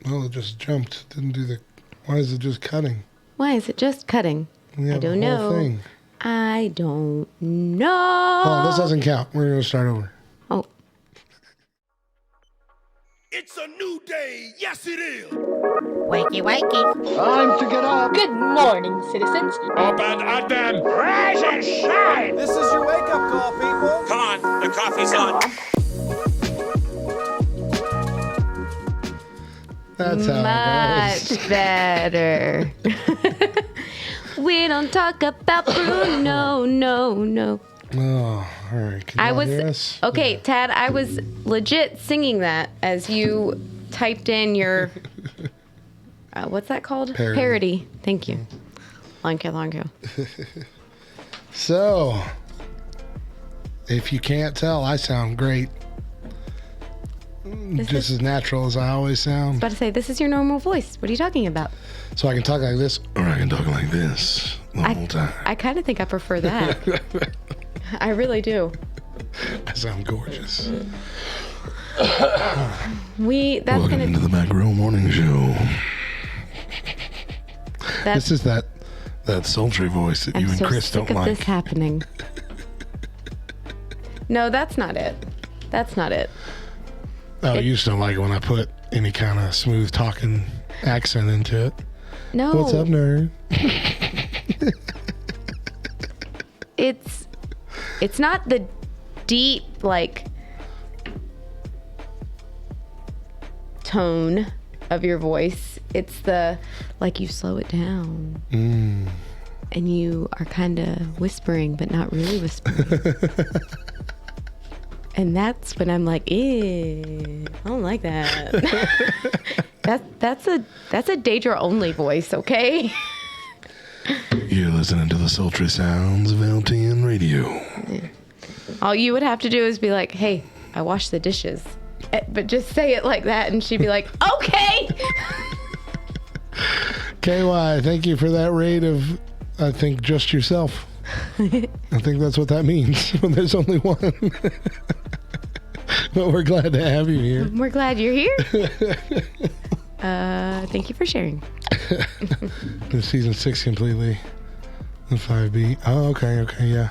Well, it just jumped. Didn't do the... Why is it just cutting? Why is it just cutting? I don't know. Thing. I don't know. Oh, this doesn't count. We're going to start over. Oh. It's a new day. Yes, it is. Wakey, wakey. Time to get up. Good morning, citizens. Up and at them. Rise and shine. This is your wake-up call, people. Come on, the coffee's on. That's how it goes. Much better. We don't talk about Bruno, no. Oh, all right. Can I y'all hear was us? okay, Yeah. Tad. I was legit singing that as you typed in your what's that called? Parody. Thank you. Thank you. So, if you can't tell, I sound great. Just as natural as I always sound. About to say, this is your normal voice. What are you talking about? So I can talk like this, or I can talk like this the whole time. I kind of think I prefer that. I really do. I sound gorgeous. That's Welcome gonna. into the Macro Morning Show. That's, This is that sultry voice that I'm you and so Chris sick don't of like. this happening. No, that's not it. That's not it. Oh, you just don't like it when I put any kind of smooth talking accent into it. No. What's up, nerd? It's not the deep like tone of your voice. It's the like you slow it down. And you are kind of whispering but not really whispering. And that's when I'm like, I don't like that. that's a Daedra only voice, okay? You're listening to the sultry sounds of LTN Radio. Yeah. All you would have to do is be like, hey, I washed the dishes. But just say it like that and she'd be like, okay. KY, thank you for that rate of, I think, just yourself. I think that's what that means when there's only one. But we're glad to have you here. We're glad you're here. Thank you for sharing. The season 6 completely. The 5B. Oh, okay, yeah.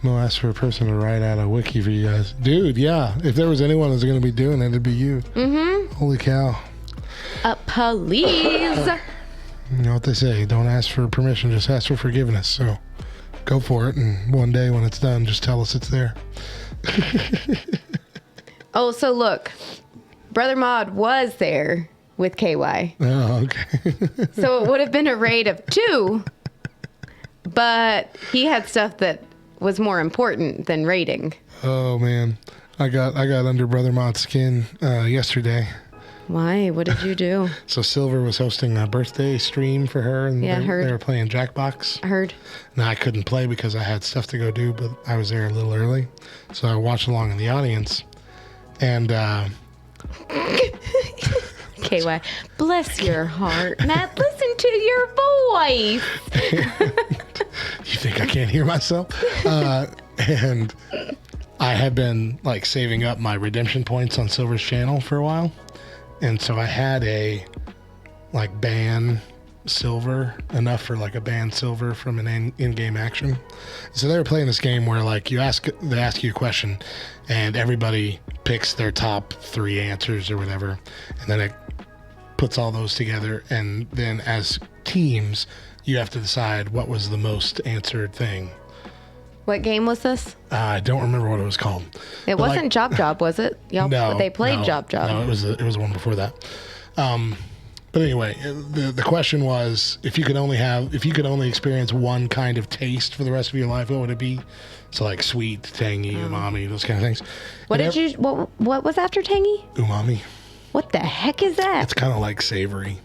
Mo asked for a person to write out a wiki for you guys. Dude, yeah. If there was anyone that's going to be doing it, it'd be you. Mm-hmm. Holy cow. Please. You know what they say. Don't ask for permission, just ask for forgiveness. So go for it. And one day when it's done, just tell us it's there. Oh, so look. Brother Maud was there with KY. Oh, okay. So it would have been a rate of 2. But he had stuff that was more important than rating. Oh, man. I got under Brother Mott's skin yesterday. Why? What did you do? So Silver was hosting a birthday stream for her, and Yeah, they were playing Jackbox. I heard. Now I couldn't play because I had stuff to go do, but I was there a little early, so I watched along in the audience. And KY, bless your heart, Matt. Listen to your voice. You think I can't hear myself? And I had been like saving up my redemption points on Silver's channel for a while. And so I had a like ban silver, enough for like a ban silver from an in-game action. So they were playing this game where like they ask you a question and everybody picks their top 3 answers or whatever. And then it puts all those together. And then as teams, you have to decide what was the most answered thing. What game was this? I don't remember what it was called. It wasn't Job, was it? Y'all, No, they played Job. No, it was one before that. But anyway, the question was if you could only experience one kind of taste for the rest of your life, what would it be? So like sweet, tangy, umami, those kind of things. What was after tangy? Umami. What the heck is that? It's kind of like savory.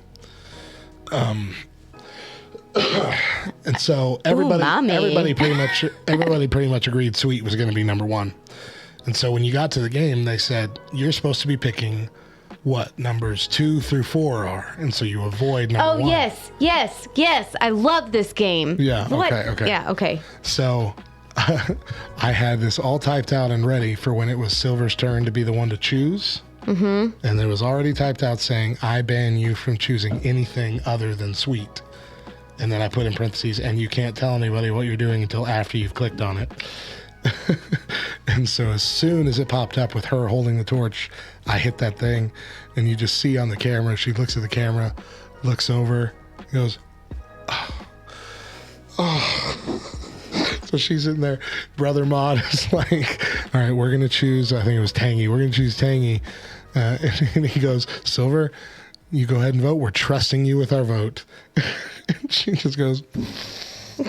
And so everybody pretty much agreed sweet was going to be number 1. And so when you got to the game, they said you're supposed to be picking what numbers 2 through 4 are, and so you avoid number 1. Oh yes, I love this game. Yeah. What? Okay. Yeah. Okay. So I had this all typed out and ready for when it was Silver's turn to be the one to choose. Mm-hmm. And there was already typed out saying, I ban you from choosing anything other than sweet. And then I put in parentheses, and you can't tell anybody what you're doing until after you've clicked on it. And so as soon as it popped up with her holding the torch, I hit that thing, and you just see on the camera, she looks at the camera, looks over, goes, oh. So she's in there. Brother Mod is like, all right, we're going to choose, I think it was Tangy. We're going to choose Tangy. And he goes, Silver, you go ahead and vote. We're trusting you with our vote. And she just goes, he's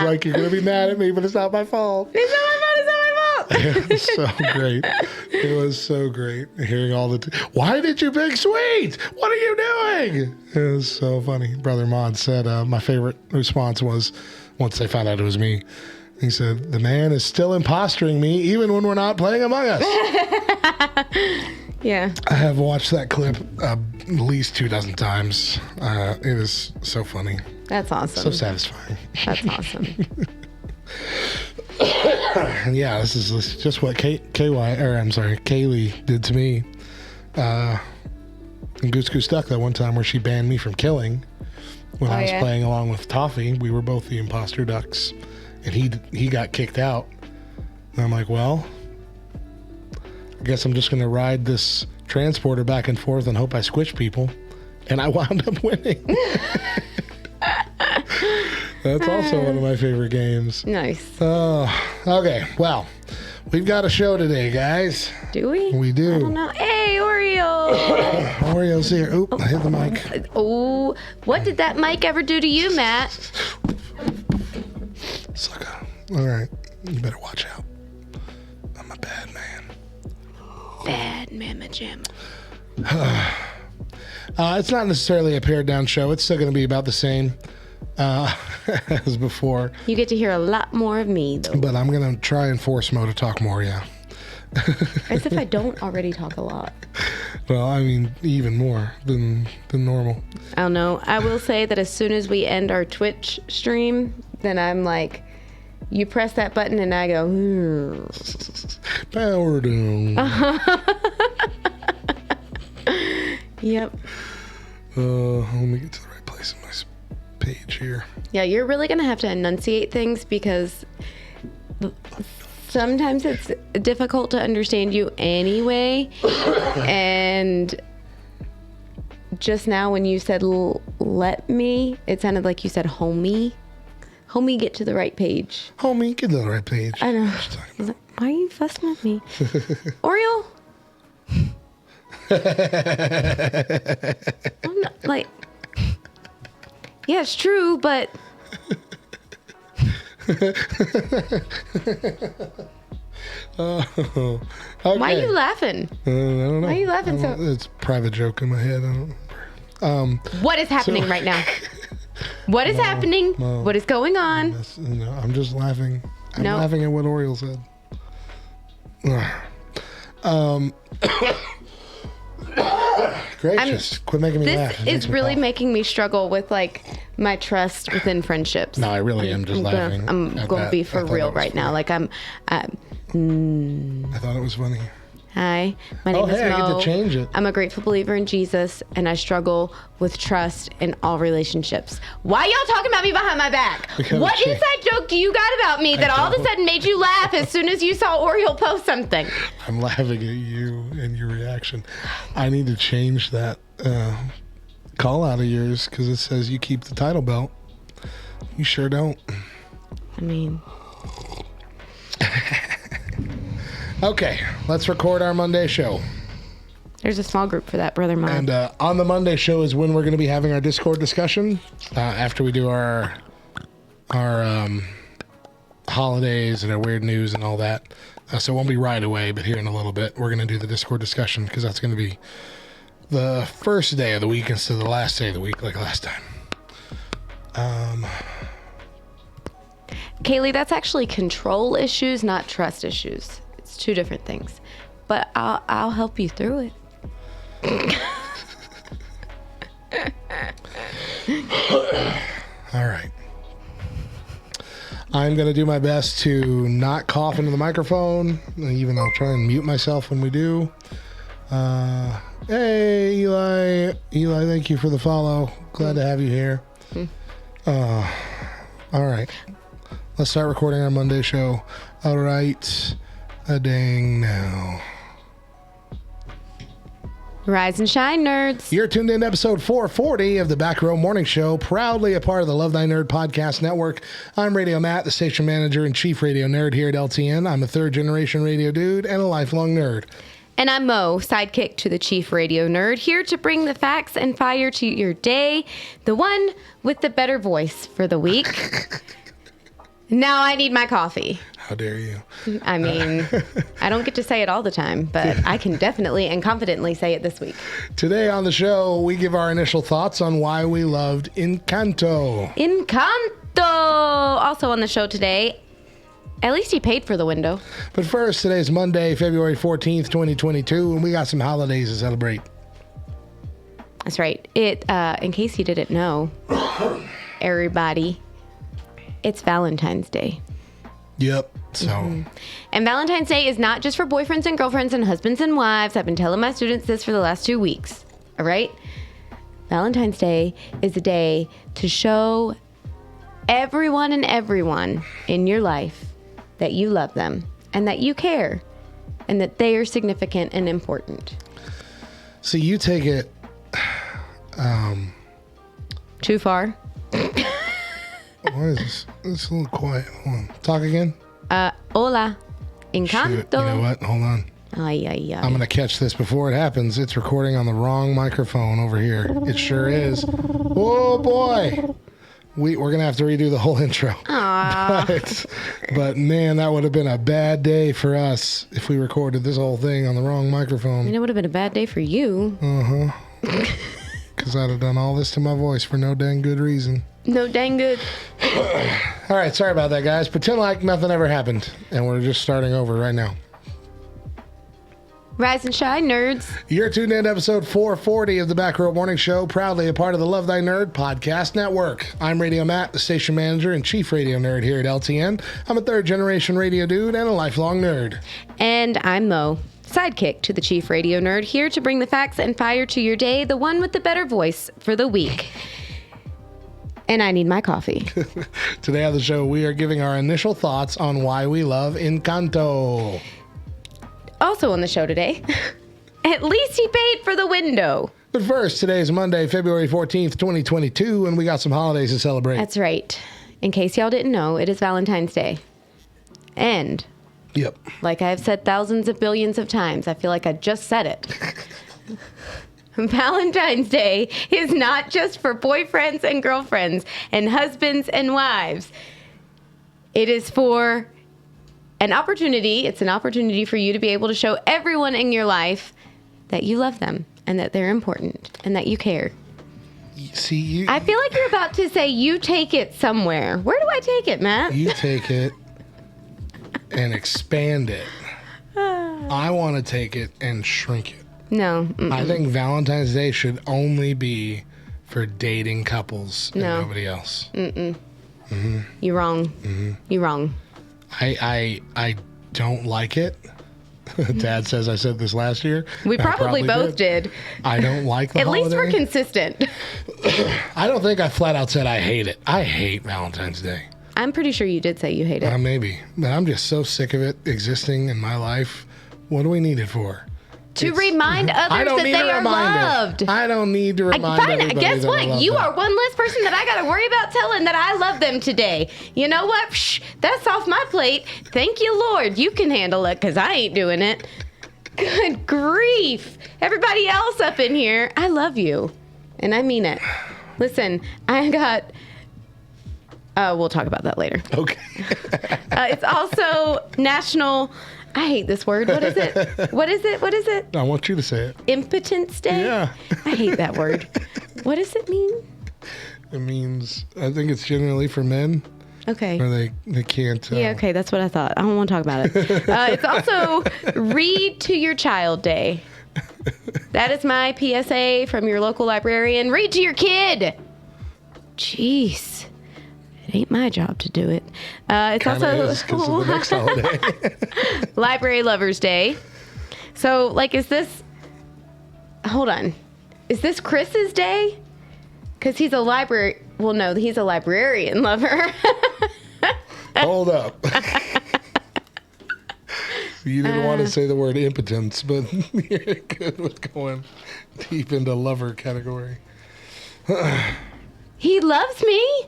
like, you're going to be mad at me, but it's not my fault. It's not my fault. It's not my fault. It was so great. It was so great hearing all the why did you pick sweet? What are you doing? It was so funny. Brother Mod said my favorite response was, once they found out it was me, he said, the man is still impostering me even when we're not playing Among Us. Yeah. I have watched that clip at least 24 times. It is so funny. That's awesome. So satisfying. That's awesome. And yeah, this is just what Kaylee did to me. In Goose Goose Duck that one time where she banned me from killing when I was playing along with Toffee. We were both the imposter ducks, and he got kicked out. And I'm like, well, I guess I'm just going to ride this transporter back and forth and hope I squish people. And I wound up winning. That's also one of my favorite games. Nice. Oh, okay. Well, we've got a show today, guys. Do we? We do. I don't know. Hey, Oreo. Oreo's here. Oop, I hit the mic. Oh, what did that mic ever do to you, Matt? Sucker. All right. You better watch out. I'm a bad man. Bad Mama Jim. It's not necessarily a pared down show. It's still going to be about the same as before. You get to hear a lot more of me, though. But I'm going to try and force Mo to talk more, yeah. As if I don't already talk a lot. Well, I mean, even more than normal. I don't know. I will say that as soon as we end our Twitch stream, then I'm like, you press that button and I go, Power down. Yep. Let me get to the right place on my page here. Yeah, you're really going to have to enunciate things because sometimes it's difficult to understand you anyway. And just now when you said let me, it sounded like you said homie. Homie, get to the right page. Homie, get to the right page. I know. I was like, why are you fussing at me? Oriole? I'm not, like, yeah, it's true, but... Oh, okay. Why are you laughing? I don't know. Why are you laughing so... It's a private joke in my head. I don't remember. What is happening right now? What is happening? What is going on? No, I'm just laughing. I'm laughing at what Oriole said. Gracious. Quit making me laugh. This is really making me struggle with, like, my trust within friendships. No, I really am just laughing. I'm going to be for real right now. Like, I thought it was funny. Hi, my name is Mo. I get to change it. I'm a grateful believer in Jesus, and I struggle with trust in all relationships. Why y'all talking about me behind my back? What inside joke do you got about me that all of a sudden made you laugh as soon as you saw Oriole post something? I'm laughing at you and your reaction. I need to change that call out of yours because it says you keep the title belt. You sure don't. I mean... Okay, let's record our Monday show. There's a small group for that, Brother Mom. And on the Monday show is when we're going to be having our Discord discussion after we do our holidays and our weird news and all that. So it won't be right away, but here in a little bit, we're going to do the Discord discussion because that's going to be the first day of the week instead of the last day of the week like last time. Kaylee, that's actually control issues, not trust issues. It's two different things. But I'll help you through it. All right. I'm going to do my best to not cough into the microphone. Even I'll try and mute myself when we do. Hey, Eli. Eli, thank you for the follow. Glad to have you here. All right. Let's start recording our Monday show. All right. A dang now. Rise and shine, nerds. You're tuned in to episode 440 of the Back Row Morning Show, proudly a part of the Love Thy Nerd podcast network. I'm Radio Matt, the station manager and chief radio nerd here at LTN. I'm a third-generation radio dude and a lifelong nerd. And I'm Mo, sidekick to the chief radio nerd, here to bring the facts and fire to your day, the one with the better voice for the week. Now I need my coffee. How dare you? I mean, I don't get to say it all the time, but I can definitely and confidently say it this week. Today on the show, we give our initial thoughts on why we loved Encanto. Encanto! Also on the show today, at least he paid for the window. But first, today's Monday, February 14th, 2022, and we got some holidays to celebrate. That's right. In case you didn't know, everybody, it's Valentine's Day. Yep. So. And Valentine's Day is not just for boyfriends and girlfriends and husbands and wives. I've been telling my students this for the last 2 weeks. All right? Valentine's Day is a day to show everyone in your life that you love them and that you care and that they are significant and important. So you take it Too far? Why is this? It's a little quiet. Hold on. Talk again. Hola. Encanto. Shoot. You know what? Hold on. Ay, ay, ay. I'm going to catch this before it happens. It's recording on the wrong microphone over here. It sure is. Oh, boy. We're going to have to redo the whole intro. Aww. But, man, that would have been a bad day for us if we recorded this whole thing on the wrong microphone. And it would have been a bad day for you. Uh-huh. Because I'd have done all this to my voice for no dang good reason. No dang good. All right, sorry about that, guys. Pretend like nothing ever happened, and we're just starting over right now. Rise and shine, nerds. You're tuned in to episode 440 of the Back Row Morning Show, proudly a part of the Love Thy Nerd podcast network. I'm Radio Matt, the station manager and chief radio nerd here at LTN. I'm a third-generation radio dude and a lifelong nerd. And I'm Mo, sidekick to the chief radio nerd, here to bring the facts and fire to your day, the one with the better voice for the week. And I need my coffee. Today on the show, we are giving our initial thoughts on why we love Encanto. Also on the show today, at least he paid for the window. But first, today is Monday, February 14th, 2022, and we got some holidays to celebrate. That's right. In case y'all didn't know, it is Valentine's Day. And, Yep. like I've said thousands of billions of times, I feel like I just said it. Valentine's Day is not just for boyfriends and girlfriends and husbands and wives. It is for an opportunity. It's an opportunity for you to be able to show everyone in your life that you love them and that they're important and that you care. See, you. I feel like you're about to say you take it somewhere. Where do I take it, Matt? You take it and expand it. I want to take it and shrink it. No. I think Valentine's Day should only be for dating couples and nobody else. You're wrong. You're wrong. I don't like it. Dad says I said this last year. We probably both did. I don't like the At holiday. least we're consistent. I don't think I flat out said I hate it. I hate Valentine's Day. I'm pretty sure you did say you hate it. Maybe. But I'm just so sick of it existing in my life. What do we need it for? To remind others that they are loved. I don't need to remind everybody. Guess that I what? love You them. are one less person that I got to worry about telling that I love them today. You know what? Psh, that's off my plate. Thank you, Lord. You can handle it because I ain't doing it. Good grief. Everybody else up in here, I love you. And I mean it. Listen, I got... we'll talk about that later. Okay. It's also National... I hate this word. What is it? What is it? What is it? I want you to say it. Impotence Day? Yeah. I hate that word. What does it mean? It means, I think it's generally for men. Okay. Or they can't. Yeah, okay, that's what I thought. I don't want to talk about it. It's also Read to Your Child Day. That is my PSA from your local librarian. Read to your kid. Jeez. ain't my job to do it. It's Kinda also is 'cause of the next holiday. Library Lovers Day. So, like, hold on. Is this Chris's day? Because he's a library. Well, no, he's a librarian lover. Hold up. You didn't want to say the word impotence, but you're good with going deep into lover category. He loves me.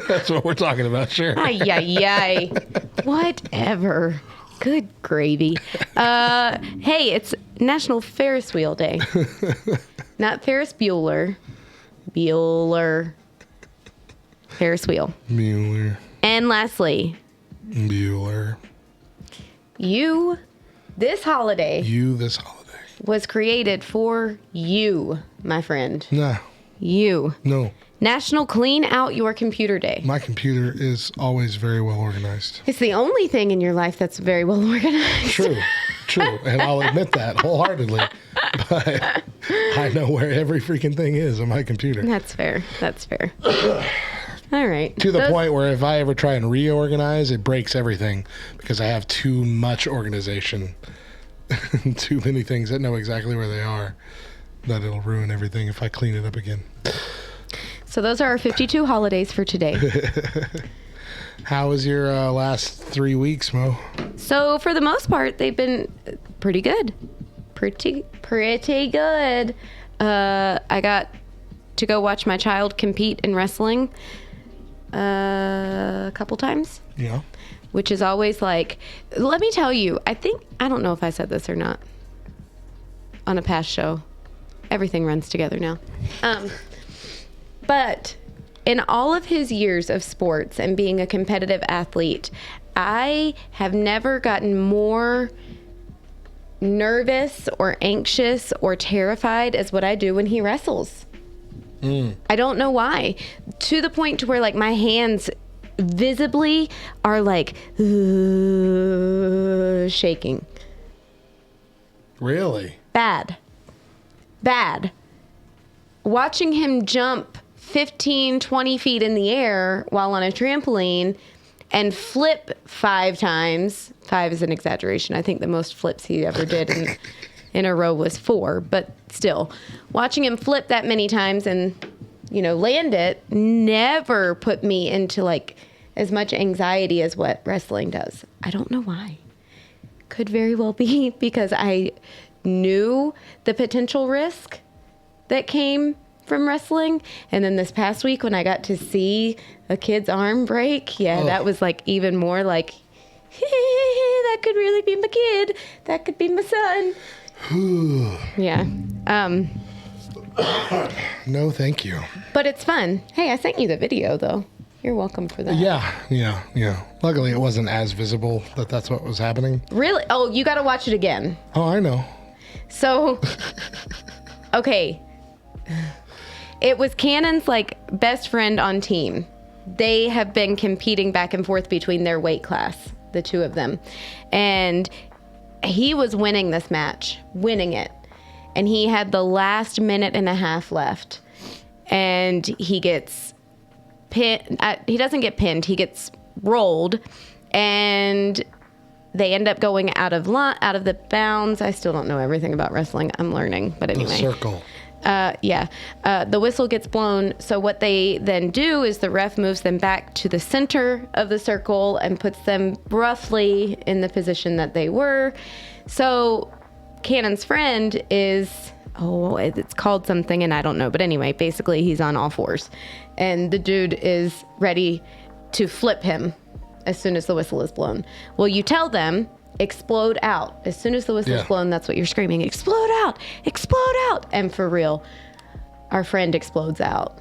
That's what we're talking about, sure. Ay, ay, ay. Whatever. Good gravy. Hey, it's National Ferris Wheel Day. Not Ferris Bueller. Bueller. Ferris wheel. Mueller. And lastly, Bueller. this holiday This holiday. was created for you, my friend. Nah. You. No. National Clean Out Your Computer Day. My computer is always very well organized. It's the only thing in your life that's very well organized. True. And I'll admit that wholeheartedly. But I know where every freaking thing is on my computer. That's fair. All right. To the point where if I ever try and reorganize, it breaks everything because I have too much organization. Too many things that know exactly where they are. That it'll ruin everything if I clean it up again. So those are our 52 holidays for today. How was your last 3 weeks, Mo? So for the most part, they've been pretty good. Pretty good. I got to go watch my child compete in wrestling a couple times. Yeah. Which is always like, let me tell you, I don't know if I said this or not on a past show. Everything runs together now. But in all of his years of sports and being a competitive athlete, I have never gotten more nervous or anxious or terrified as what I do when he wrestles. I don't know why. To the point to where like my hands visibly are like shaking. Really? Bad. Watching him jump 15, 20 feet in the air while on a trampoline and flip 5 times. 5 is an exaggeration. I think the most flips he ever did in a row was 4, but still. Watching him flip that many times and, land it never put me into like as much anxiety as what wrestling does. I don't know why. Could very well be because I knew the potential risk that came from wrestling. And then this past week when I got to see a kid's arm break, that was like even more like, that could really be my kid. That could be my son. Yeah. No, thank you. But it's fun. Hey, I sent you the video though. You're welcome for that. Yeah. Luckily, it wasn't as visible that that's what was happening. Really? Oh, you got to watch it again. Oh, I know. So, okay. It was Cannon's like best friend on team. They have been competing back and forth between their weight class, the two of them. And he was winning this match, winning it. And he had the last minute and a half left. And he gets pinned. He doesn't get pinned. He gets rolled. And they end up going out of the bounds. I still don't know everything about wrestling. I'm learning. But anyway. The circle. The whistle gets blown. So what they then do is the ref moves them back to the center of the circle and puts them roughly in the position that they were. So Cannon's friend is, it's called something and I don't know. But anyway, basically he's on all fours. And the dude is ready to flip him as soon as the whistle is blown. Well, you tell them, explode out. As soon as the whistle is blown, that's what you're screaming. Explode out! Explode out! And for real, our friend explodes out.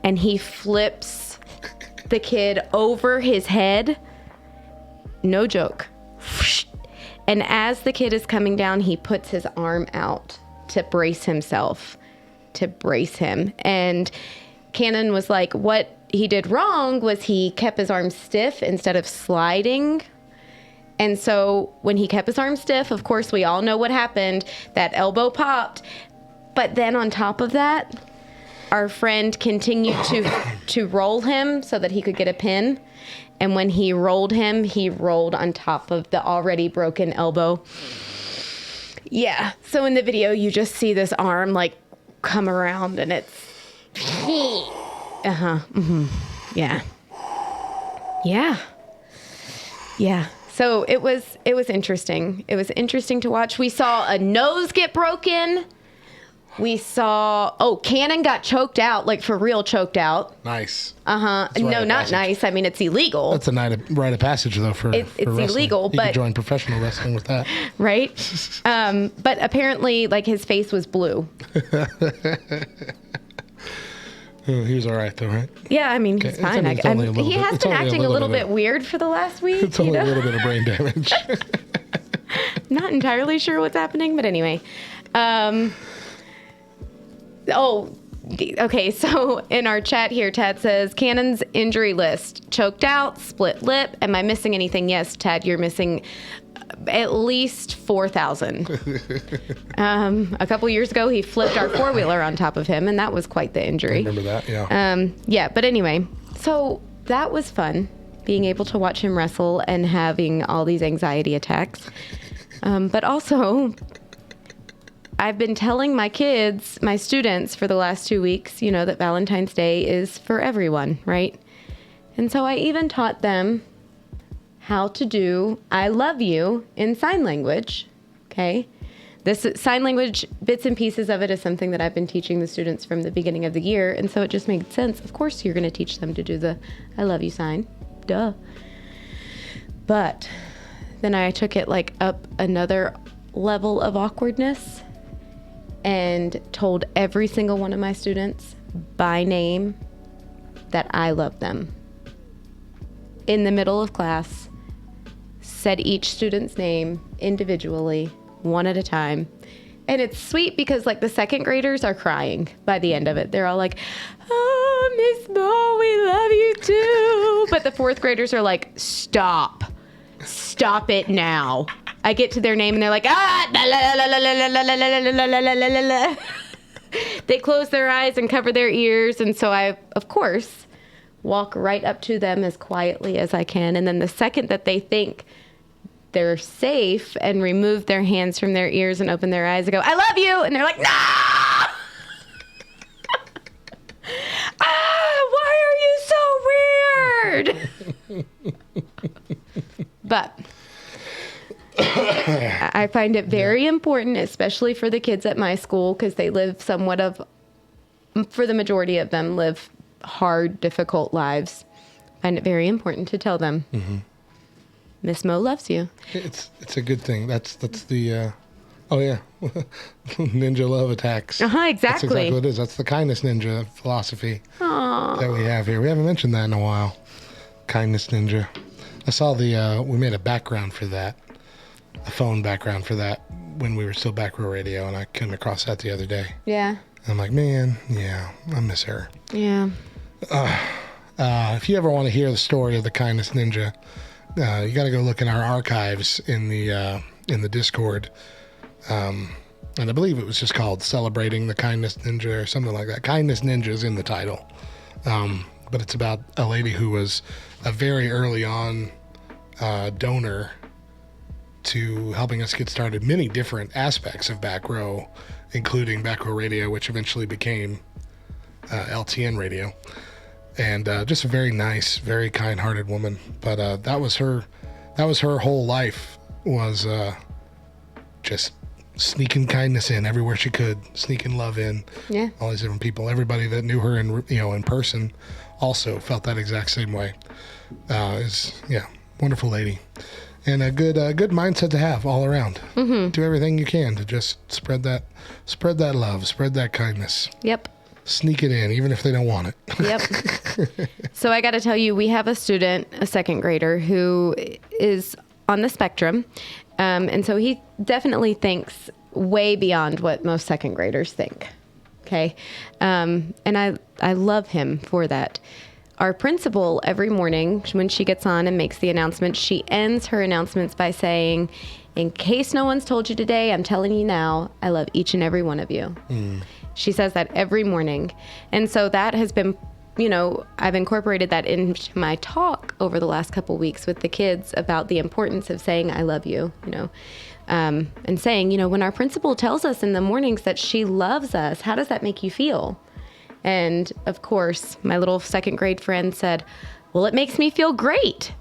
And he flips the kid over his head. No joke. And as the kid is coming down, he puts his arm out to brace himself, to brace him. And Cannon was like, what he did wrong was he kept his arm stiff instead of sliding. And so when he kept his arm stiff, of course, we all know what happened. That elbow popped. But then on top of that, our friend continued to roll him so that he could get a pin. And when he rolled him, he rolled on top of the already broken elbow. Yeah. So in the video, you just see this arm like come around and it's... Uh-huh. Mm-hmm. Yeah. Yeah. Yeah. So it was interesting. It was interesting to watch. We saw a nose get broken. We saw, Cannon got choked out, like for real choked out. Nice. Uh-huh. No, not nice. I mean, it's illegal. That's a rite of passage, though, for it's wrestling. illegal, You but... could join professional wrestling with that. Right? But apparently, like, his face was blue. He was all right, though, right? Yeah, I mean, he's fine. He has been acting a little bit weird for the last week. It's only a little bit of brain damage. Not entirely sure what's happening, but anyway. Okay, so in our chat here, Tad says, Cannon's injury list: choked out, split lip. Am I missing anything? Yes, Tad, you're missing at least 4,000. A couple years ago, he flipped our four-wheeler on top of him, and that was quite the injury. I remember that, yeah. Yeah, but anyway, so that was fun, being able to watch him wrestle and having all these anxiety attacks. But also... I've been telling my kids, my students for the last 2 weeks, that Valentine's Day is for everyone, right? And so I even taught them how to do I love you in sign language, okay? This sign language, bits and pieces of it is something that I've been teaching the students from the beginning of the year, and so it just made sense. Of course you're going to teach them to do the I love you sign, duh. But then I took it like up another level of awkwardness and told every single one of my students by name that I love them. In the middle of class, said each student's name individually, one at a time. And it's sweet because like the second graders are crying by the end of it. They're all like, oh, Miss Mo, we love you too. But the fourth graders are like, stop it now. I get to their name and they're like, They close their eyes and cover their ears. And so I, of course, walk right up to them as quietly as I can. And then the second that they think they're safe and remove their hands from their ears and open their eyes, I go, I love you. And they're like, no! Why are you so weird? But... I find it very important, especially for the kids at my school, because they live for the majority of them, live hard, difficult lives. I find it very important to tell them, Miss Mo loves you. It's a good thing. That's the, ninja love attacks. Exactly. That's exactly what it is. That's the kindness ninja philosophy that we have here. We haven't mentioned that in a while. Kindness ninja. I saw we made a background for that. A phone background for that when we were still Back Row Radio, and I came across that the other day. Yeah. And I'm like, man, yeah, I miss her. Yeah. If you ever want to hear the story of the Kindness Ninja, you got to go look in our archives in the Discord. And I believe it was just called Celebrating the Kindness Ninja or something like that. Kindness Ninja is in the title. But it's about a lady who was a very early on donor to helping us get started many different aspects of Back Row, including Back Row Radio, which eventually became LTN Radio. And just a very nice, very kind-hearted woman. But that was her whole life, was just sneaking kindness in everywhere she could, sneaking love in. Yeah. All these different people. Everybody that knew her in person also felt that exact same way. Wonderful lady. And a good mindset to have all around. Mm-hmm. Do everything you can to just spread that love, spread that kindness. Yep. Sneak it in, even if they don't want it. Yep. So I got to tell you, we have a student, a second grader, who is on the spectrum. And so he definitely thinks way beyond what most second graders think. Okay. And I love him for that. Our principal, every morning when she gets on and makes the announcement, she ends her announcements by saying, in case no one's told you today, I'm telling you now, I love each and every one of you. She says that every morning. And so that has been, I've incorporated that into my talk over the last couple weeks with the kids about the importance of saying, I love you, and saying, when our principal tells us in the mornings that she loves us, how does that make you feel? And of course, my little second grade friend said, well, it makes me feel great.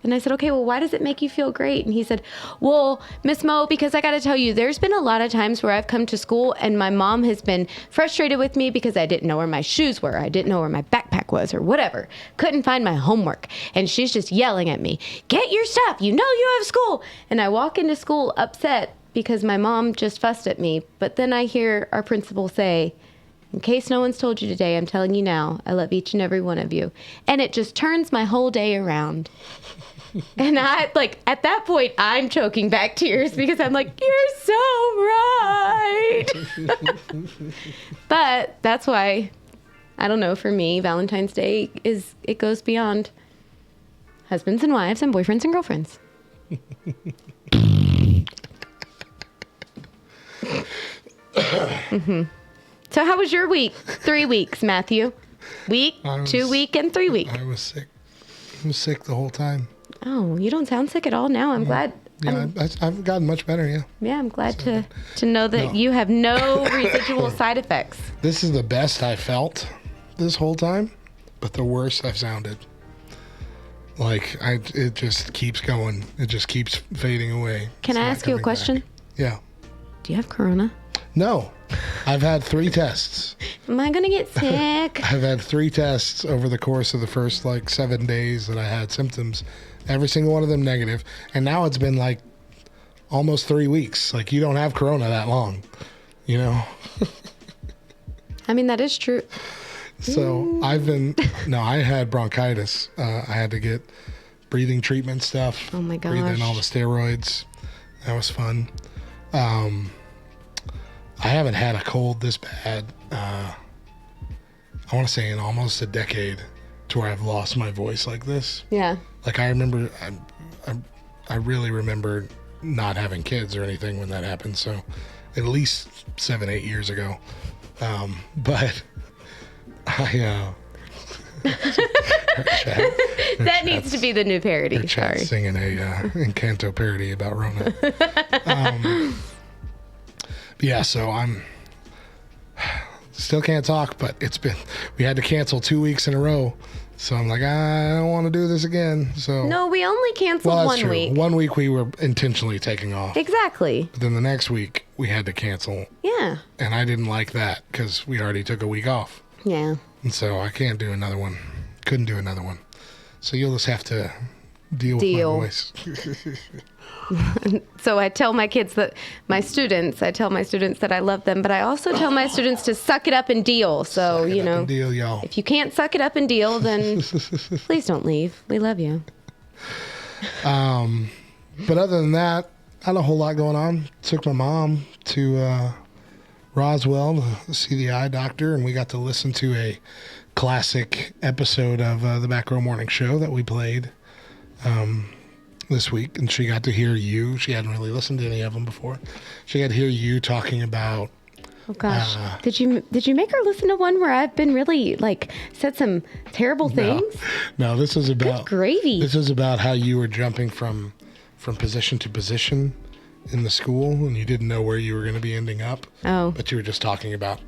And I said, okay, well, why does it make you feel great? And he said, well, Miss Mo, because I got to tell you, there's been a lot of times where I've come to school and my mom has been frustrated with me because I didn't know where my shoes were. I didn't know where my backpack was or whatever. Couldn't find my homework. And she's just yelling at me, get your stuff. You know you have school. And I walk into school upset because my mom just fussed at me. But then I hear our principal say, in case no one's told you today, I'm telling you now, I love each and every one of you. And it just turns my whole day around. And at that point, I'm choking back tears because I'm like, you're so right. But that's why, I don't know, for me, Valentine's Day it goes beyond husbands and wives and boyfriends and girlfriends. Mm-hmm. So how was your week? 3 weeks, Matthew. Week, 2 week, and 3 week. I was sick. I was sick the whole time. Oh, you don't sound sick at all now. I'm glad. Yeah, I've gotten much better, yeah. Yeah, I'm glad to know that you have no residual side effects. This is the best I felt this whole time, but the worst I've sounded. It just keeps going. It just keeps fading away. Can I ask you a question? Back. Yeah. Do you have corona? No. I've had 3 tests. Am I going to get sick? I've had 3 tests over the course of the first 7 days that I had symptoms. Every single one of them negative. And now it's been almost 3 weeks. You don't have corona that long, I mean, that is true. So I had bronchitis. I had to get breathing treatment stuff. Oh my gosh. Breathe in all the steroids. That was fun. I haven't had a cold this bad. I want to say in almost a decade, to where I've lost my voice like this. Yeah. I remember, I really remember not having kids or anything when that happened. So at least 7-8 years ago. But I, that needs to be the new parody. Sorry. Singing a Encanto parody about Ramen. Yeah, so I'm still can't talk, but we had to cancel 2 weeks in a row. So I'm like, I don't want to do this again. So no, we only canceled 1 week. 1 week we were intentionally taking off. Exactly. But then the next week we had to cancel. Yeah. And I didn't like that because we already took a week off. Yeah. And so I can't do another one. Couldn't do another one. So you'll just have to deal with my voice. So I tell my students that I love them, but I also tell my students to suck it up and deal. So, Deal, y'all. If you can't suck it up and deal, then please don't leave. We love you. But other than that, not a whole lot going on. Took my mom to Roswell to see the eye doctor, and we got to listen to a classic episode of the Back Row Morning Show that we played this week, and she got to hear you. She hadn't really listened to any of them before. She got to hear you talking about. Oh gosh, did you make her listen to one where I've been really said some terrible things? No, this is about Good gravy. This is about how you were jumping from position to position in the school, and you didn't know where you were going to be ending up. Oh, but you were just talking about,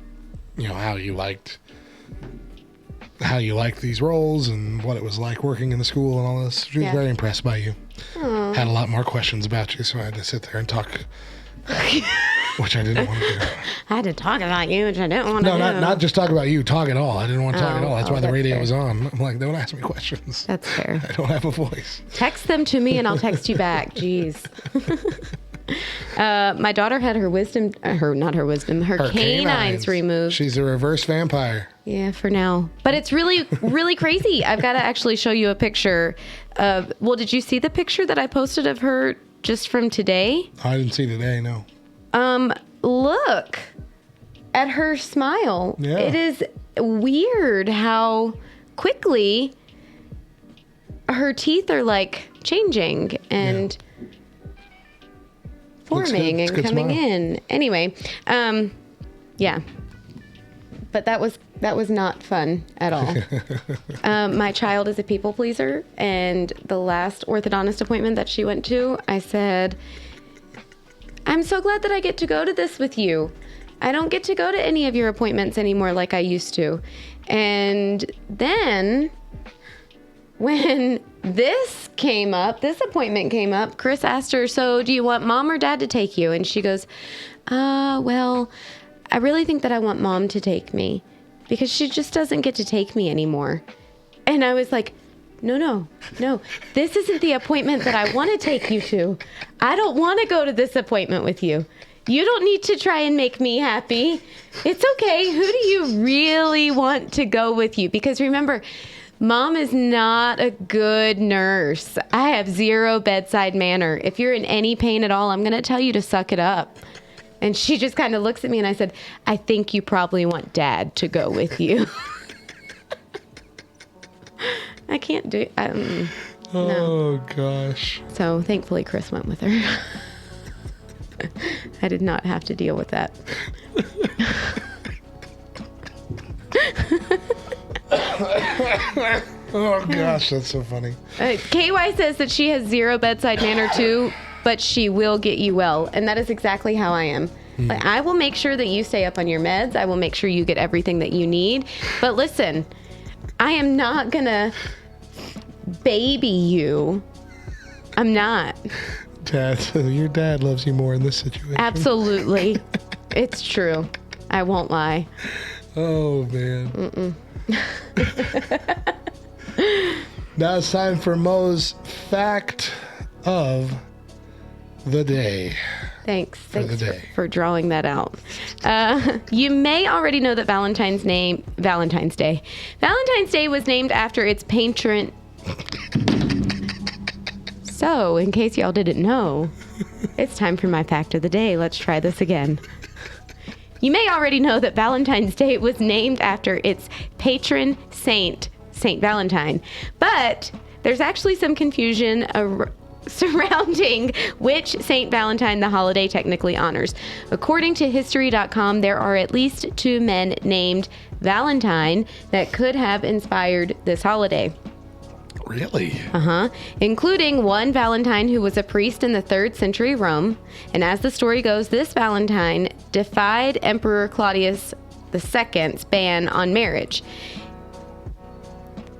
how you liked these roles and what it was like working in the school and all this. She was very impressed by you. Aww. Had a lot more questions about you, so I had to sit there and talk, which I didn't want to do. I had to talk about you, which I didn't want to do. No, not just talk about you. Talk at all. I didn't want to talk at all. That's why the radio fair. was on. I'm like, don't ask me questions. That's fair. I don't have a voice. Text them to me and I'll text you back. Jeez. My daughter had her canines removed. She's a reverse vampire. Yeah, for now. But it's really, really crazy. I've got to actually show you a picture of, did you see the picture that I posted of her just from today? I didn't see today, no. Look at her smile. Yeah. It is weird how quickly her teeth are changing and forming and coming in. Anyway, yeah. but that was not fun at all. My child is a people pleaser, and the last orthodontist appointment that she went to, I said, I'm so glad that I get to go to this with you. I don't get to go to any of your appointments anymore like I used to. And then when this appointment came up, Chris asked her, so do you want mom or dad to take you? And she goes, well, I really think that I want mom to take me because she just doesn't get to take me anymore. And I was like, no. This isn't the appointment that I want to take you to. I don't want to go to this appointment with you. You don't need to try and make me happy. It's okay. Who do you really want to go with you? Because remember, mom is not a good nurse. I have zero bedside manner. If you're in any pain at all, I'm going to tell you to suck it up. And she just kind of looks at me and I said, I think you probably want dad to go with you. I can't do no. Oh, gosh. So thankfully Chris went with her. I did not have to deal with that. Oh, gosh, that's so funny. KY says that she has zero bedside manner too, but she will get you well. And that is exactly how I am. Like, I will make sure that you stay up on your meds. I will make sure you get everything that you need. But listen, I am not going to baby you. I'm not. Dad, your dad loves you more in this situation. Absolutely. It's true. I won't lie. Oh, man. Now it's time for Mo's fact of the day. Thanks the day. for drawing that out. You may already know that Valentine's Day was named after its patron. So, in case y'all didn't know, it's time for my fact of the day. Let's try this again. You may already know that Valentine's Day was named after its patron saint, Saint Valentine. But there's actually some confusion surrounding which Saint Valentine the holiday technically honors. According to History.com, there are at least 2 men named Valentine that could have inspired this holiday. Really? Including one Valentine who was a priest in the 3rd century Rome. And as the story goes, this Valentine defied Emperor Claudius II's ban on marriage.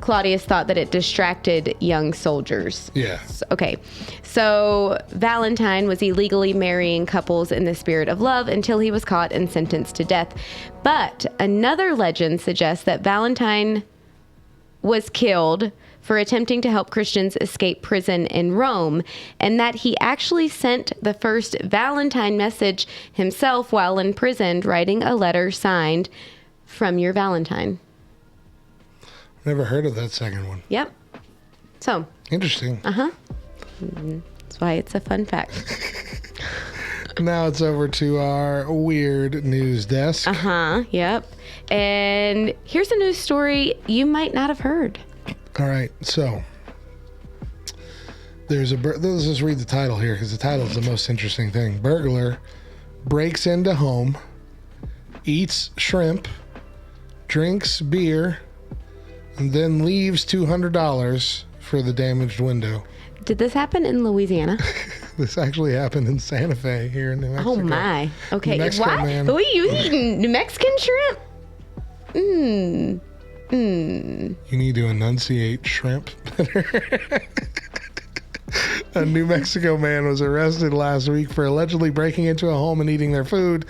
Claudius thought that it distracted young soldiers. Yeah. Okay. So Valentine was illegally marrying couples in the spirit of love until he was caught and sentenced to death. But another legend suggests that Valentine was killed for attempting to help Christians escape prison in Rome, and that he actually sent the first Valentine message himself while imprisoned, writing a letter signed, "From your Valentine." Never heard of that second one. Yep. So. Interesting. That's why it's a fun fact. Now it's over to our weird news desk. Yep. And here's a news story you might not have heard. All right, so let's just read the title here because the title is the most interesting thing. Burglar breaks into home, eats shrimp, drinks beer, and then leaves $200 for the damaged window. Did this happen in Louisiana? This actually happened in Santa Fe here in New Mexico. Oh my. Okay. New Mexico, What? man. Who are you eating? New Mexican shrimp? You need to enunciate shrimp better. A New Mexico man was arrested last week for allegedly breaking into a home and eating their food.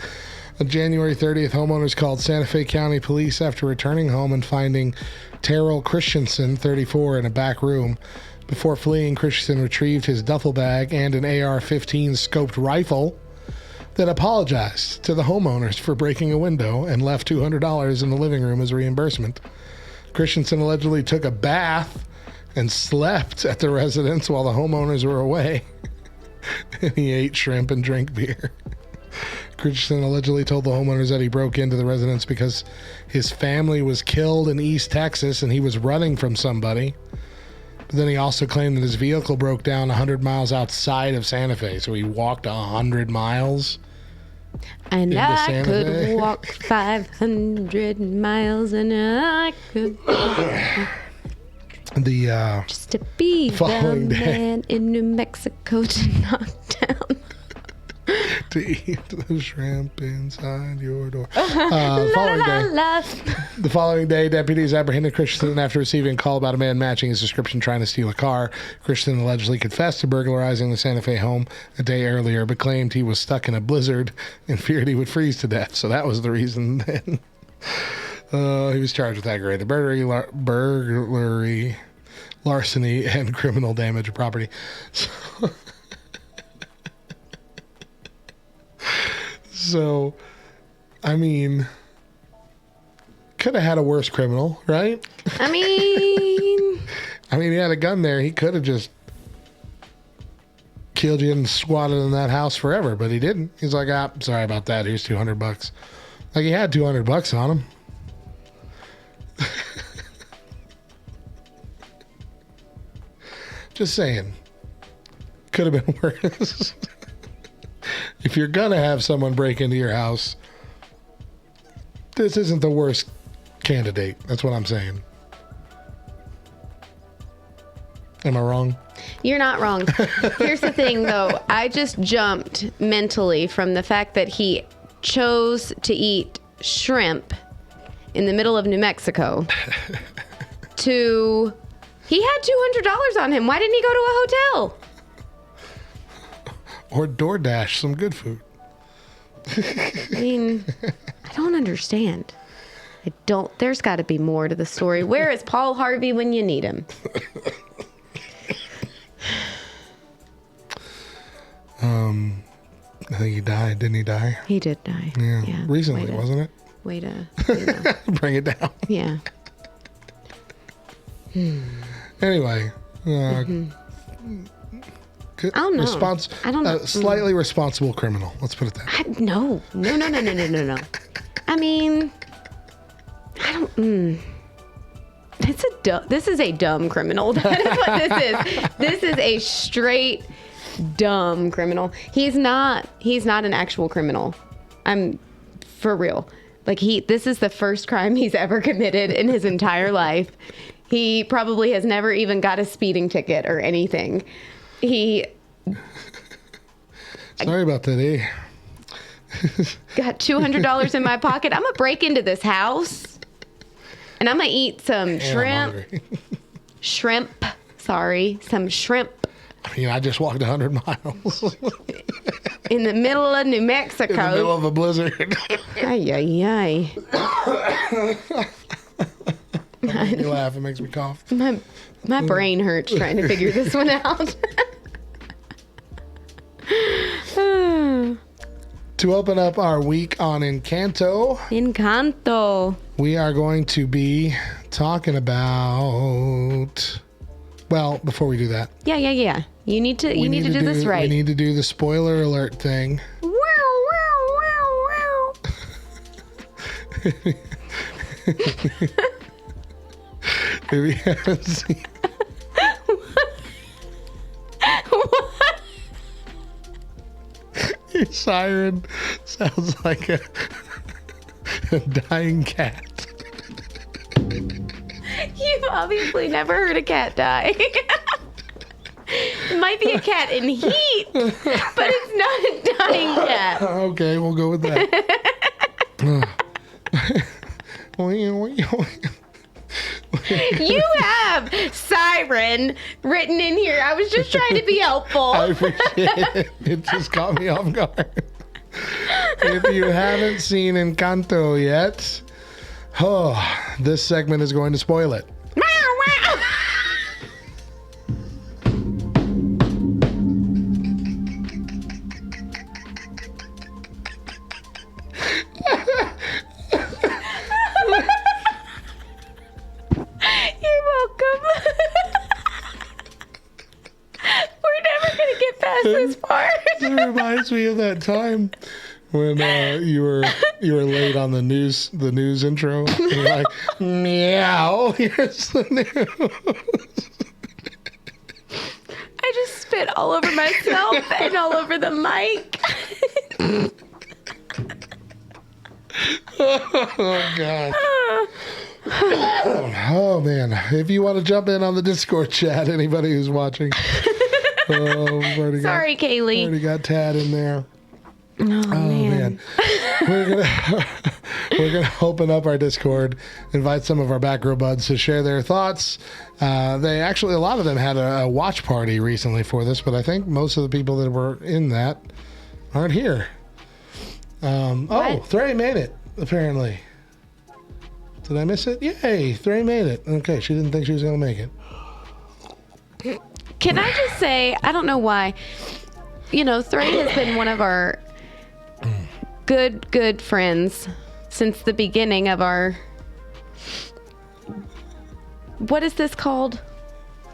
On January 30th, homeowners called Santa Fe County Police after returning home and finding Terrell Christensen, 34, in a back room. Before fleeing, Christensen retrieved his duffel bag and an AR-15 scoped rifle, then apologized to the homeowners for breaking a window and left $200 in the living room as reimbursement. Christensen allegedly took a bath and slept at the residence while the homeowners were away. And he ate shrimp and drank beer. Christensen allegedly told the homeowners that he broke into the residence because his family was killed in East Texas and he was running from somebody. But then he also claimed that his vehicle broke down 100 miles outside of Santa Fe. So he walked 100 miles And into I Santa could Fe. walk 500 miles and I could The just to be the Following day. man in New Mexico to knock down. to eat the shrimp inside your door. La, Following la, day. la. The following day, deputies apprehended Christensen after receiving a call about a man matching his description trying to steal a car. Christensen allegedly confessed to burglarizing the Santa Fe home a day earlier, but claimed he was stuck in a blizzard and feared he would freeze to death. So that was the reason then. He was charged with aggravated burglary, larceny, and criminal damage of property. So, I mean, could have had a worse criminal, right? I mean, He had a gun there. He could have just killed you and squatted in that house forever, but he didn't. He's like, sorry about that. Here's $200. Like, he had $200 on him. Just saying. Could have been worse. If you're gonna have someone break into your house, this isn't the worst candidate. That's what I'm saying. Am I wrong? you're not wrong. Here's the thing, though. I just jumped mentally from the fact that he chose to eat shrimp in the middle of New Mexico to he had $200 on him. Why didn't he go to a hotel? Or DoorDash some good food. I mean, I don't understand. There's got to be more to the story. Where is Paul Harvey when you need him? I think he died. Didn't he die? He did die. Yeah. Recently, wasn't it? Way to, Bring it down. yeah. Anyway. I don't know. I don't know. Slightly responsible criminal. Let's put it that way. No. I mean, I don't. This is a dumb criminal. That is what this is. This is a straight dumb criminal. He's not an actual criminal. I'm for real. Like this is the first crime he's ever committed in his entire life. He probably has never even got a speeding ticket or anything. Sorry about that, eh? Got $200 in my pocket. I'm gonna break into this house and I'm gonna eat some shrimp. Shrimp. Sorry, some shrimp. I mean, I just walked 100 miles. In the middle of New Mexico. In the middle of a blizzard. Ay, ay, ay. Make me laugh. It makes me cough. My brain hurts trying to figure this one out. To open up our week on Encanto. we are going to be talking about... Well, before we do that... Yeah. You need to do this right. We need to do the spoiler alert thing. Wow, wow, wow, wow. If you haven't seen... What? Your siren sounds like a dying cat. You've obviously never heard a cat die. It might be a cat in heat, but it's not a dying cat. Okay, we'll go with that. You have siren written in here. I was just trying to be helpful. I appreciate it. It just caught me off guard. If you haven't seen Encanto yet, this segment is going to spoil it. You're welcome. We're never going to get past this part. It reminds me of that time when you were late on the news intro. And you're like, meow, here's the news. I just spit all over myself and all over the mic. Oh, God. Oh, man. If you want to jump in on the Discord chat, anybody who's watching. Sorry, Kaylee. Already got Tad in there. Oh, man. We're gonna open up our Discord, invite some of our back row buds to share their thoughts. They actually, a lot of them had a watch party recently for this, but I think most of the people that were in that aren't here. Thray made it, apparently. Did I miss it? Yay, Thray made it. Okay, she didn't think she was gonna make it. Can I just say, I don't know why, Thray has been one of our good friends since the beginning of our, what is this called?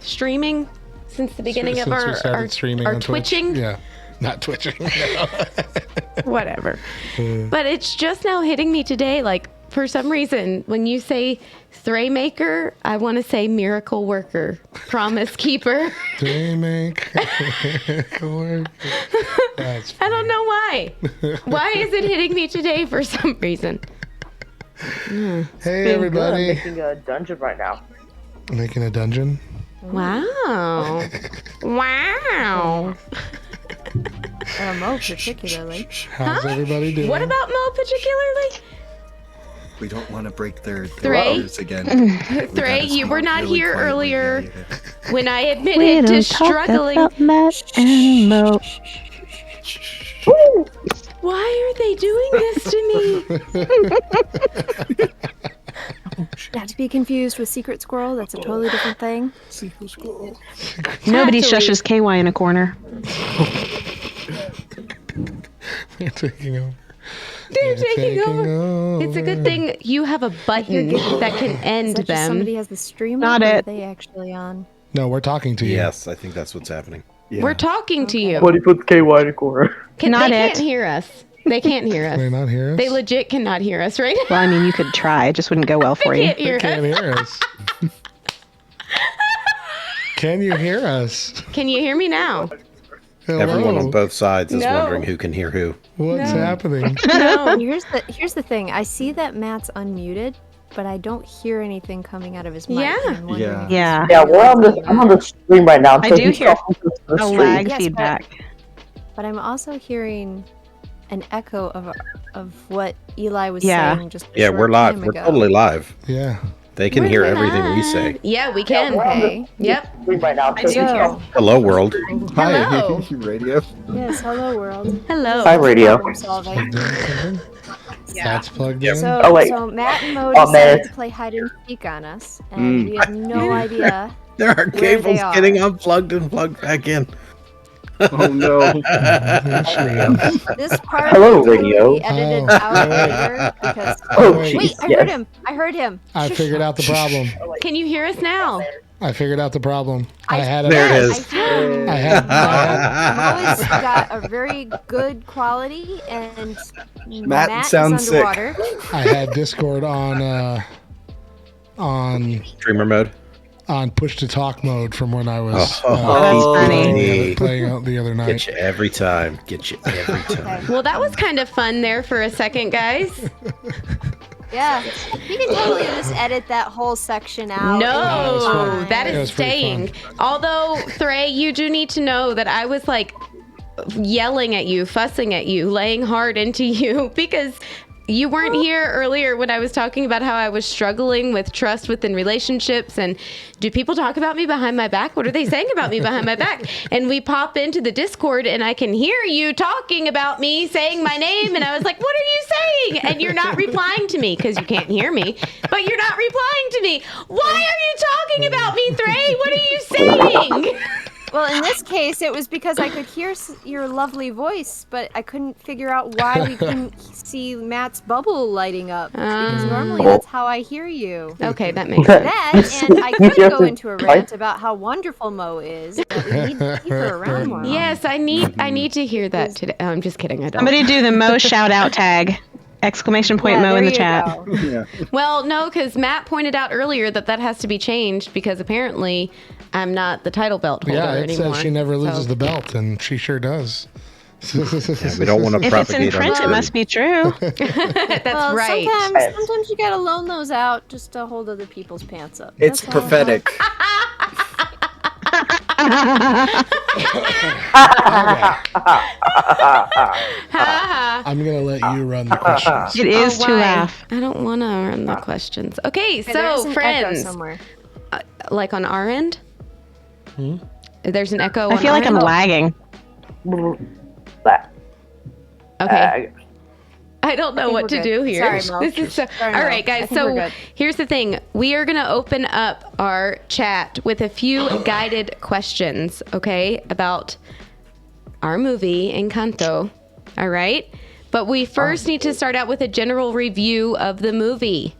Streaming? Since the beginning of our streaming our on twitching? Twitch. Yeah, not twitching. Whatever. But it's just now hitting me today, like, for some reason, when you say Thray Maker, I want to say Miracle Worker, Promise Keeper. Thray Maker. That's funny. I don't know why. Why is it hitting me today for some reason? Hey, everybody. I'm making a dungeon right now. Making a dungeon? Wow. Wow. Mo particularly. How's everybody doing? What about Mo particularly? We don't want to break their Thray? ears again. Thray, you were not really here quietly. earlier when I We admitted to don't talk struggling. about Matt and Mo. Why are they doing this to me? Not to be confused with Secret Squirrel. That's a totally different thing. Nobody Actually- shushes KY in a corner. They're taking over. They're taking over. It's a good thing you have a button that can Is end that just them. somebody has the stream Not on, or it. are they actually on? No, we're talking to you. Yes, I think that's what's happening. Yeah. We're talking to you. What do you put KY in a corner? Not they it. can't hear us. They can't hear They us. not hear us? They legit cannot hear us right now. Well, I mean, you could try. It just wouldn't go well for They you. can't hear Can't us. hear us. Can you hear us? Can you hear me now? Hello? Everyone on both sides is No. wondering who can hear who. What's happening? No. Here's the thing. I see that Matt's unmuted, but I don't hear anything coming out of his mic. Yeah. and I'm wondering Yeah. if Yeah. Yeah, I'm on the stream right now. I so do he's hear talking to the A stream. lag Yes, feedback. But I'm also hearing an echo of what Eli was Yeah. saying just a Yeah, short we're live. time We're ago. totally live. Yeah. They can hear everything we say. Yeah, we can. Okay. Yep. Stream right now. I do hear. Hello, world. Hello. Radio. Yes, hello world. Hello. Hi, radio. Problem solving. That's plugged in. So, Oh, wait. so Matt and Mo Oh, decided man. to play hide and seek on us, and we have no idea. There are Where they cables are. getting unplugged and plugged back in. Oh no. This part Hello, will radio. be edited Oh. out later because. Oh, Wait. Wait, jeez. I Yes. heard him. I heard him. I Shush. figured out the problem. Can you hear us now? I figured out the problem. I I- had it. There it Yes, is. I hear I had. Mo's got a very good quality, and Matt Matt sounds is sick. underwater. I had Discord on Streamer mode. push to talk mode from when I was Oh, that's funny. playing out the other night. Get you every time. Get you every time. Well, that was kind of fun there for a second, guys. Yeah, you can totally just edit that whole section out. No, was fun. that It is was pretty staying. Although, Thray, you do need to know that I was like yelling at you, fussing at you, laying hard into you because you weren't here earlier when I was talking about how I was struggling with trust within relationships. And do people talk about me behind my back? What are they saying about me behind my back? And we pop into the Discord and I can hear you talking about me, saying my name. And I was like, what are you saying? And you're not replying to me because you can't hear me, but you're not replying to me. Why are you talking about me, Thray? What are you saying? Well, in this case, it was because I could hear your lovely voice, but I couldn't figure out why we couldn't see Matt's bubble lighting up. Because normally that's how I hear you. Okay, that makes sense. That, and I could go into a rant about how wonderful Mo is, but we need to keep her around more. Yes, I need to hear that today. Oh, I'm just kidding. I don't. Somebody do the Mo shout out tag. Exclamation point Yeah, Mo in there the you chat. go. Yeah. Well, no, because Matt pointed out earlier that has to be changed because apparently I'm not the title belt holder Yeah, it anymore. says she never loses So- the belt, and she sure does. Yeah, we don't want to If it's in propagate print, it on must be true. That's Well, right. sometimes you gotta loan those out just to hold other people's pants up. It's That's all. prophetic. I'm gonna let you run the questions. It is to why? laugh. I don't want to run the questions. Okay, Okay, there is so an echo friends, somewhere. like on our end, there's an echo. I on feel like our I'm end? lagging. That. Okay. I don't know think what we're to good. do here. Sorry, Mo. This is so. Sorry, All Mo. right, I guys. think we're So good. here's the thing: we are gonna open up our chat with a few guided questions, okay, about our movie Encanto. All right, but we first need to start out with a general review of the movie.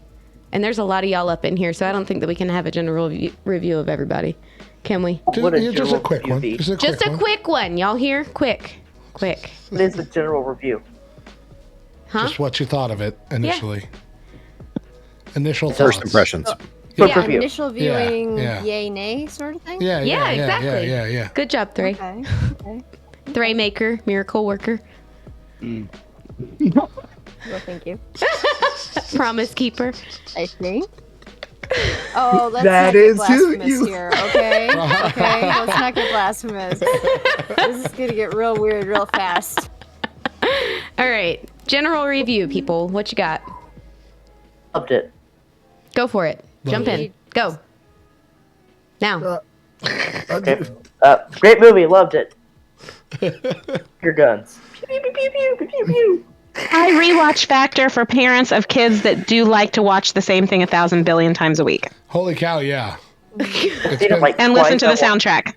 And there's a lot of y'all up in here, so I don't think that we can have a general review of everybody, can we? What a Just a general quick review one. be? Just a quick one, y'all hear? Quick. What is a general review? Huh? Just what you thought of it initially. Initial first thoughts. impressions. Quick Yeah, review. initial viewing, yeah. yay, nay sort of thing? Yeah, Yeah, exactly. Yeah. Good job, Three. Okay. Okay. Three maker, miracle worker, Well, thank you. promise keeper. I think. Oh, let's That not get is blasphemous you. here, okay? Okay, let's not get blasphemous. This is gonna get real weird real fast. All right. General review, people. What you got? Loved it. Go for it. Jump in. Go. Now. Okay. Great movie. Loved it. Your guns. Pew, pew, pew, pew, pew, pew, pew. High rewatch factor for parents of kids that do like to watch the same thing 1,000 billion times a week Holy cow! Yeah. I've seen it like and listen twice. to the soundtrack.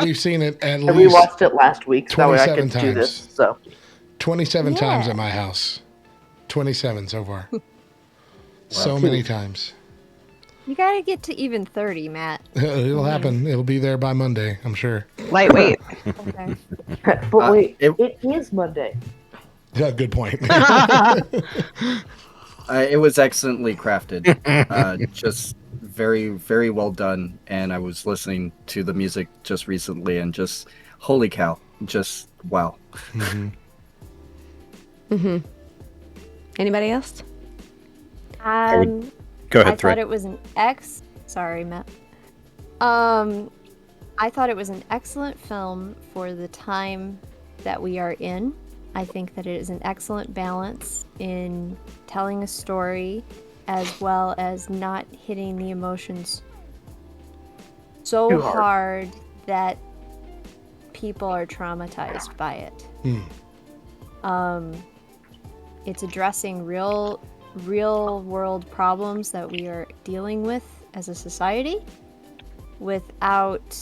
We've seen it at I least rewatched it last week, so that way I 27 could do this. times. So 27 times Yeah. at my house. 27 so far. So many times. You gotta get to even 30, Matt. It'll happen. It'll be there by Monday, I'm sure. Lightweight. Okay. but wait, it- it is Monday. Yeah, good point. It was excellently crafted. Just very, very well done. And I was listening to the music just recently and just, holy cow. Just, wow. Anybody else? Go ahead, I Thread. thought it was an Sorry, Matt. I thought it was an excellent film for the time that we are in. I think that it is an excellent balance in telling a story as well as not hitting the emotions so Too hard. hard that people are traumatized by it. It's addressing real world problems that we are dealing with as a society without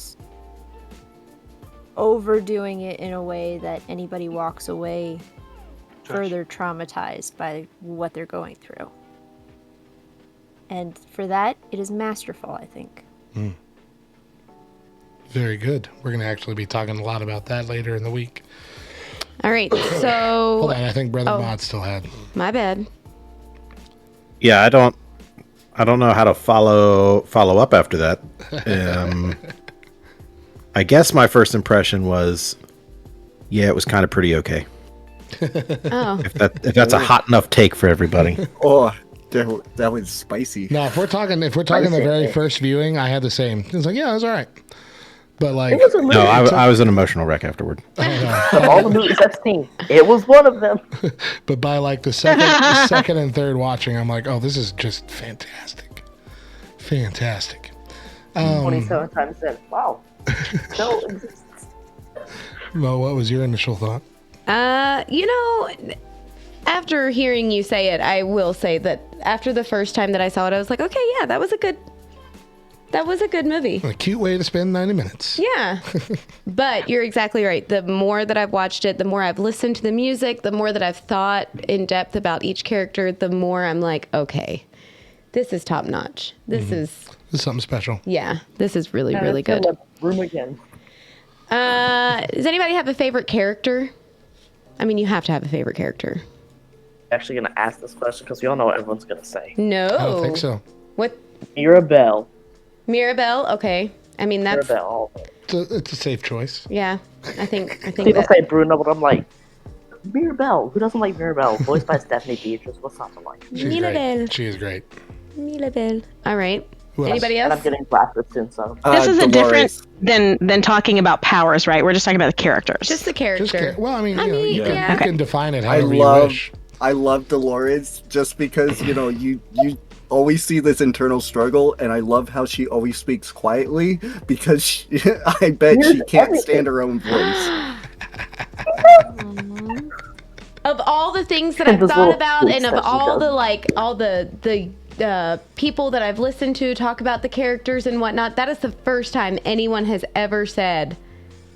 overdoing it in a way that anybody walks away further traumatized by what they're going through. And for that, it is masterful, I think. Very good. We're going to actually be talking a lot about that later in the week. All right. Hold So, on, I think Brother Oh. Mod still had. my bad. Yeah, I don't know how to follow up after that. I guess my first impression was, yeah, it was kind of pretty okay. Oh. If that's a hot enough take for everybody. Oh, that was spicy. No, if we're talking the very first viewing, I had the same. It was like, yeah, it was all right. But like, It was a movie. No, I was an emotional wreck afterward. Of all the movies I've seen, it was one of them. but by like the second and third watching, I'm like, oh, this is just fantastic. Fantastic. 27 times in. Wow. No existence. Mo, what was your initial thought? After hearing you say it, I will say that after the first time that I saw it, I was like, okay, yeah, that was a good movie. A cute way to spend 90 minutes. Yeah. But you're exactly right. The more that I've watched it, the more I've listened to the music, the more that I've thought in depth about each character, the more I'm like, okay, this is top notch. This is, This is something special. yeah, this is really, Yeah, really let's good. fill the room again. Does anybody have a favorite character? I mean, you have to have a favorite character. Actually, gonna ask this question because we all know what everyone's gonna say. No. I don't think so. What? Mirabelle. Mirabelle? Okay. I mean, that's, Mirabelle. It's a safe choice. yeah. I think People that say Bruno, but I'm like, Mirabelle. Who doesn't like Mirabelle? Voiced by Stephanie Beatrice. What's not to like? She's Mirabelle. great. She is great. Mirabelle. All right. Who else? Anybody And else? I'm getting blasted soon, so. This is a Dolores. different than talking about powers, right? We're just talking about the characters. Just the Just character. well, I mean, I you know, mean, you can, yeah. you can define it I however you love wish. I love Dolores just because, you know, you always see this internal struggle, and I love how she always speaks quietly because I bet she can't stand her own voice. Of all the things that I've Those thought little about, tweaks and of that she all does. all the people that I've listened to talk about the characters and whatnot, that is the first time anyone has ever said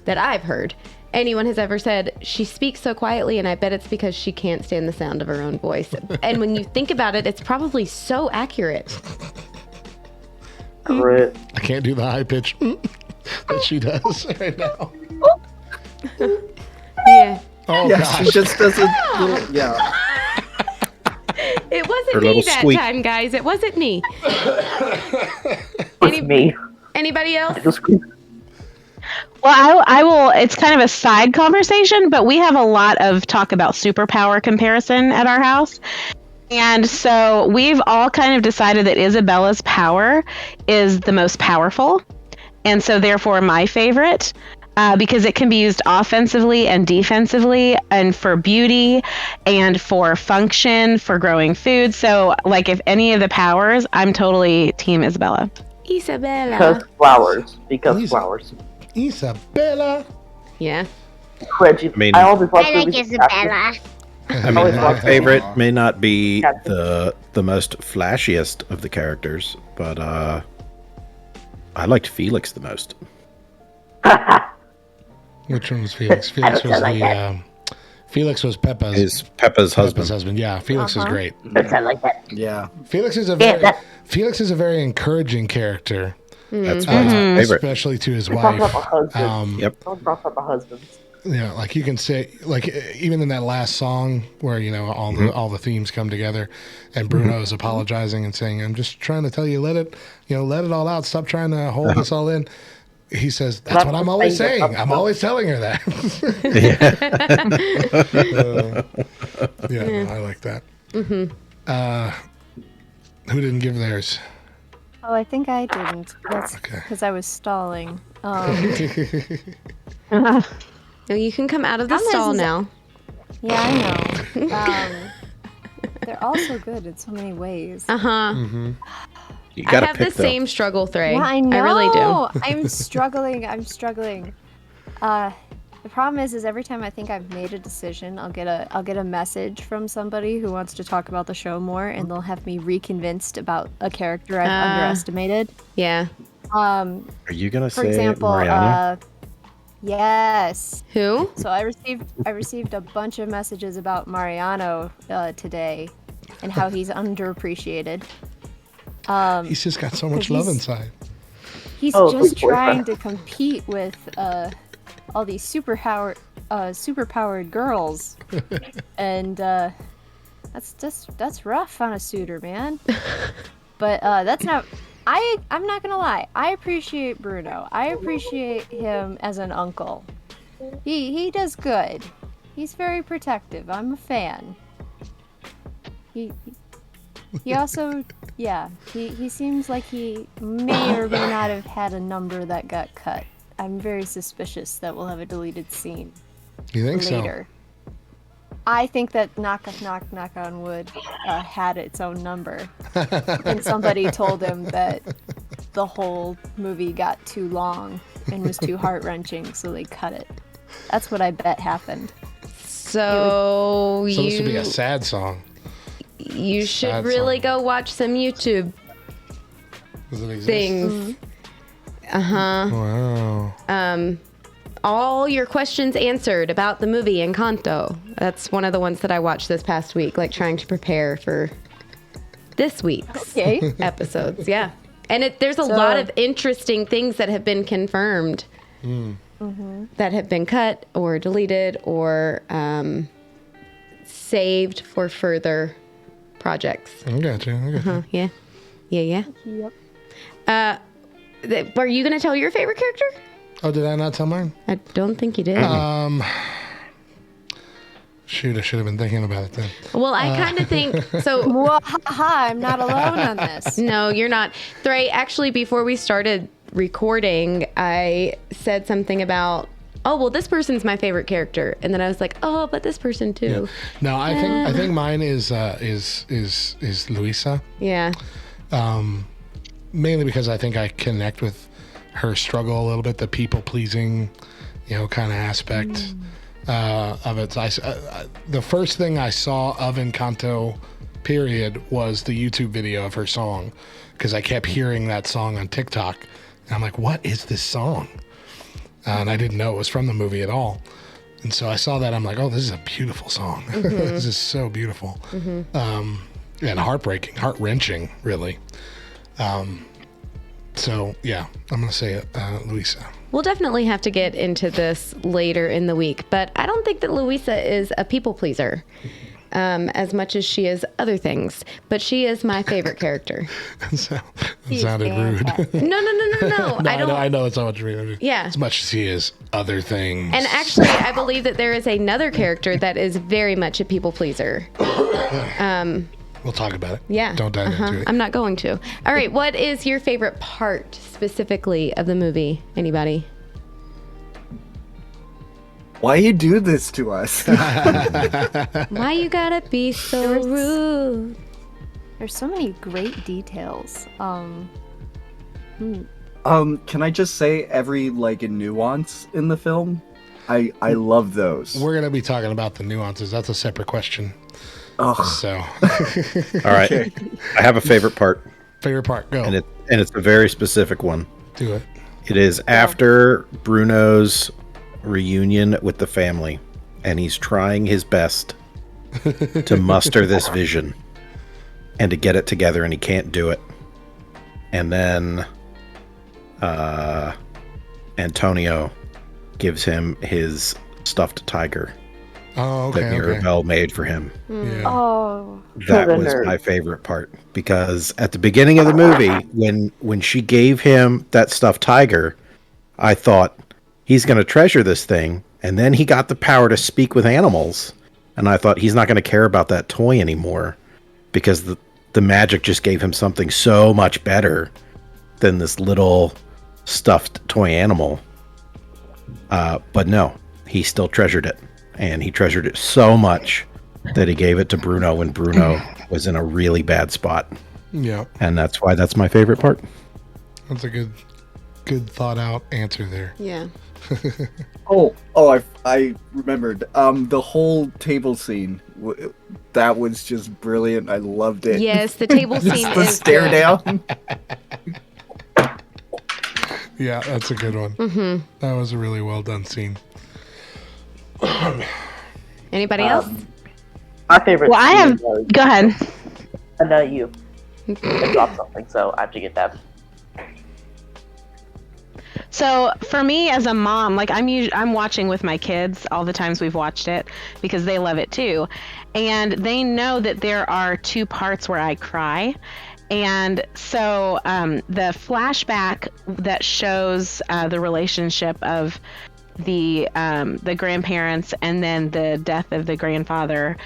that I've heard. Anyone has ever said she speaks so quietly, and I bet it's because she can't stand the sound of her own voice. And when you think about it, it's probably so accurate. Correct. I can't do the high pitch that she does right now. Yeah. Oh Yeah, gosh. she just does a little, yeah. It wasn't Her me little that squeak. time, guys. It wasn't me. It's me. Anybody else? Just Well, I will. It's kind of a side conversation, but we have a lot of talk about superpower comparison at our house. And so we've all kind of decided that Isabella's power is the most powerful. And so therefore my favorite, because it can be used offensively and defensively and for beauty and for function, for growing food. So like if any of the powers, I'm totally team Isabella. Isabella. because flowers. Because Easy. flowers. Isabella. Yeah. Reggie. I mean- I always watch I like movies with Isabella. I mean, always my loved favorite her. may not be Captain. the most flashiest of the characters, but I liked Felix the most. Which one was Felix? Felix was Felix was Peppa's Is Peppa's husband. husband. Yeah, Felix is great. Don't sound like that. Yeah. Felix is a Yeah, very Felix is a very encouraging character, That's my favorite. especially to his Talk about wife. my husband. Yep. Don't talk about my husband. Yeah, like you can say, like even in that last song where you know all the themes come together, and Bruno is apologizing and saying, "I'm just trying to tell you, let it all out. Stop trying to hold this all in." He says, "That's what I'm always saying. I'm always telling her that." Yeah, no, I like that. Who didn't give theirs? Oh, I think I didn't. That's Okay. because I was stalling. No, you can come out of the Thomas stall is- now. Yeah, I know. They're all so good in so many ways. Uh huh. You I gotta have the pick though. same struggle, Threy. Yeah, I know. I really do. I'm struggling. The problem is every time I think I've made a decision, I'll get a message from somebody who wants to talk about the show more, and they'll have me reconvinced about a character I've underestimated. Yeah. Are you gonna For say example, Mariana? Yes. Who? So I received a bunch of messages about Mariano today, and how he's underappreciated. He's just got so much 'cause love he's- inside. He's Oh, just good boyfriend. trying to compete with all these superpowered girls, and that's rough on a suitor, man. But that's not. I'm not gonna lie. I appreciate Bruno. I appreciate him as an uncle. He does good. He's very protective. I'm a fan. He also, yeah, he seems like he may or may not have had a number that got cut. I'm very suspicious that we'll have a deleted scene You think later. I think that knock on wood had its own number, and somebody told him that the whole movie got too long and was too heart-wrenching, so they cut it. That's what I bet happened. So So this would be a sad song. You should Sad really song. go watch some YouTube Does it exist? things. Wow. All your questions answered about the movie Encanto. That's one of the ones that I watched this past week, like trying to prepare for this week's Okay. episodes. Yeah. And there's a lot of interesting things that have been confirmed that have been cut or deleted or saved for further projects. I got you. Yeah. Yeah. Yep. Were you going to tell your favorite character? Oh, did I not tell mine? I don't think you did. Shoot, I should have been thinking about it then. Well, I kind of think so. Well, I'm not alone on this. No, you're not. Thray, actually, before we started recording, I said something about, oh, well, this person's my favorite character, and then I was like, oh, but this person too. Yeah. No, I think mine is Luisa. Yeah. Mainly because I think I connect with her struggle a little bit, the people pleasing, kind of aspect of it. The first thing I saw of Encanto, period, was the YouTube video of her song, because I kept hearing that song on TikTok, and I'm like, what is this song? And I didn't know it was from the movie at all. And so I saw that, I'm like, oh, this is a beautiful song. This is so beautiful. And heartbreaking, heart-wrenching, really. So, yeah, I'm going to say it, Luisa. We'll definitely have to get into this later in the week, but I don't think that Luisa is a people pleaser as much as she is other things, but she is my favorite character. That sounded rude. No. I know it's not much rude. Yeah. As much as he is other things. And actually, I believe that there is another character that is very much a people pleaser. We'll talk about it. Yeah. Don't dive into it. I'm not going to. All right. What is your favorite part specifically of the movie? Anybody? Why you do this to us? Why you gotta be so rude? There's so many great details. Can I just say every nuance in the film? I love those. We're going to be talking about the nuances. That's a separate question. Oh. So. All right. Okay. I have a favorite part. Favorite part, go. And it's a very specific one. Do it. It is after Bruno's reunion with the family, and he's trying his best to muster this vision and to get it together, and he can't do it. And then Antonio gives him his stuffed tiger that Mirabelle made for him. Yeah. Oh, that was my favorite part, because at the beginning of the movie, when she gave him that stuffed tiger, I thought, he's going to treasure this thing, and then he got the power to speak with animals, and I thought he's not going to care about that toy anymore, because the magic just gave him something so much better than this little stuffed toy animal. But no, he still treasured it, and he treasured it so much that he gave it to Bruno when Bruno was in a really bad spot. Yeah. And that's why that's my favorite part. That's a good thought out answer there. Yeah. I remembered. The whole table scene, that was just brilliant. I loved it. Yes, the table scene the is stare good. down. Yeah, that's a good one. Mm-hmm. That was a really well done scene. Anybody else? My favorite. Well, I have. Go ahead. I know you. I dropped something, so I have to get that. So for me as a mom, I'm watching with my kids all the times we've watched it, because they love it too, and they know that there are two parts where I cry. And so the flashback that shows the relationship of the grandparents, and then the death of the grandfather,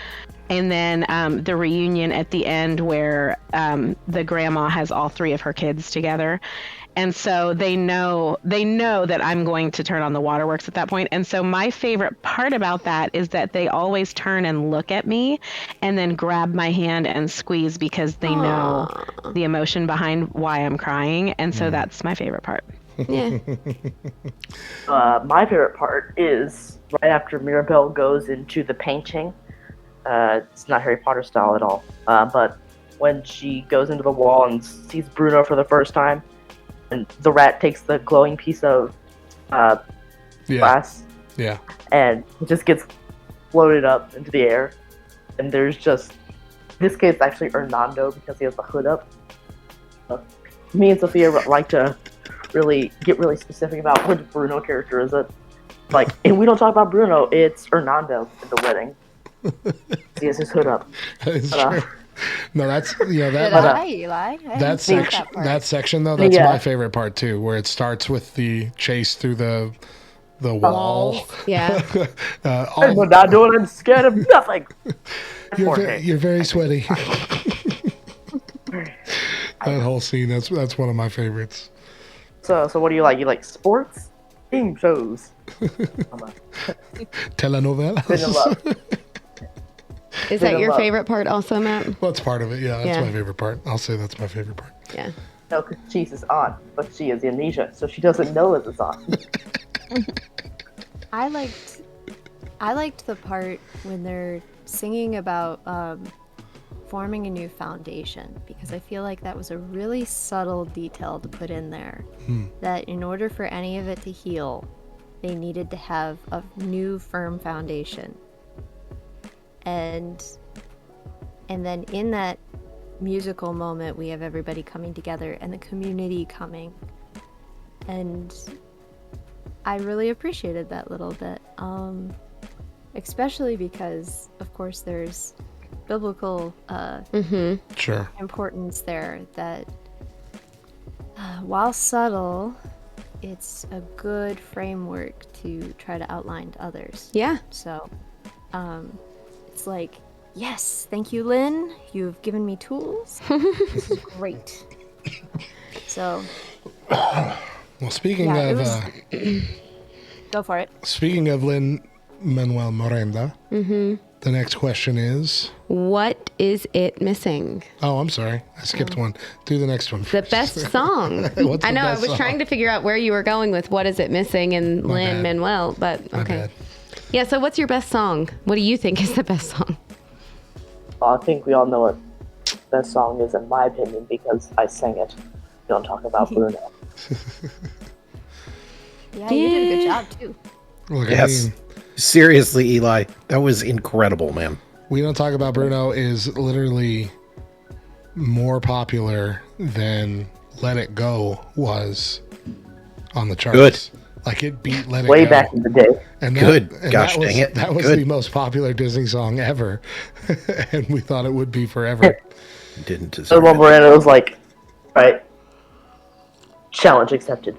and then the reunion at the end where the grandma has all three of her kids together. And so they know that I'm going to turn on the waterworks at that point. And so my favorite part about that is that they always turn and look at me and then grab my hand and squeeze, because they know the emotion behind why I'm crying. And so that's my favorite part. Yeah. My favorite part is right after Mirabelle goes into the painting. It's not Harry Potter style at all. But when she goes into the wall and sees Bruno for the first time, and the rat takes the glowing piece of glass, and it just gets floated up into the air. And there's just, in this case, actually Hernando, because he has the hood up. Me and Sophia like to get really specific about which Bruno character is it. And we don't talk about Bruno, it's Hernando at the wedding. He has his hood up. That is true. No, that's Did that I, Eli? I didn't that see section part. that section though. That's Yeah. my favorite part too, where it starts with the chase through the wall. Walls. Yeah. I'm not doing it. I'm scared of nothing. You're very sweaty. That whole scene, that's one of my favorites. So what do you like? You like sports? Game shows? Telenovelas. Been in love. Is Been that in your love. favorite part also, Matt? Well, that's part of it. Yeah, that's Yeah. my favorite part. I'll say that's my favorite part. Yeah. No, because she's is on, but she has amnesia, so she doesn't know it's on. I liked the part when they're singing about forming a new foundation, because I feel like that was a really subtle detail to put in there. That in order for any of it to heal, they needed to have a new firm foundation. And then in that musical moment, we have everybody coming together and the community coming. And I really appreciated that little bit. Especially because, of course, there's biblical Sure. importance there that while subtle, it's a good framework to try to outline to others. Yeah. So it's like, yes, thank you, Lynn. You've given me tools. This is great. So Well, speaking Yeah, it of go for it. speaking of Lin-Manuel Miranda, the next question is. What is it missing? Oh, I'm sorry, I skipped one. Do the next one. The best song. What's I the know. I best was song? trying to figure out where you were going with what is it missing and My Lin bad. Manuel, but My okay. bad. Yeah. So, what's your best song? What do you think is the best song? I think we all know what the song is, in my opinion, because I sang it. Don't talk about Bruno. Yeah, you did a good job too. Look, Yes. I mean, Seriously, Eli, that was incredible, man. We Don't Talk About Bruno is literally more popular than Let It Go was on the charts. Good. Like it beat Let It Way Go. back in the day. And Good. and Gosh, that was, dang it. That was Good. the most popular Disney song ever. And we thought it would be forever. Didn't The deserve one it. where it was like, right, challenge accepted.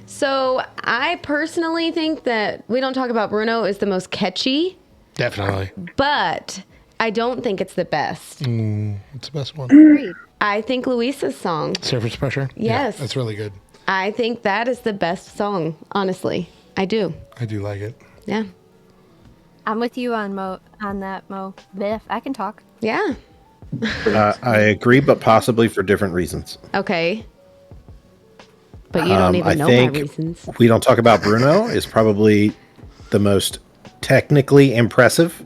So, I personally think that We Don't Talk About Bruno is the most catchy, Definitely. but I don't think it's the best. It's the best one. Agreed. I think Luisa's song. Surface Pressure? Yes. Yeah, that's really good. I think that is the best song, honestly. I do. I do like it. Yeah. I'm with you on that, Mo. Biff, I can talk. Yeah. I agree, but possibly for different reasons. Okay. But you don't I even know my think reasons. We Don't Talk About Bruno is probably the most technically impressive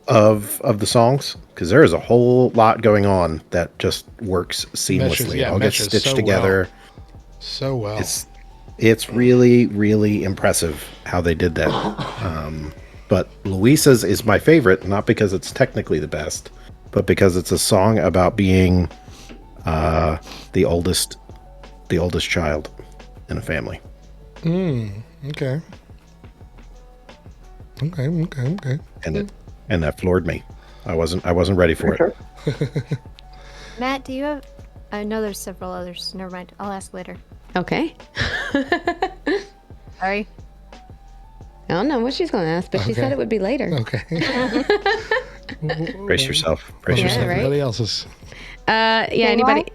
of the songs, because there is a whole lot going on that just works seamlessly. It all gets meshes stitched so together. So well. It's really, really impressive how they did that. But Luisa's is my favorite, not because it's technically the best, but because it's a song about being the oldest child in a family. Okay. Okay. And that floored me. I wasn't ready for it. Matt, do you have? I know there's several others. Never mind. I'll ask later. Okay. Sorry. I don't know what she's going to ask, but she Okay. said it would be later. Okay. Brace yourself. Brace Yeah, yourself. right? Everybody else's. Yeah, anybody?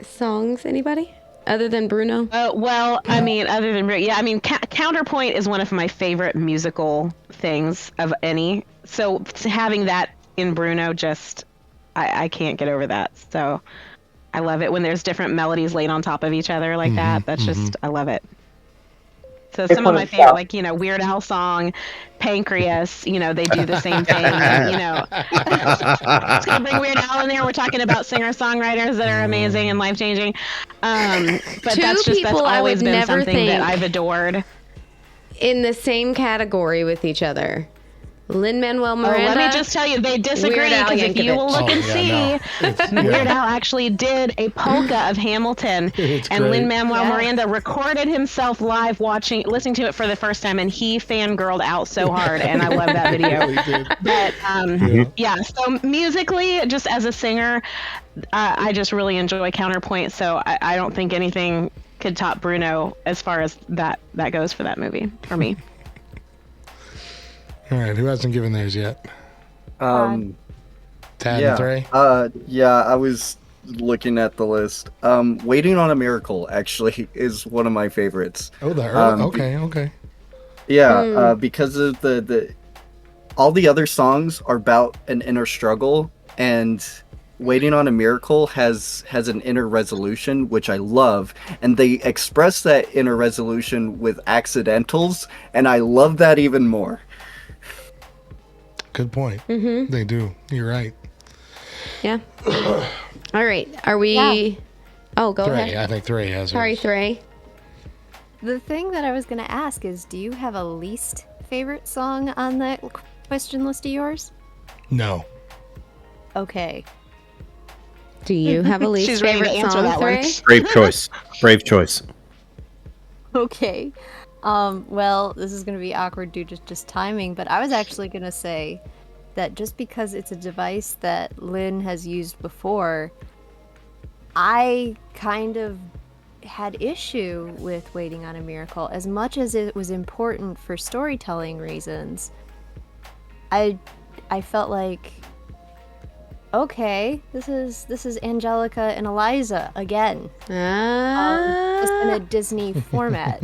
Songs, anybody? Other than Bruno? Well, I mean, other than yeah, I mean, Counterpoint is one of my favorite musical things of any. So having that in Bruno, just I can't get over that. So I love it when there's different melodies laid on top of each other like that. That's just I love it. So some of my favorite, like, you know, Weird Al song, Pancreas, you know, they do the same thing. You know, it's gonna bring Weird Al in there. We're talking about singer-songwriters that are amazing and life-changing. But Two that's people I always would been never something that think I've adored. in the same category with each other. Lin-Manuel Miranda. Let me just tell you, they disagree Weird Al because if you will look and Yankovic. see, Weird Al actually did a polka of Hamilton, and Lin-Manuel Miranda recorded himself live listening to it for the first time, and he fangirled out so hard, and I love that video. But so musically, just as a singer, I just really enjoy Counterpoint, so I don't think anything could top Bruno as far as that goes for that movie, for me. All right, who hasn't given theirs yet? Tad and Three? I was looking at the list. Waiting on a Miracle, actually, is one of my favorites. Oh, okay. Yeah, because of the all the other songs are about an inner struggle, and Waiting on a Miracle has an inner resolution, which I love, and they express that inner resolution with accidentals, and I love that even more. Good point. Mm-hmm. They do. You're right. Yeah. All right. Are we... Yeah. Oh, go ahead. I think Three has Sorry, hers. Three. The thing that I was going to ask is, do you have a least favorite song on that question list of yours? No. Okay. Do you have a least favorite song, Three? Brave choice. Okay. Well, this is going to be awkward due to just timing, but I was actually going to say that just because it's a device that Lynn has used before, I kind of had issue with Waiting on a Miracle. As much as it was important for storytelling reasons, I felt like, okay, this is Angelica and Eliza again. Just in a Disney format.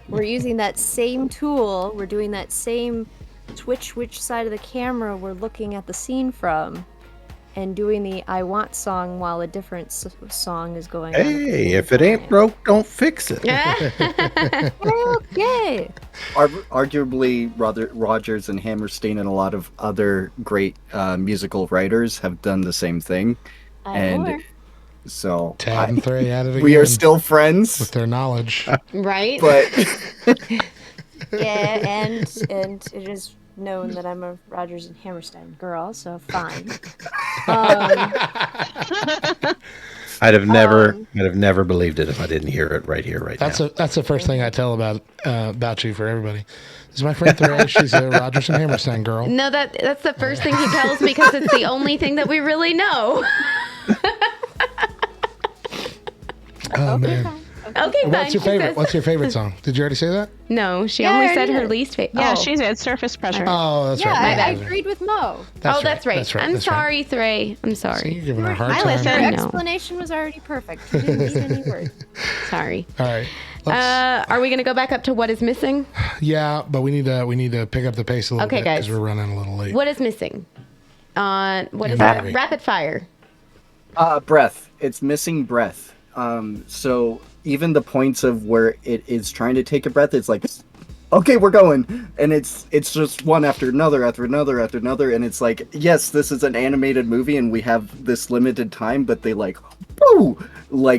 We're using that same tool. We're doing that same switch which side of the camera we're looking at the scene from, and doing the I Want song while a different song is going on. Hey, if it ain't broke, don't fix it. Okay. Arguably, Rodgers and Hammerstein and a lot of other great musical writers have done the same thing. So Tad and Three at it again. We are still friends with their knowledge, right? But yeah, and it is known that I'm a Rodgers and Hammerstein girl, so fine. I'd have never believed it if I didn't hear it right here, right now. That's the first thing I tell about you for everybody. This is my friend Three. She's a Rodgers and Hammerstein girl. No, that's the first thing he tells because it's the only thing that we really know. Oh man. Okay, fine. What's your favorite? What's your favorite song? Did you already say that? No, she only said her least favorite. Yeah, she said Surface Pressure. Oh, that's right. Yeah, I agreed with Mo. That's right. I'm sorry, Three. I'm sorry. See, you're giving her a hard I time. listened. Your explanation was already perfect. You didn't need any words. Sorry. All right. Are we gonna go back up to what is missing? Yeah, but we need to pick up the pace a little bit guys. because we're running a little late. What is missing? What is that? Rapid fire. Breath. It's missing breath. So even the points of where it is trying to take a breath, it's like, okay, we're going, and it's just one after another, and it's like, yes, this is an animated movie, and we have this limited time, but they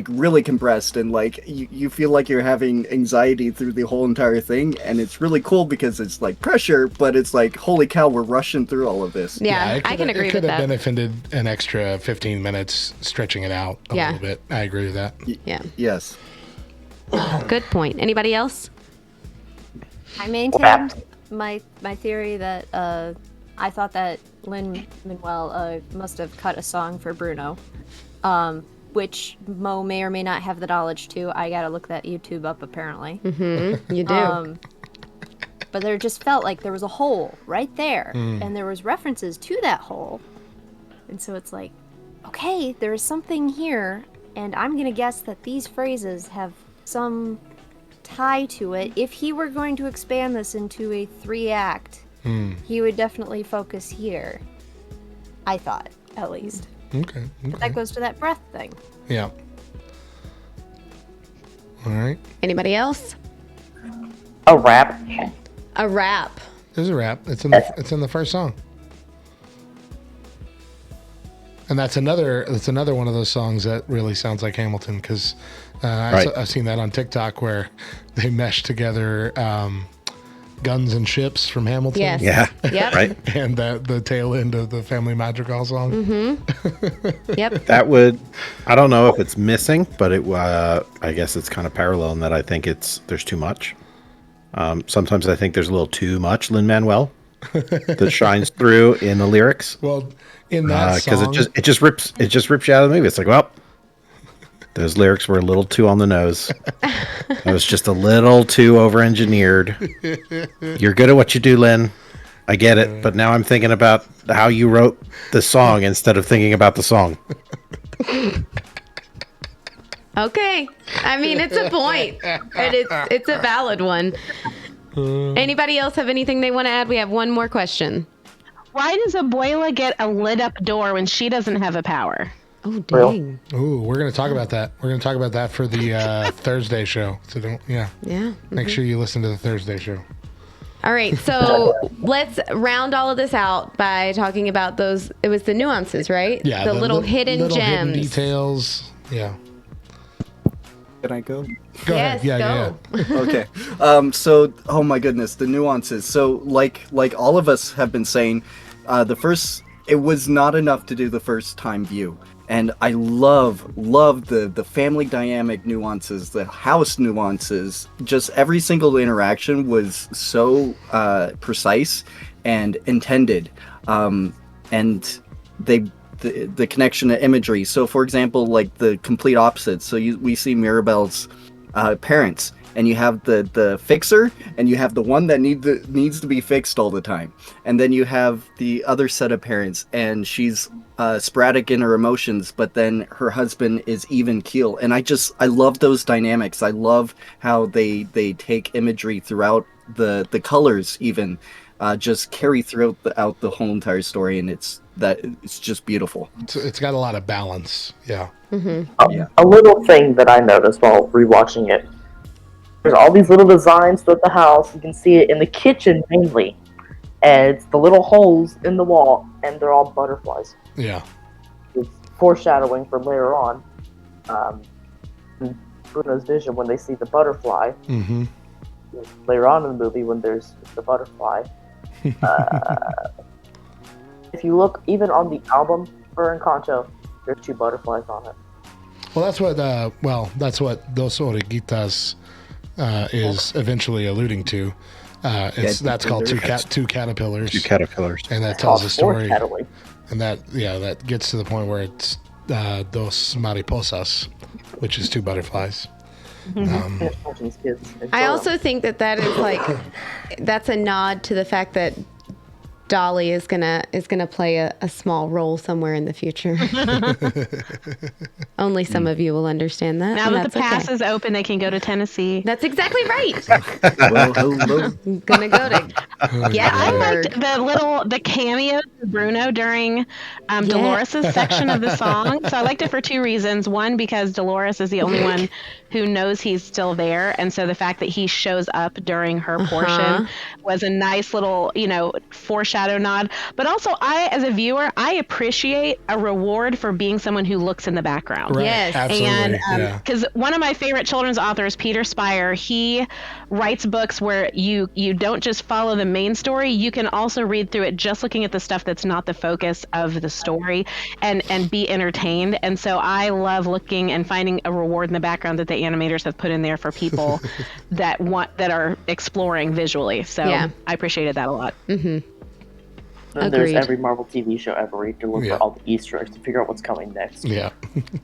really compressed, and like you feel like you're having anxiety through the whole entire thing, and it's really cool because it's like pressure, but it's like, holy cow, we're rushing through all of this. Yeah, I can agree with that. It could have benefited an extra 15 minutes stretching it out a little bit. I agree with that. Yeah. Yes. Good point. Anybody else? I maintained my theory that I thought that Lin-Manuel must have cut a song for Bruno, which Mo may or may not have the knowledge to. I gotta look that YouTube up apparently. Mm-hmm. You do. But there just felt like there was a hole right there, and there was references to that hole, and so it's like, okay, there is something here, and I'm gonna guess that these phrases have some tie to it. If he were going to expand this into a 3-act, he would definitely focus here. I thought, at least. Okay. But that goes to that breath thing. Yeah. All right. Anybody else? A rap. A rap. There's a rap. It's in the first song. And that's another one of those songs that really sounds like Hamilton because I've seen that on TikTok where they mesh together Guns and Ships from Hamilton. Yes. Yeah. Yep. Right. And the tail end of the Family Madrigal song. Mm-hmm. Yep. That would, I don't know if it's missing, but I guess it's kind of parallel in that I think there's too much. Sometimes I think there's a little too much Lin-Manuel that shines through in the lyrics. Well, in that because song, it just rips you out of the movie. It's like, well, those lyrics were a little too on the nose. It was just a little too over-engineered. You're good at what you do, Lin. I get it, but now I'm thinking about how you wrote the song instead of thinking about the song. Okay. I mean, it's a point, and it's a valid one. Anybody else have anything they want to add? We have one more question. Why does Abuela get a lit up door when she doesn't have a power? Oh, dang. Ooh, we're going to talk about that. We're going to talk about that for the Thursday show. So Yeah. Make sure you listen to the Thursday show. All right, so let's round all of this out by talking about those. It was the nuances, right? Yeah. The little hidden little gems. Hidden details. Yeah. Can I go? Go Yes, ahead. Yeah. go. Okay. So, oh my goodness, the nuances. So, like all of us have been saying, it was not enough to do the first time view. And I love the family dynamic nuances, the house nuances. Just every single interaction was so precise and intended. And the connection to imagery. So, for example, like the complete opposite. So we see Mirabelle's parents, and you have the fixer, and you have the one that needs to be fixed all the time, and then you have the other set of parents, and she's sporadic in her emotions, but then her husband is even keel. And I love those dynamics. I love how they take imagery throughout the colors, even just carry throughout the whole entire story, and it's just beautiful. It's got a lot of balance. Yeah. Mm-hmm. A little thing that I noticed while rewatching it. There's all these little designs throughout the house. You can see it in the kitchen mainly. And it's the little holes in the wall, and they're all butterflies. Yeah. It's foreshadowing for later on. In Bruno's vision, when they see the butterfly. Mm-hmm. Later on in the movie, when there's the butterfly. If you look even on the album for Encanto, there's 2 butterflies on it. Well, that's what Dos Orejitas is eventually alluding to. That's called two caterpillars. 2 caterpillars. And that tells a story. Foreshadowing. And that gets to the point where it's dos mariposas, which is 2 butterflies. I also think that is like, that's a nod to the fact that Dolly is gonna play a small role somewhere in the future. Only some of you will understand that. Now that the pass is open, they can go to Tennessee. That's exactly right. Well, hello. I'm gonna go to I liked the cameo to Bruno during Dolores' section of the song. So I liked it for 2 reasons. One, because Dolores is the only one who knows he's still there, and so the fact that he shows up during her portion was a nice little, foreshadow nod. But also, as a viewer, I appreciate a reward for being someone who looks in the background. Right. Yes. Absolutely. And because one of my favorite children's authors, Peter Spire, he writes books where you don't just follow the main story, you can also read through it just looking at the stuff that's not the focus of the story and be entertained. And so I love looking and finding a reward in the background that the animators have put in there for people that are exploring visually. So I appreciated that a lot. Mm-hmm. And there's every Marvel TV show ever where you can look for all the Easter eggs to figure out what's coming next. Yeah.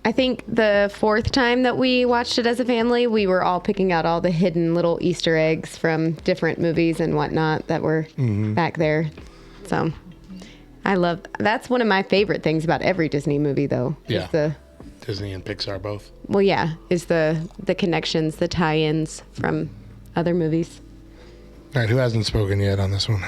I think the 4th time that we watched it as a family, we were all picking out all the hidden little Easter eggs from different movies and whatnot that were back there. So that's one of my favorite things about every Disney movie, though. Yeah. Is the Disney and Pixar both. Well, yeah, is the connections, the tie-ins from other movies. All right, who hasn't spoken yet on this one?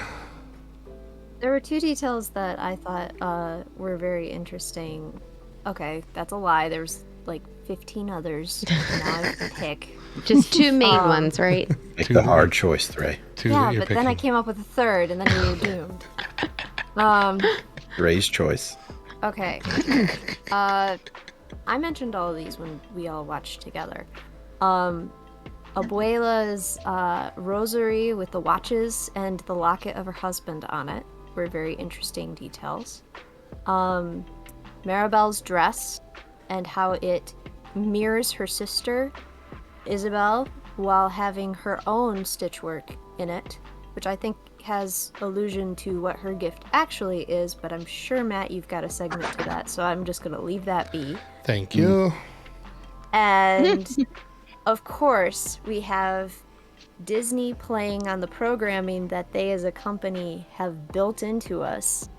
There were 2 details that I thought were very interesting. Okay, that's a lie. There's like 15 others. Now I have to pick. Just 2 main ones, right? Make the hard choice, Trey. 2 Yeah, that you're but picking. then I came up with a 3rd, and then we were doomed. Ray's choice. Okay. I mentioned all of these when we all watched together. Abuela's rosary with the watches and the locket of her husband on it were very interesting details. Maribel's dress and how it mirrors her sister, Isabel, while having her own stitchwork in it, which I think has allusion to what her gift actually is, but I'm sure, Matt, you've got a segment to that, so I'm just going to leave that be. Thank you. And, of course, we have Disney playing on the programming that they as a company have built into us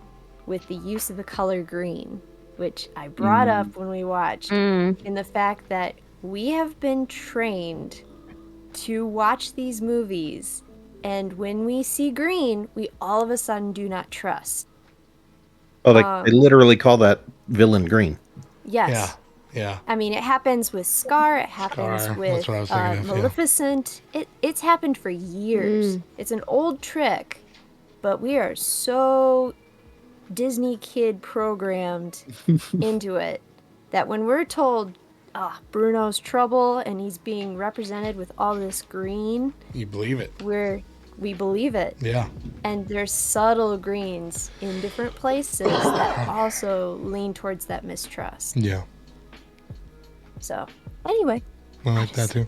with the use of the color green, which I brought up when we watched, in the fact that we have been trained to watch these movies, and when we see green, we all of a sudden do not trust. Oh, they literally call that villain green. Yes. Yeah. I mean, it happens with Scar, it happens with That's what I was thinking of, Maleficent. It's happened for years. It's an old trick, but we are so Disney kid programmed into it that when we're told, Bruno's trouble and he's being represented with all this green, You believe it. we believe it. Yeah. And there's subtle greens in different places that also lean towards that mistrust. Yeah. So, anyway. I like that too.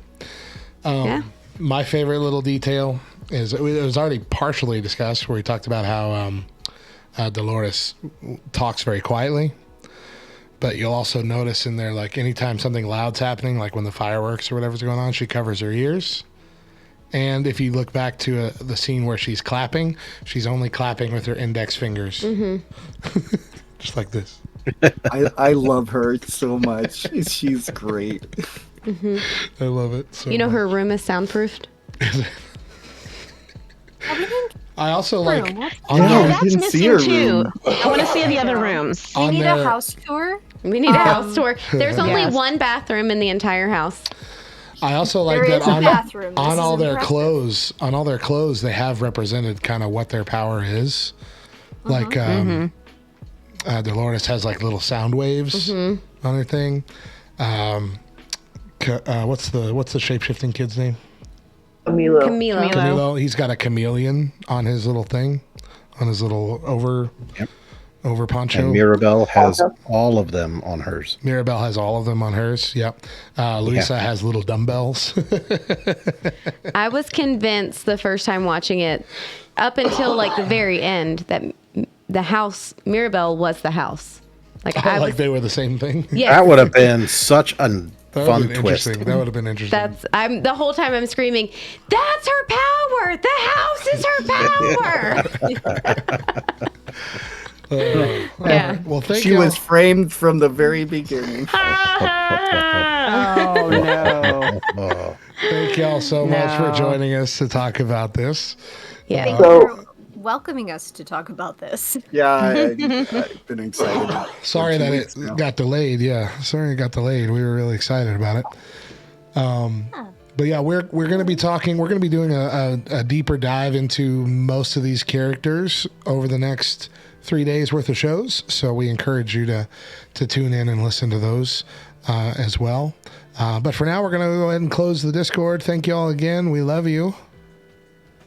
Yeah. My favorite little detail is it was already partially discussed where we talked about how Dolores talks very quietly. But you'll also notice in there, like anytime something loud's happening, like when the fireworks or whatever's going on, she covers her ears. And if you look back to the scene where she's clapping, she's only clapping with her index fingers. Just like this. I love her so much. She's great. I love it so You know, much. her room is soundproofed. I also like... Bruno, on Yeah, their- that's That's didn't see missing her too. room. I want to see the other rooms. we on need their- a house tour. We need a house tour. There's only Yes. one bathroom in the entire house. I also like There that is a on, bathroom. This on is all their impressive. clothes. On all their clothes, they have represented kind of what their power is. Like Dolores has like little sound waves on her thing. What's the shape-shifting kid's name? Camilo. Camilo. Camilo. He's got a chameleon on his little thing, on his little over poncho. And Mirabelle has all of them on hers. Mirabelle has all of them on hers. Yep. Luisa has little dumbbells. I was convinced the first time watching it, up until like the very end, that the house, Mirabelle was the house. Like I was, like they were the same thing. yes, That would have been such a That would fun have been twist. interesting. That would have been interesting. I'm the whole time I'm screaming, that's her power. The house is her power. Yeah. Well, thank She you. was framed from the very beginning. Oh no. Oh. Thank y'all so much for No. joining us to talk about this. Yeah. Thank So- you for welcoming us to talk about this. Yeah, I've been excited. Sorry for 2 that weeks it now. got delayed. Yeah, sorry it got delayed. We were really excited about it. But yeah, we're going to be talking. We're going to be doing a deeper dive into most of these characters over the next 3 days worth of shows. So we encourage you to tune in and listen to those as well. But for now, we're going to go ahead and close the Discord. Thank you all again. We love you.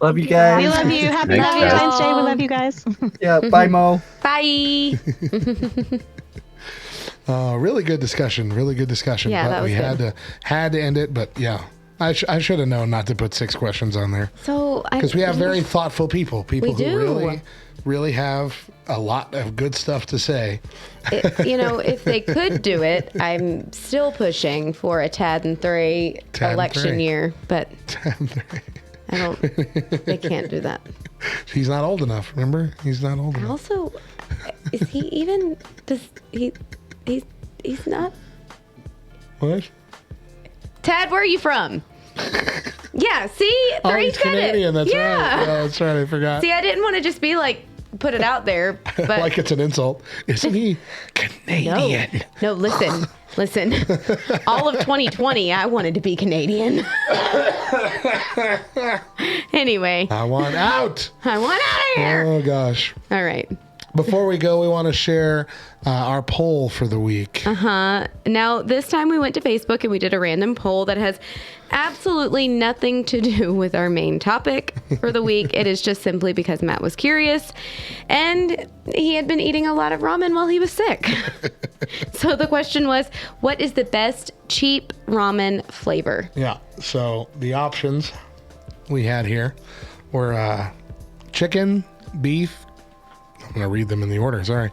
Love you guys. We love you. Happy Thanks, Valentine's guys. Day. We love you guys. Yeah, bye, Mo. Bye. Really good discussion. Really good discussion. Yeah, but that was we good. had to end it. But yeah, I should have known not to put 6 questions on there So because we have very thoughtful people. People We who do. really have a lot of good stuff to say. if they could do it, I'm still pushing for a Tad and 3 Tad and election 3. year, but I don't. They can't do that. He's not old enough. Remember, he's not old enough. Also, is he even? Does he? He's not. What? Tad, where are you from? Yeah. See, Oh, Three he's said Canadian. it. That's yeah. right. Yeah, that's right. I forgot. See, I didn't want to just be like put it out there, but Like it's an insult. Isn't he Canadian? no. Listen. All of 2020, I wanted to be Canadian. Anyway, I want out. I want out of here. Oh gosh. All right. before we go, we want to share our poll for the week. Now, this time we went to Facebook and we did a random poll that has absolutely nothing to do with our main topic for the week. It is just simply because Matt was curious and he had been eating a lot of ramen while he was sick. So the question was, what is the best cheap ramen flavor? Yeah. So the options we had here were chicken, beef. I'm going to read them in the order. Sorry.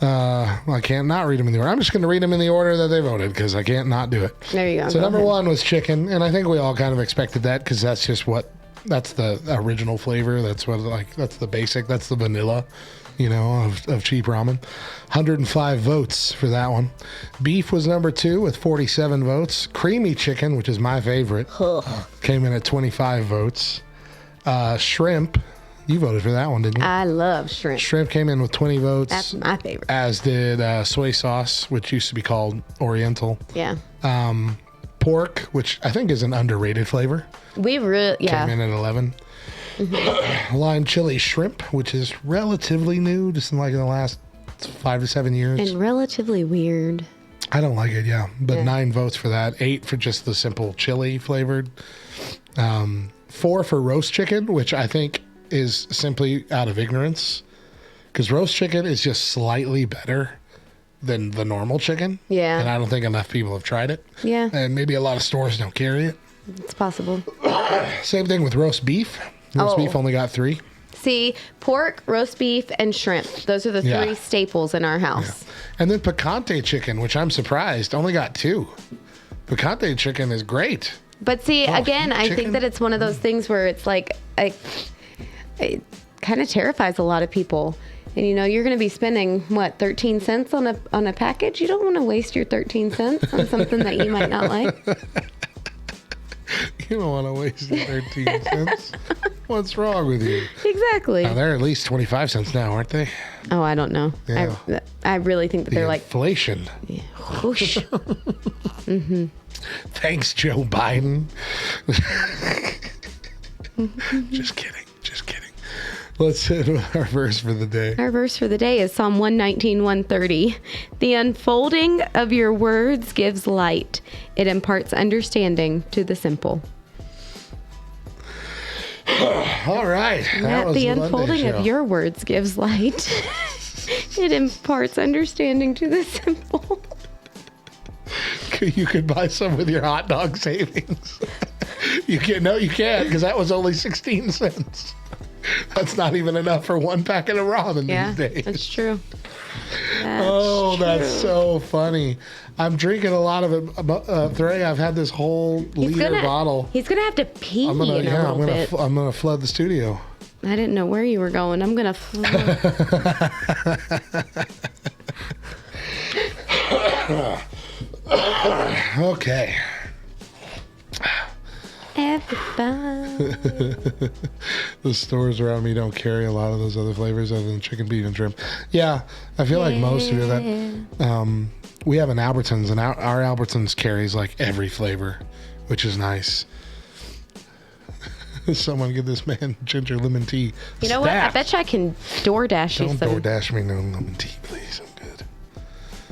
I can't not read them in the order. I'm just going to read them in the order that they voted because I can't not do it. There you go. So Go number ahead. one was chicken, and I think we all kind of expected that because that's just that's the original flavor. That's that's the basic. That's the vanilla, of cheap ramen. 105 votes for that one. Beef was number two with 47 votes. Creamy chicken, which is my favorite, came in at 25 votes. Shrimp. You voted for that one, didn't you? I love shrimp. Shrimp came in with 20 votes. That's my favorite. As did soy sauce, which used to be called Oriental. Yeah. Pork, which I think is an underrated flavor. We really, yeah. Came in at 11. Lime chili shrimp, which is relatively new, just in the last 5 to 7 years. And relatively weird. I don't like it, yeah. But 9 votes for that. 8 for just the simple chili flavored. 4 for roast chicken, which I think is simply out of ignorance. Because roast chicken is just slightly better than the normal chicken. Yeah. And I don't think enough people have tried it. Yeah. And maybe a lot of stores don't carry it. It's possible. Same thing with roast beef. Roast beef only got 3. See, pork, roast beef, and shrimp. Those are the 3 staples in our house. Yeah. And then picante chicken, which I'm surprised, only got 2. Picante chicken is great. But see, again, I think that it's one of those things where it's it kind of terrifies a lot of people. And you're going to be spending 13 cents on a package. You don't want to waste your 13 cents on something that you might not like. You don't want to waste your 13 cents. What's wrong with you? Exactly. Now, they're at least 25 cents now, aren't they? Oh, I don't know. Yeah. I really think that they're inflation. Yeah, whoosh. Thanks, Joe Biden. Just kidding. Let's hit our verse for the day. Our verse for the day is Psalm 119, 130. The unfolding of your words gives light. It imparts understanding to the simple. All right. That was the Monday unfolding show. of your words gives light. It imparts understanding to the simple. You could buy some with your hot dog savings. You can't because that was only 16 cents. That's not even enough for one packet of ramen these days. That's true. That's so funny. I'm drinking a lot of it. Threy, I've had this whole liter bottle. He's going to have to pee I'm gonna flood the studio. I didn't know where you were going. I'm going to flood. Okay. Everybody. The stores around me don't carry a lot of those other flavors other than chicken, beef, and shrimp. Yeah, I feel like most do that. We have an Albertsons, and our Albertsons carries every flavor, which is nice. Someone get this man ginger lemon tea. You know what? I bet you I can DoorDash you Don't some. DoorDash me no lemon tea, please. I'm good.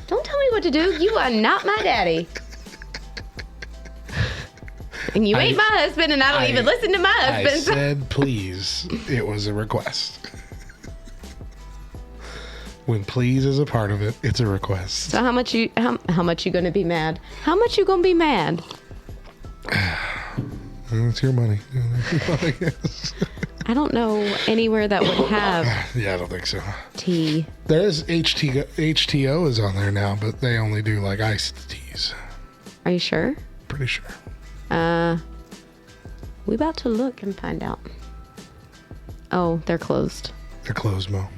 Don't tell me what to do. You are not my daddy. And you ain't my husband, and I don't even listen to my husband. I said please. It was a request. When please is a part of it, it's a request. So how much you gonna be mad? How much you gonna be mad? It's your money. I guess. I don't know anywhere that would have Yeah, I don't think so. tea. There's HTO is on there now, but they only do iced teas. Are you sure? Pretty sure. We about to look and find out. Oh, they're closed. They're closed, Mo.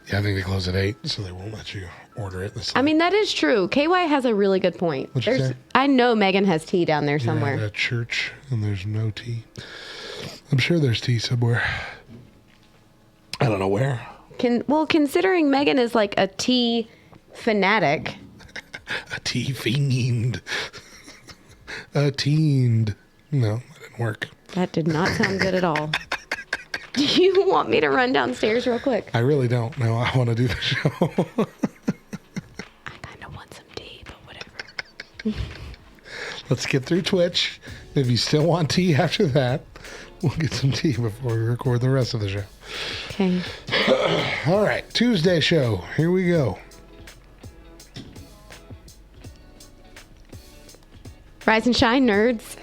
Yeah, I think they close at 8, so they won't let you order it. I mean, that is true. KY has a really good point. What'd you say? I know Megan has tea down there somewhere. Yeah, at church, and there's no tea. I'm sure there's tea somewhere. I don't know where. Considering Megan is a tea fanatic. A tea fiend. A teen. No, that didn't work. That did not sound good at all. Do you want me to run downstairs real quick? I really don't. No, I want to do the show. I kind of want some tea, but whatever. Let's get through Twitch. If you still want tea after that, we'll get some tea before we record the rest of the show. Okay. All right, Tuesday show. Here we go. Rise and shine, nerds.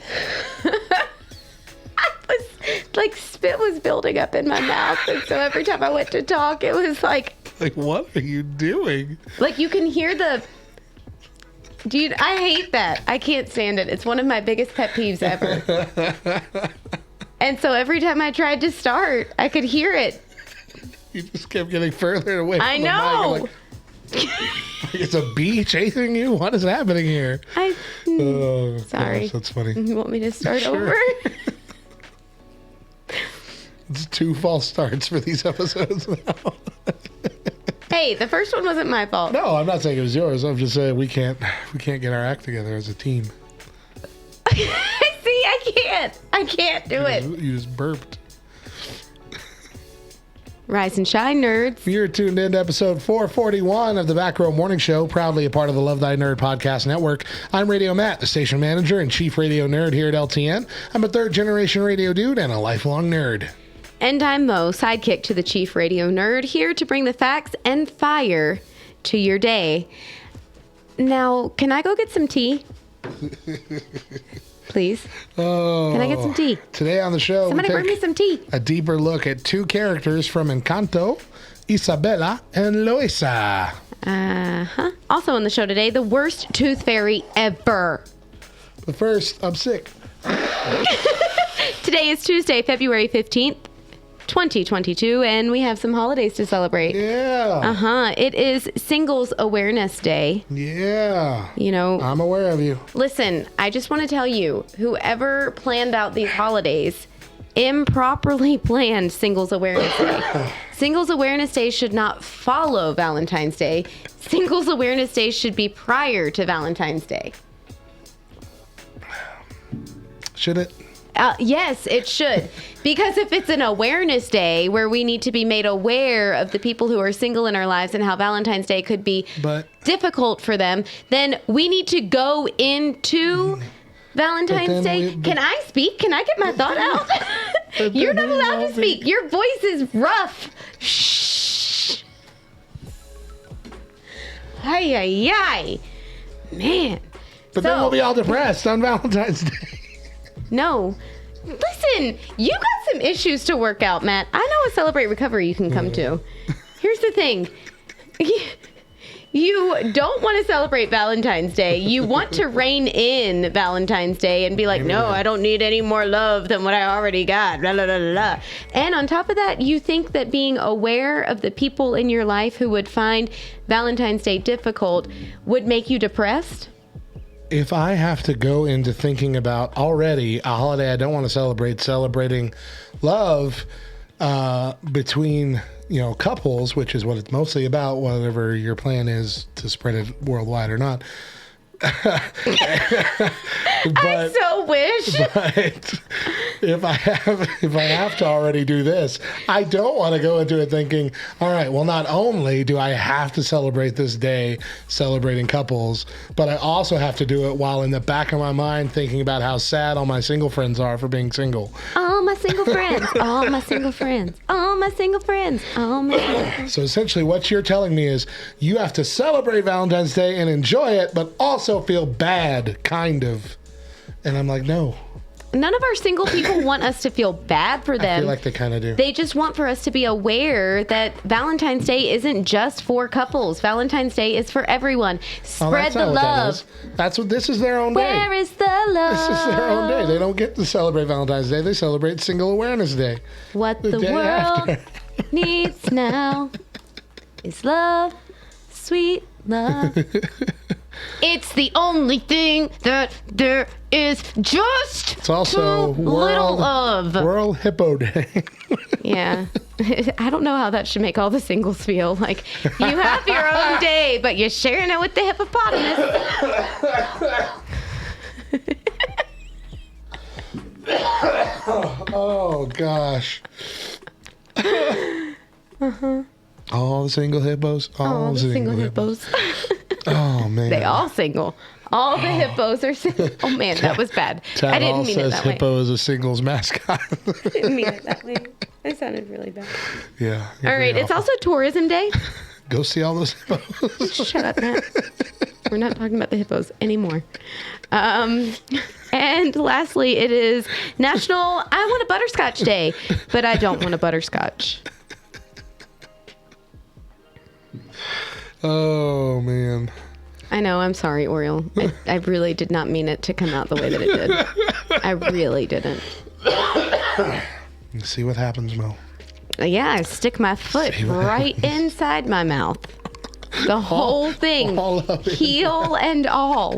Spit was building up in my mouth, and so every time I went to talk, it was like, what are you doing? Like, you can hear the... Dude, I hate that. I can't stand it. It's one of my biggest pet peeves ever. And so every time I tried to start, I could hear it. You just kept getting further away from I the know. mic. Like, it's a bee chasing you? What is happening here? Sorry. Gosh, that's funny. You want me to start Sure. over? It's 2 false starts for these episodes now. Hey, the first one wasn't my fault. No, I'm not saying it was yours. I'm just saying we can't get our act together as a team. See, I can't do it. You just burped. Rise and shine, nerds. You're tuned in to episode 441 of the Back Row Morning Show, proudly a part of the Love Thy Nerd podcast network. I'm Radio Matt, the station manager and chief radio nerd here at LTN. I'm a third-generation radio dude and a lifelong nerd. And I'm Mo, sidekick to the chief radio nerd, here to bring the facts and fire to your day. Now, can I go get some tea? Please? Oh, can I get some tea? Today on the show, Somebody bring me some tea. A deeper look at 2 characters from Encanto, Isabella and Loisa. Also on the show today, the worst tooth fairy ever. But first, I'm sick. Today is Tuesday, February 15th. 2022, and we have some holidays to celebrate. Yeah. It is Singles Awareness Day. Yeah. You know, I'm aware of you. Listen, I just want to tell you, whoever planned out these holidays improperly planned Singles Awareness Day. Singles Awareness Day should not follow Valentine's Day. Singles Awareness Day should be prior to Valentine's Day. Should it? Yes, it should. Because if it's an awareness day where we need to be made aware of the people who are single in our lives and how Valentine's Day could be difficult for them, then we need to go into Valentine's Day. Can I speak? Can I get my thought out? You're not allowed to speak. Your voice is rough. Shh. Ay, ay, ay. Man. But then we'll be all depressed on Valentine's Day. No. Listen, you got some issues to work out, Matt. I know a Celebrate Recovery you can come to. Here's the thing. You don't want to celebrate Valentine's Day. You want to rein in Valentine's Day and be like, no, I don't need any more love than what I already got. Blah, blah, blah, blah. And on top of that, you think that being aware of the people in your life who would find Valentine's Day difficult would make you depressed? If I have to go into thinking about already a holiday I don't want to celebrate, celebrating love between, couples, which is what it's mostly about, whatever your plan is to spread it worldwide or not. I so wish. But if I have to already do this, I don't want to go into it thinking, all right, well, not only do I have to celebrate this day celebrating couples, but I also have to do it while in the back of my mind thinking about how sad all my single friends are for being single. All my single friends, all my single friends, all my single friends, all my single friends. So essentially what you're telling me is you have to celebrate Valentine's Day and enjoy it, but also feel bad, kind of. And I'm like, no. None of our single people want us to feel bad for them. I feel like they kind of do. They just want for us to be aware that Valentine's Day isn't just for couples. Valentine's Day is for everyone. Spread the love. That's what this is their own day. Where is the love? This is their own day. They don't get to celebrate Valentine's Day. They celebrate Single Awareness Day. What the world needs now is love, sweet love. It's the only thing that there is just it's also too little of. World Hippo Day. Yeah. I don't know how that should make all the singles feel. Like, you have your own day, but you're sharing it with the hippopotamus. Oh, gosh. All the single hippos. All the single hippos. Oh man. They all single. All the hippos are single. Oh man, that was bad. Tad I didn't All mean it says that way. hippo is a singles mascot. I didn't mean it that way. That sounded really bad. Yeah. All right, it's also Tourism Day. Go see all those hippos. Shut up, Matt. We're not talking about the hippos anymore. And lastly, it is National I Want a Butterscotch Day, but I don't want a butterscotch. Oh man. I know. I'm sorry, Oriole. I really did not mean it to come out the way that it did. I really didn't. See what happens, Mo. Yeah, I stick my foot right inside my mouth. The whole thing. all of it. Heel and all.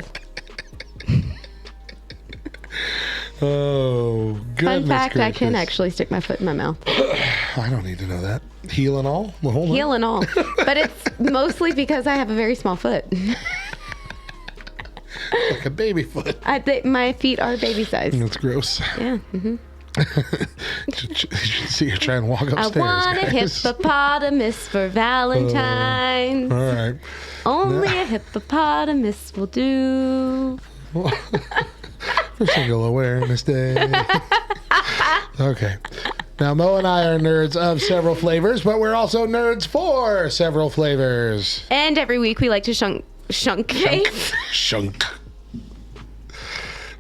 Oh, goodness Fun fact, I can gracious. actually stick my foot in my mouth. I don't need to know that. Heel and all? The whole Heel and all. But it's mostly because I have a very small foot. like a baby foot. My feet are baby size. That's gross. Yeah. Mm-hmm. You should see her try and walk I upstairs. want a guys. hippopotamus for Valentine's. All right. Only a hippopotamus will do. For Single Awareness Day. Okay. Now, Mo and I are nerds of several flavors, but we're also nerds for several flavors. And every week we like to showcase.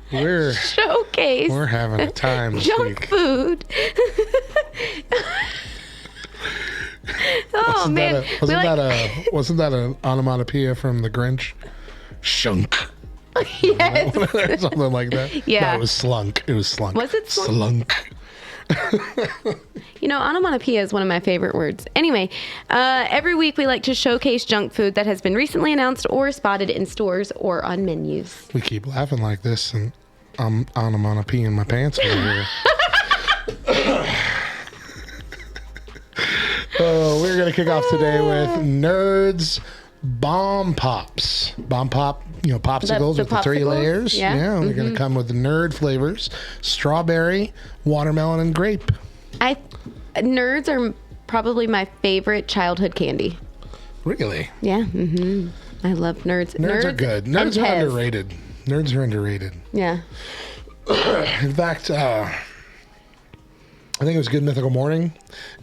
We're Showcase. we're having a time this Junk week. food. Oh man, Wasn't that an onomatopoeia from The Grinch? Shunk. Yes. Something like that. Yeah. No, it was slunk. It was slunk. Was it slunk? You know, onomatopoeia is one of my favorite words. Anyway, every week we like to showcase junk food that has been recently announced or spotted in stores or on menus. We keep laughing like this, and I'm onomatopoeia in my pants over here. Oh, we're going to kick off today with Nerds Bomb Pops. Bomb Pop, popsicles The with the 3 popsicles? layers. Yeah. They're going to come with the nerd flavors: strawberry, watermelon, and grape. Nerds are probably my favorite childhood candy. Really? Yeah. Mm-hmm. I love nerds. Nerds are good. Nerds are underrated. Nerds are underrated. Yeah. In fact, I think it was Good Mythical Morning.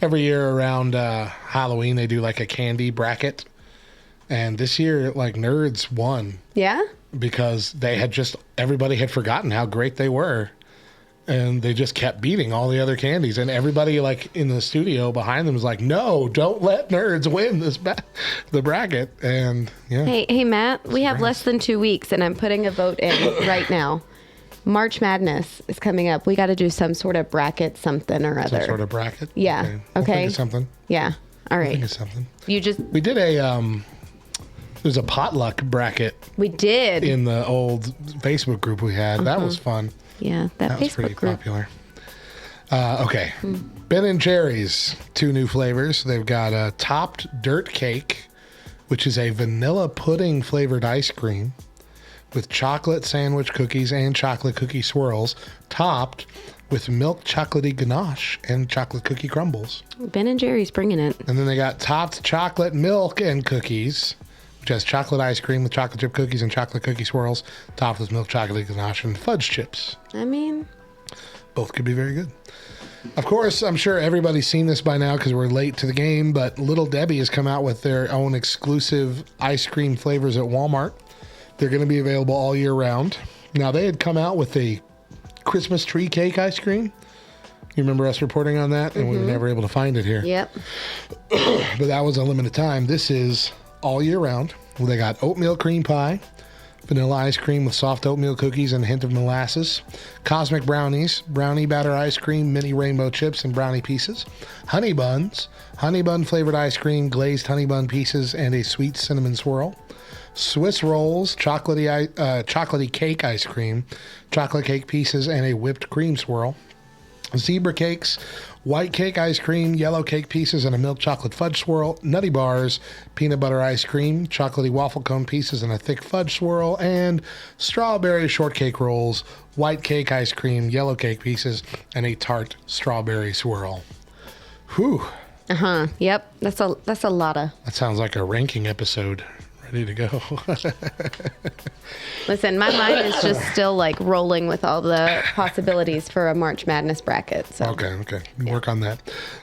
Every year around Halloween, they do like a candy bracket. And this year, like, Nerds won. Yeah? Because everybody had forgotten how great they were. And they just kept beating all the other candies. And everybody, like, in the studio behind them was like, no, don't let Nerds win the bracket. And, yeah. Hey, Matt, we have less than 2 weeks, and I'm putting a vote in right now. March Madness is coming up. We got to do some sort of bracket, something or other. Some sort of bracket? Yeah. We'll Okay. think of something. Yeah. All right. Think of something. We did there's a potluck bracket. We did. In the old Facebook group we had. That was fun. Yeah, that was Facebook pretty group. popular. Okay. Ben & Jerry's, 2 new flavors. They've got a topped dirt cake, which is a vanilla pudding flavored ice cream with chocolate sandwich cookies and chocolate cookie swirls, topped with milk chocolatey ganache and chocolate cookie crumbles. Ben & Jerry's bringing it. And then they got topped chocolate milk and cookies, which has chocolate ice cream with chocolate chip cookies and chocolate cookie swirls, topped with milk chocolate ganache and fudge chips. I mean, both could be very good. Of course, I'm sure everybody's seen this by now because we're late to the game, but Little Debbie has come out with their own exclusive ice cream flavors at Walmart. They're going to be available all year round. Now, they had come out with a Christmas tree cake ice cream. You remember us reporting on that? And we were never able to find it here. Yep. But that was a limited time. This is all year round. Well, they got oatmeal cream pie, vanilla ice cream with soft oatmeal cookies and a hint of molasses, cosmic brownies, brownie batter ice cream, mini rainbow chips and brownie pieces, honey buns, honey bun flavored ice cream, glazed honey bun pieces, and a sweet cinnamon swirl. Swiss rolls, chocolatey cake ice cream, chocolate cake pieces, and a whipped cream swirl. Zebra cakes, white cake ice cream, yellow cake pieces, and a milk chocolate fudge swirl. Nutty bars, peanut butter ice cream, chocolatey waffle cone pieces, and a thick fudge swirl. And strawberry shortcake rolls, white cake ice cream, yellow cake pieces, and a tart strawberry swirl. Whew. Yep. That's a lotta. That sounds like a ranking episode. Ready to go. Listen, my mind is just still like rolling with all the possibilities for a March Madness bracket. So. Okay. Work on that.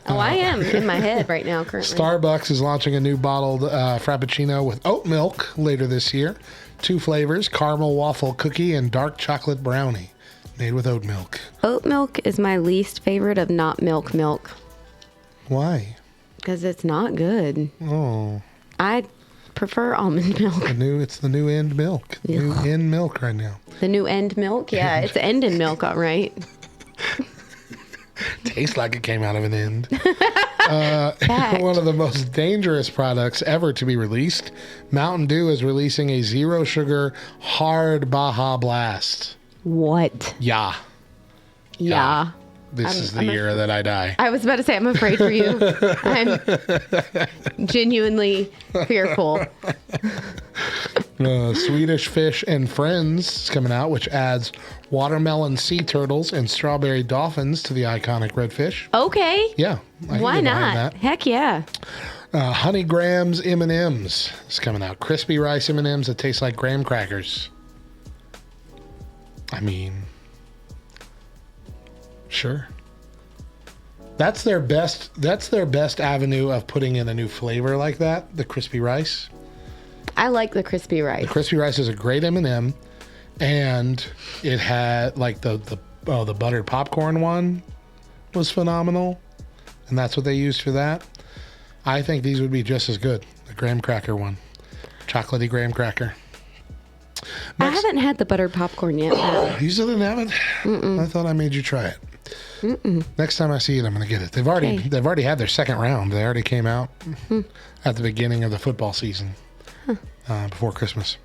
Oh, I am in my head right now currently. Starbucks is launching a new bottled Frappuccino with oat milk later this year. 2 flavors, caramel waffle cookie and dark chocolate brownie, made with oat milk. Oat milk is my least favorite of not milk. Why? Because it's not good. Oh. I prefer almond milk. It's the new end milk. New end milk right now. The new end milk? Yeah, it's end in milk, all right. Tastes like it came out of an end. One of the most dangerous products ever to be released. Mountain Dew is releasing a zero sugar hard Baja Blast. What? Yeah. This is the year that I die. I was about to say, I'm afraid for you. I'm genuinely fearful. Swedish Fish and Friends is coming out, which adds watermelon sea turtles and strawberry dolphins to the iconic red fish. Okay. Yeah. Why not? Heck yeah. Honey Grahams M&Ms is coming out. Crispy rice M&Ms that taste like graham crackers. I mean, sure. That's their best avenue of putting in a new flavor like that, the crispy rice. I like the crispy rice. The crispy rice is a great M&M, and it had like the buttered popcorn one was phenomenal, and that's what they used for that. I think these would be just as good. The graham cracker one, chocolatey graham cracker. I haven't had the buttered popcorn yet. You still didn't have it? I thought I made you try it. Next time I see it, I'm going to get it. They've already had their second round. They already came out at the beginning of the football season before Christmas.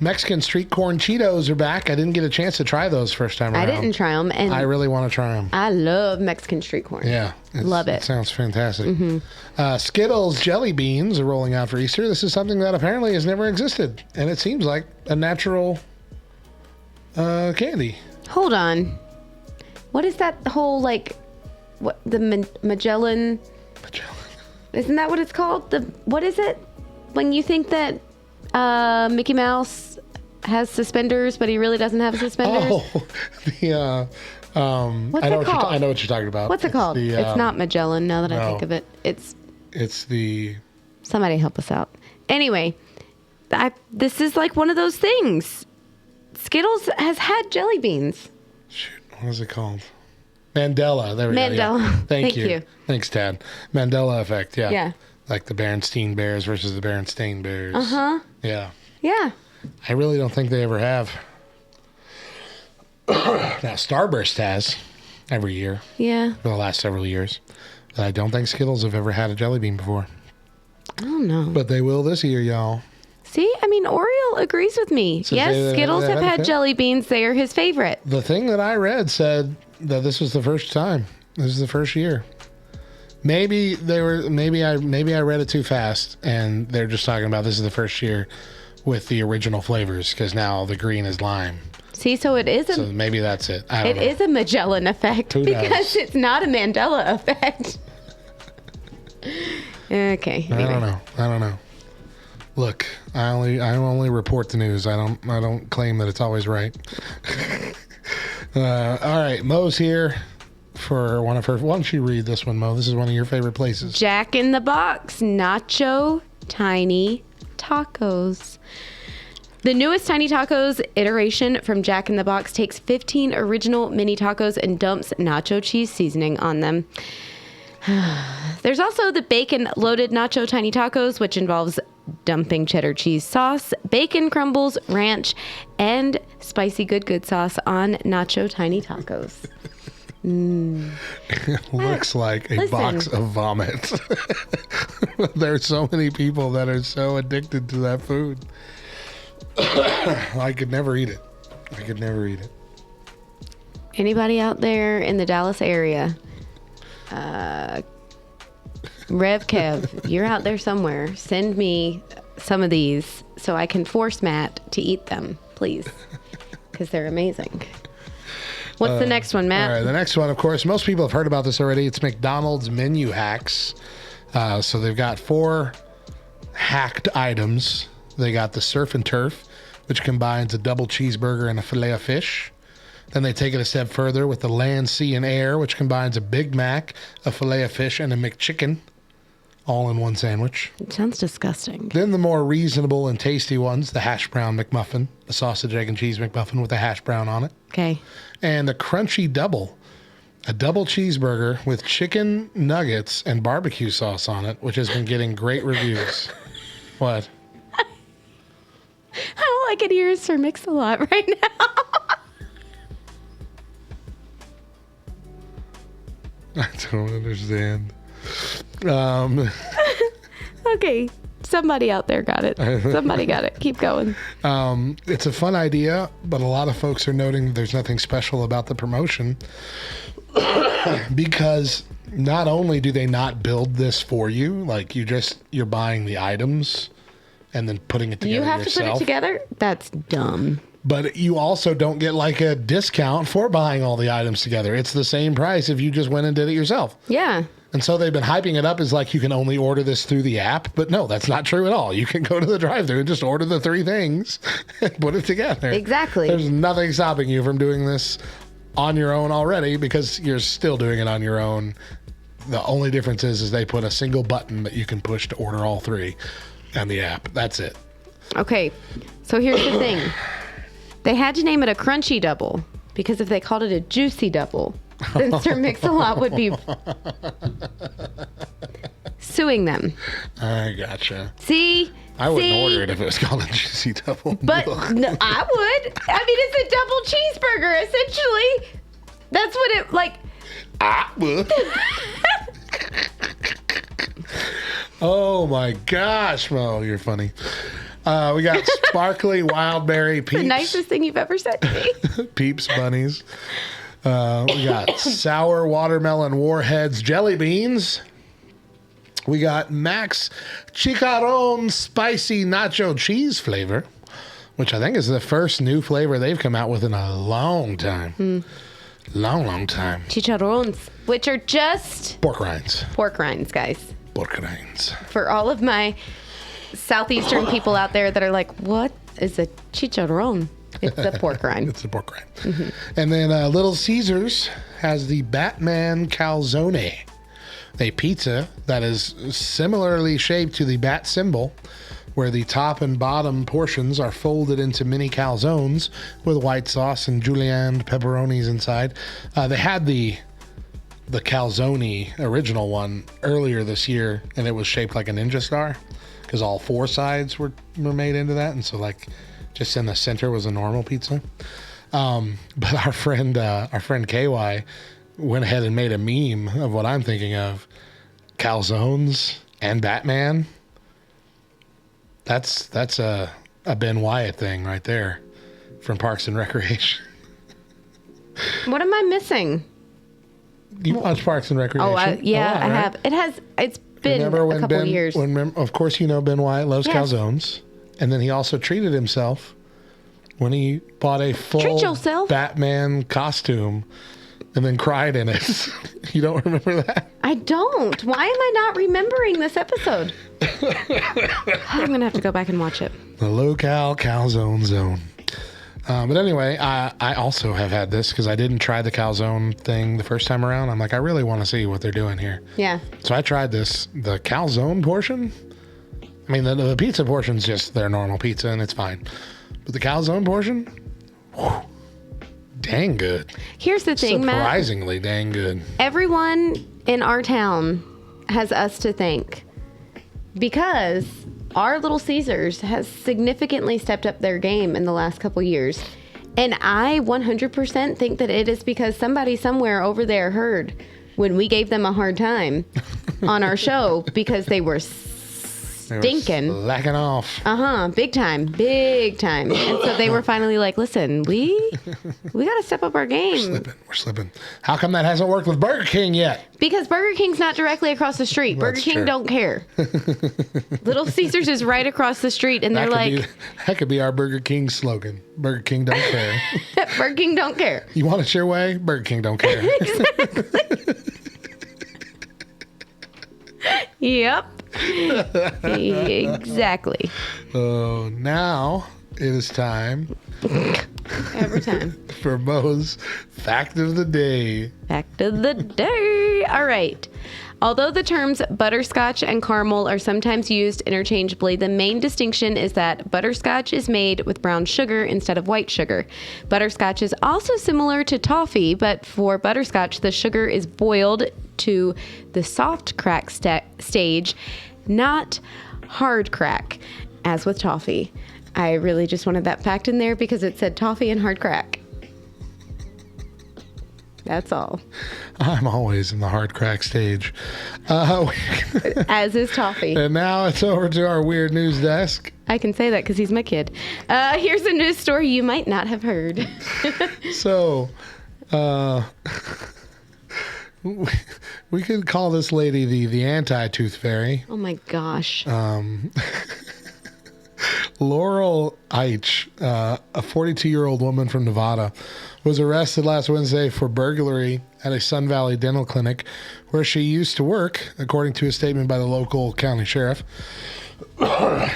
Mexican street corn Cheetos are back. I didn't get a chance to try those first time around. I didn't try them, and I really want to try them. I love Mexican street corn. Yeah, love it. It sounds fantastic. Skittles jelly beans are rolling out for Easter. This is something that apparently has never existed, and it seems like a natural candy. Hold on. What is that whole the Magellan? Isn't that what it's called? What is it? When you think that Mickey Mouse has suspenders, but he really doesn't have suspenders. What's it called? I know what you're talking about. What's it called? It's not Magellan. Now that I think of it, it's the. Somebody help us out. Anyway, this is like one of those things. Skittles has had jelly beans. Shoot, what is it called? Mandela. There we go. Mandela. Yeah. Thank you. Thanks, Tad. Mandela effect. Yeah. Yeah. Like the Berenstain Bears versus the Berenstain Bears. Yeah. Yeah. I really don't think they ever have. Now, Starburst has every year. Yeah. For the last several years. But I don't think Skittles have ever had a jelly bean before. I don't know. But they will this year, y'all. See, I mean, Oriole agrees with me. So yes, Skittles have had jelly beans. They are his favorite. The thing that I read said that this was the first time. This is the first year. Maybe I read it too fast, and they're just talking about this is the first year with the original flavors because now the green is lime. See, so it is so maybe that's it. I don't know. It is a Magellan effect because it's not a Mandela effect. Okay. Anyway. I don't know. Look, I only report the news. I don't claim that it's always right. All right, Mo's here for one of her. Why don't you read this one, Mo? This is one of your favorite places. Jack in the Box Nacho Tiny Tacos. The newest Tiny Tacos iteration from Jack in the Box takes 15 original mini tacos and dumps nacho cheese seasoning on them. There's also the bacon loaded nacho tiny tacos, which involves dumping cheddar cheese sauce, bacon crumbles, ranch, and spicy good sauce on nacho tiny tacos. It looks like a box of vomit. There's so many people that are so addicted to that food. I could never eat it. Anybody out there in the Dallas area? Rev Kev, you're out there somewhere. Send me some of these so I can force Matt to eat them, please, because they're amazing. What's the next one, Matt? All right, the next one, of course, most people have heard about this already. It's McDonald's menu hacks. So they've got 4 hacked items. They got the Surf and Turf, which combines a double cheeseburger and a filet of fish. Then they take it a step further with the Land, Sea, and Air, which combines a Big Mac, a filet of fish, and a McChicken, all in one sandwich. It sounds disgusting. Then the more reasonable and tasty ones, the Hash Brown McMuffin, a sausage, egg, and cheese McMuffin with a hash brown on it. Okay. And a Crunchy Double, a double cheeseburger with chicken nuggets and barbecue sauce on it, which has been getting great reviews. What? All I can hear is Sir Mix-a-Lot right now. I don't understand. Okay. Somebody out there got it. Somebody got it. Keep going. It's a fun idea, but a lot of folks are noting there's nothing special about the promotion because not only do they not build this for you, like you're buying the items and then putting it together You have yourself. to put it together? That's dumb. But you also don't get like a discount for buying all the items together. It's the same price if you just went and did it yourself. Yeah. And so they've been hyping it up as like you can only order this through the app. But no, that's not true at all. You can go to the drive-thru and just order the 3 things and put it together. Exactly. There's nothing stopping you from doing this on your own already because you're still doing it on your own. The only difference is they put a single button that you can push to order all 3 on the app. That's it. Okay. So here's the thing. They had to name it a Crunchy Double because if they called it a Juicy Double, then Sir Mix-a-Lot would be suing them. I gotcha. See? I wouldn't order it if it was called a Juicy Double. But no, I would. I mean, it's a double cheeseburger, essentially. That's what it, like... I would. Oh my gosh, Mo, you're funny. We got sparkly wildberry peeps. The nicest thing you've ever said to me. Peeps bunnies. We got sour watermelon warheads jelly beans. We got Max Chicharron spicy nacho cheese flavor, which I think is the first new flavor they've come out with in a long time. Long time. Chicharrones, which are just... Pork rinds. Pork rinds, guys. Pork rinds. For all of my Southeastern people out there that are like, what is a chicharron? It's a pork rind. It's a pork rind. Mm-hmm. And then Little Caesars has the Batman Calzone, a pizza that is similarly shaped to the bat symbol, where the top and bottom portions are folded into mini calzones with white sauce and julienne pepperonis inside. They had the calzone original one earlier this year, and it was shaped like a ninja star because all 4 sides were made into that, and so like just in the center was a normal pizza. But our friend KY went ahead and made a meme of what I'm thinking of: calzones and Batman. That's a Ben Wyatt thing right there from Parks and Recreation. What am I missing? You watch Parks and Recreation? Oh, I have. It's been Remember a couple years. Of course, you know Ben Wyatt loves Yes. calzones. And then he also treated himself when he bought a full Batman costume and then cried in it. You don't remember that? I don't. Why am I not remembering this episode? I'm going to have to go back and watch it. The low-cal calzone zone. But anyway, I also have had this because I didn't try the calzone thing the first time around. I'm like, I really want to see what they're doing here. Yeah. So I tried this, the calzone portion. I mean, the pizza portion's just their normal pizza, and it's fine. But the calzone portion, whew, dang good. Here's the thing, Matt. Surprisingly dang good. Everyone in our town has us to thank because our Little Caesars has significantly stepped up their game in the last couple years. And I 100% think that it is because somebody somewhere over there heard when we gave them a hard time on our show because they were stinking. Slacking off. Big time. And so they were finally like, listen, we got to step up our game. We're slipping. How come that hasn't worked with Burger King yet? Because Burger King's not directly across the street. Burger King true. don't care. Little Caesars is right across the street, and they're like... That could be our Burger King slogan. Burger King don't care. Burger King don't care. You want it your way? Burger King don't care. Exactly. Yep. Exactly. Oh, now it is time. Every time. For Mo's Fact of the Day. Fact of the Day. All right. Although the terms butterscotch and caramel are sometimes used interchangeably, the main distinction is that butterscotch is made with brown sugar instead of white sugar. Butterscotch is also similar to toffee, but for butterscotch, the sugar is boiled to the soft crack stage, not hard crack, as with toffee. I really just wanted that fact in there because it said toffee and hard crack. That's all. I'm always in the hard crack stage. As is toffee. And now it's over to our weird news desk. I can say that because he's my kid. Here's a news story you might not have heard. So, we could call this lady the anti-tooth fairy. Oh my gosh. Laurel Eich, a 42-year-old woman from Nevada, was arrested last Wednesday for burglary at a Sun Valley dental clinic where she used to work, according to a statement by the local county sheriff.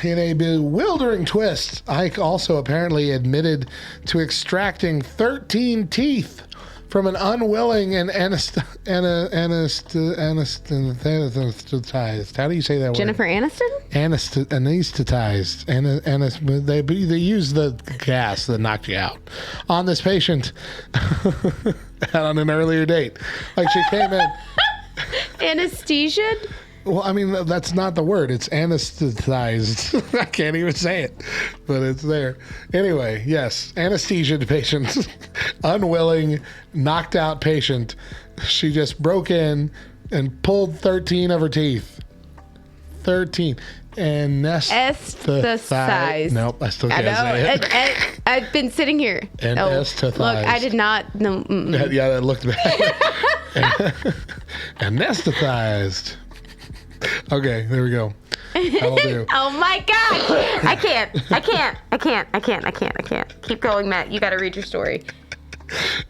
In a bewildering twist, Eich also apparently admitted to extracting 13 teeth from an unwilling and anesthetized. How do you say that word? Jennifer Aniston? Anesthetized. They use the gas that knocked you out on this patient on an earlier date. Like she came in. Anesthesia? Well, I mean, that's not the word. It's anesthetized. I can't even say it, but it's there. Anyway, yes, anesthesia patient, unwilling, knocked out patient. She just broke in and pulled 13 of her teeth. 13. Anesthetized. Nope, I still can't say it. I've been sitting here. Anesthetized. Look, I did not know. Yeah, that looked bad. Anesthetized. Okay, there we go. That'll do. Oh my gosh! I can't. Keep going, Matt. You got to read your story.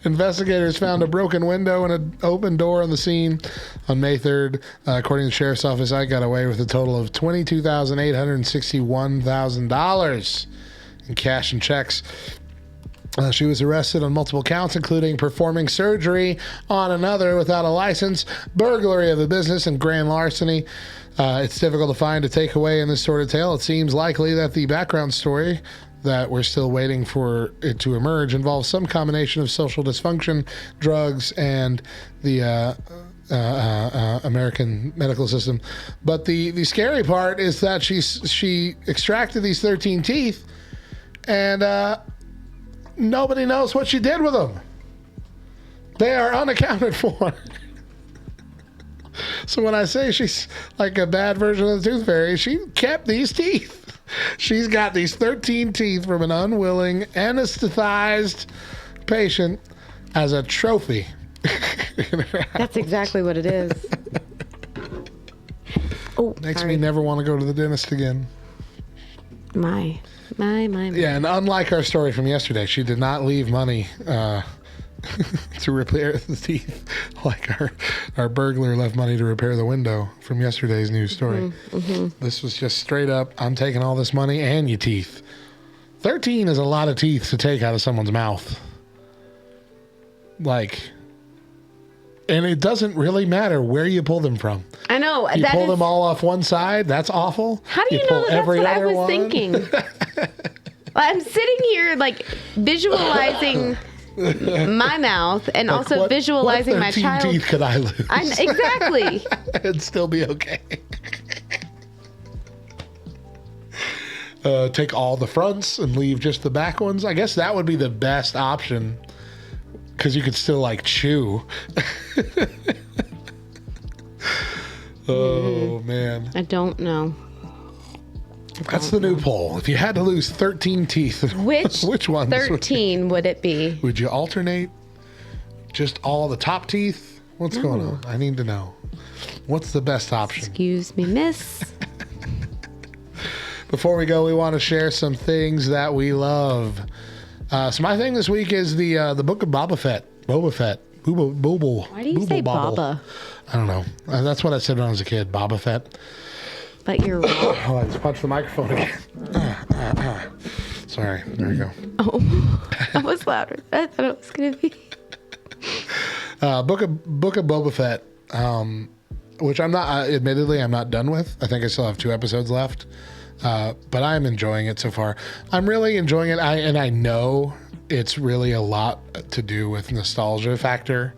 Investigators found a broken window and an open door on the scene on May 3rd. According to the sheriff's office, I got away with a total of $22,861,000 in cash and checks. She was arrested on multiple counts, including performing surgery on another without a license, burglary of a business, and grand larceny. It's difficult to find a takeaway in this sort of tale. It seems likely that the background story that we're still waiting for it to emerge involves some combination of social dysfunction, drugs, and the American medical system. But the scary part is that she extracted these 13 teeth, and nobody knows what she did with them. They are unaccounted for. So when I say she's like a bad version of the Tooth Fairy, she kept these teeth. She's got these 13 teeth from an unwilling, anesthetized patient as a trophy. That's exactly what it is. Oh, makes sorry. me never want to go to the dentist again. My. Yeah, and unlike our story from yesterday, she did not leave money to repair the teeth like our burglar left money to repair the window from yesterday's news story. Mm-hmm. This was just straight up, I'm taking all this money and your teeth. 13 is a lot of teeth to take out of someone's mouth. Like, and it doesn't really matter where you pull them from. I know. You pull them all off one side, that's awful. How do you know that's what I was thinking? I'm sitting here like visualizing my mouth and like also visualizing my child. What 13 teeth could I lose? Exactly. It'd still be okay. Take all the fronts and leave just the back ones. I guess that would be the best option because you could still like chew. Oh man. I don't know. That's the new poll. If you had to lose 13 teeth, which ones 13 would it be? Would you alternate just all the top teeth? What's going on? I need to know. What's the best option? Excuse me, miss. Before we go, we want to share some things that we love. So my thing this week is the Book of Boba Fett. Boba Fett. Booble. Why do you say Baba? I don't know. That's what I said when I was a kid. Boba Fett. But you're wrong. Oh, I just punched the microphone again. Sorry. There you go. Oh, that was louder. I thought it was going to be. Book of Boba Fett, which I'm not, admittedly, I'm not done with. I think I still have 2 episodes left. But I'm enjoying it so far. I'm really enjoying it. And I know it's really a lot to do with nostalgia factor.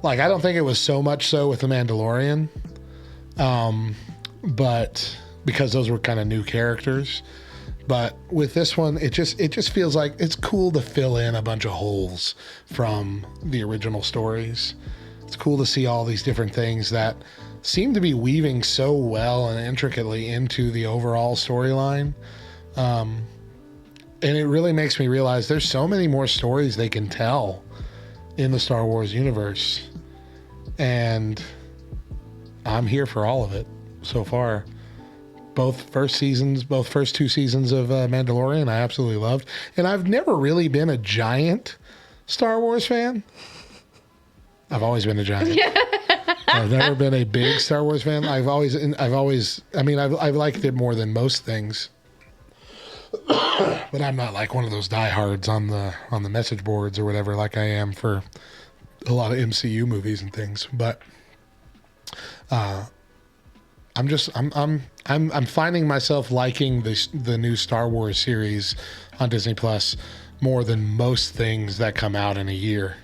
Like, I don't think it was so much so with The Mandalorian. But because those were kind of new characters. But with this one, it just feels like it's cool to fill in a bunch of holes from the original stories. It's cool to see all these different things that seem to be weaving so well and intricately into the overall storyline. And it really makes me realize there's so many more stories they can tell in the Star Wars universe. And I'm here for all of it so far. Both first 2 seasons of Mandalorian, I absolutely loved. And I've never really been a giant Star Wars fan. I've always been a giant. I've never been a big Star Wars fan. I've liked it more than most things. But I'm not like one of those diehards on the message boards or whatever, like I am for a lot of MCU movies and things. But I'm finding myself liking the new Star Wars series on Disney Plus more than most things that come out in a year.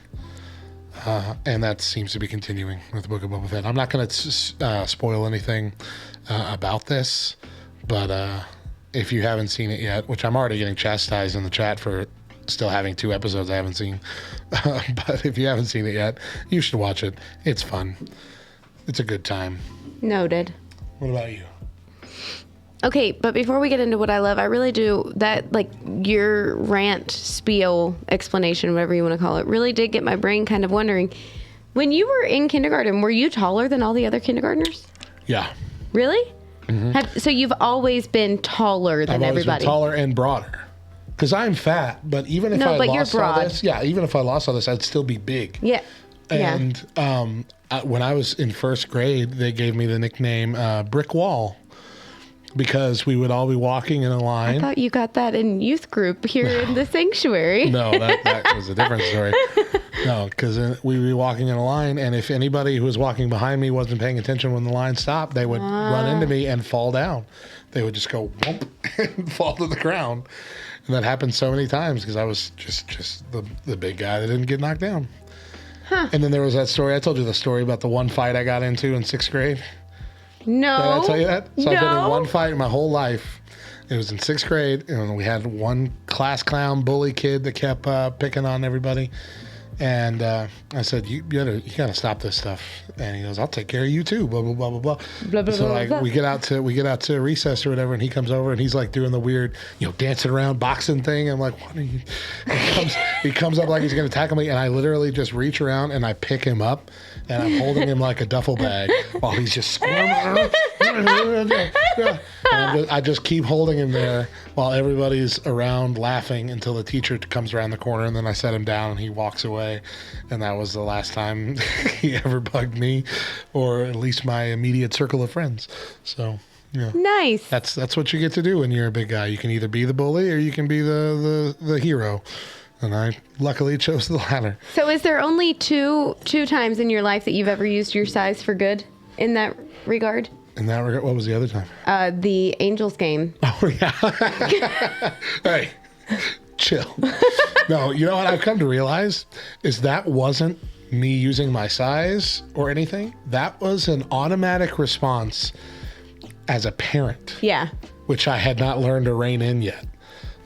And that seems to be continuing with the Book of Boba Fett. I'm not going to spoil anything about this, but if you haven't seen it yet, which I'm already getting chastised in the chat for still having 2 episodes I haven't seen, but if you haven't seen it yet, you should watch it. It's fun. It's a good time. Noted. What about you? Okay, but before we get into what I love, I really do that, like, your rant, spiel, explanation, whatever you want to call it, really did get my brain kind of wondering. When you were in kindergarten, were you taller than all the other kindergartners? Yeah. Really? Mm-hmm. So you've always been taller than everybody? I've always been taller and broader. Because I'm fat, but even if I lost all this, even if I lost all this, I'd still be big. Yeah. And when I was in 1st grade, they gave me the nickname Brick Wall. Because we would all be walking in a line. I thought you got that in youth group here in the sanctuary. No, that was a different story. No, because we would be walking in a line, and if anybody who was walking behind me wasn't paying attention when the line stopped, they would run into me and fall down. They would just go whoomp and fall to the ground. And that happened so many times because I was just the big guy that didn't get knocked down. Huh. And then there was that story. I told you the story about the one fight I got into in 6th grade. No. Did I tell you that? So I've been in one fight my whole life. It was in 6th grade, and we had one class clown bully kid that kept picking on everybody. And I said, you gotta stop this stuff. And he goes, I'll take care of you too. Blah blah blah blah blah. Blah, blah, so like blah. we get out to recess or whatever, and he comes over and he's like doing the weird, dancing around boxing thing. I'm like, what are you? He comes up like he's gonna tackle me, and I literally just reach around and I pick him up, and I'm holding him like a duffel bag while he's just squirming. And I just keep holding him there while everybody's around laughing until the teacher comes around the corner, and then I set him down and he walks away. And that was the last time he ever bugged me, or at least my immediate circle of friends. So yeah, nice. That's what you get to do when you're a big guy. You can either be the bully or you can be the hero. And I luckily chose the latter. So is there only two times in your life that you've ever used your size for good in that regard? In that regard, what was the other time? The Angels game. Oh, yeah. Hey, chill. No, you know what I've come to realize is that wasn't me using my size or anything. That was an automatic response as a parent. Yeah. Which I had not learned to rein in yet.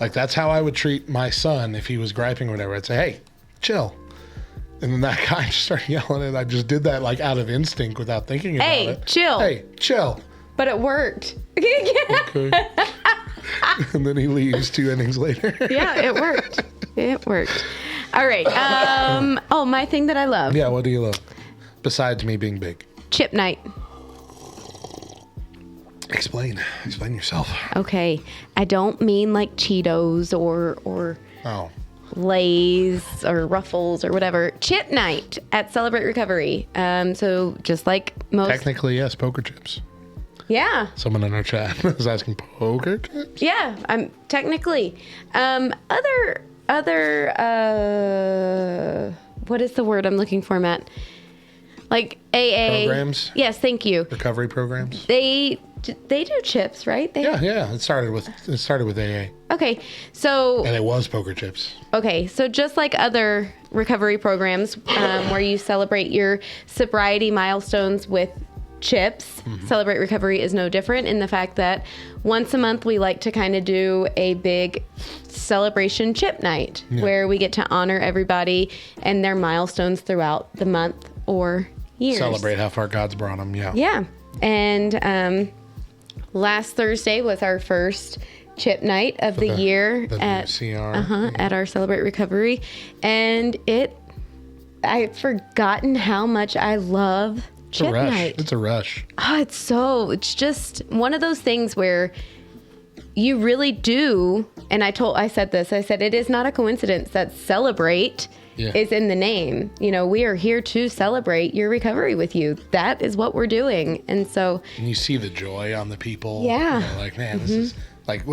Like, that's how I would treat my son if he was griping or whatever. I'd say, hey, chill. And then that guy just started yelling, and I just did that like out of instinct without thinking about it. Hey, chill. Hey, chill. But it worked. Okay. And then he leaves 2 innings later. Yeah, it worked. It worked. All right. Oh, my thing that I love. Yeah, what do you love? Besides me being big. Chip night. Explain yourself. Okay. I don't mean like Cheetos or Oh. Lay's or Ruffles or whatever. Chip night at Celebrate Recovery. So just like most. Technically, yes, poker chips. Yeah. Someone in our chat was asking poker chips. Yeah. I'm technically. Other. What is the word I'm looking for, Matt? Like AA Programs. Yes, thank you. Recovery programs. They do chips, right? Yeah. It started with AA, Okay, so and it was poker chips. okay, so just like other recovery programs, where you celebrate your sobriety milestones with chips, Celebrate Recovery is no different in the fact that once a month we like to kind of do a big celebration chip night where we get to honor everybody and their milestones throughout the month or years. Celebrate how far God's brought them. Yeah. Yeah, and last Thursday was our first chip night of the year at CR. at our Celebrate Recovery, and I've forgotten how much I love chip night. It's a rush. Oh, it's just one of those things where you really do. And I said it is not a coincidence that celebrate is in the name. You know, we are here to celebrate your recovery with you. That is what we're doing. And so. And you see the joy on the people. Yeah. You know, like, man, this is like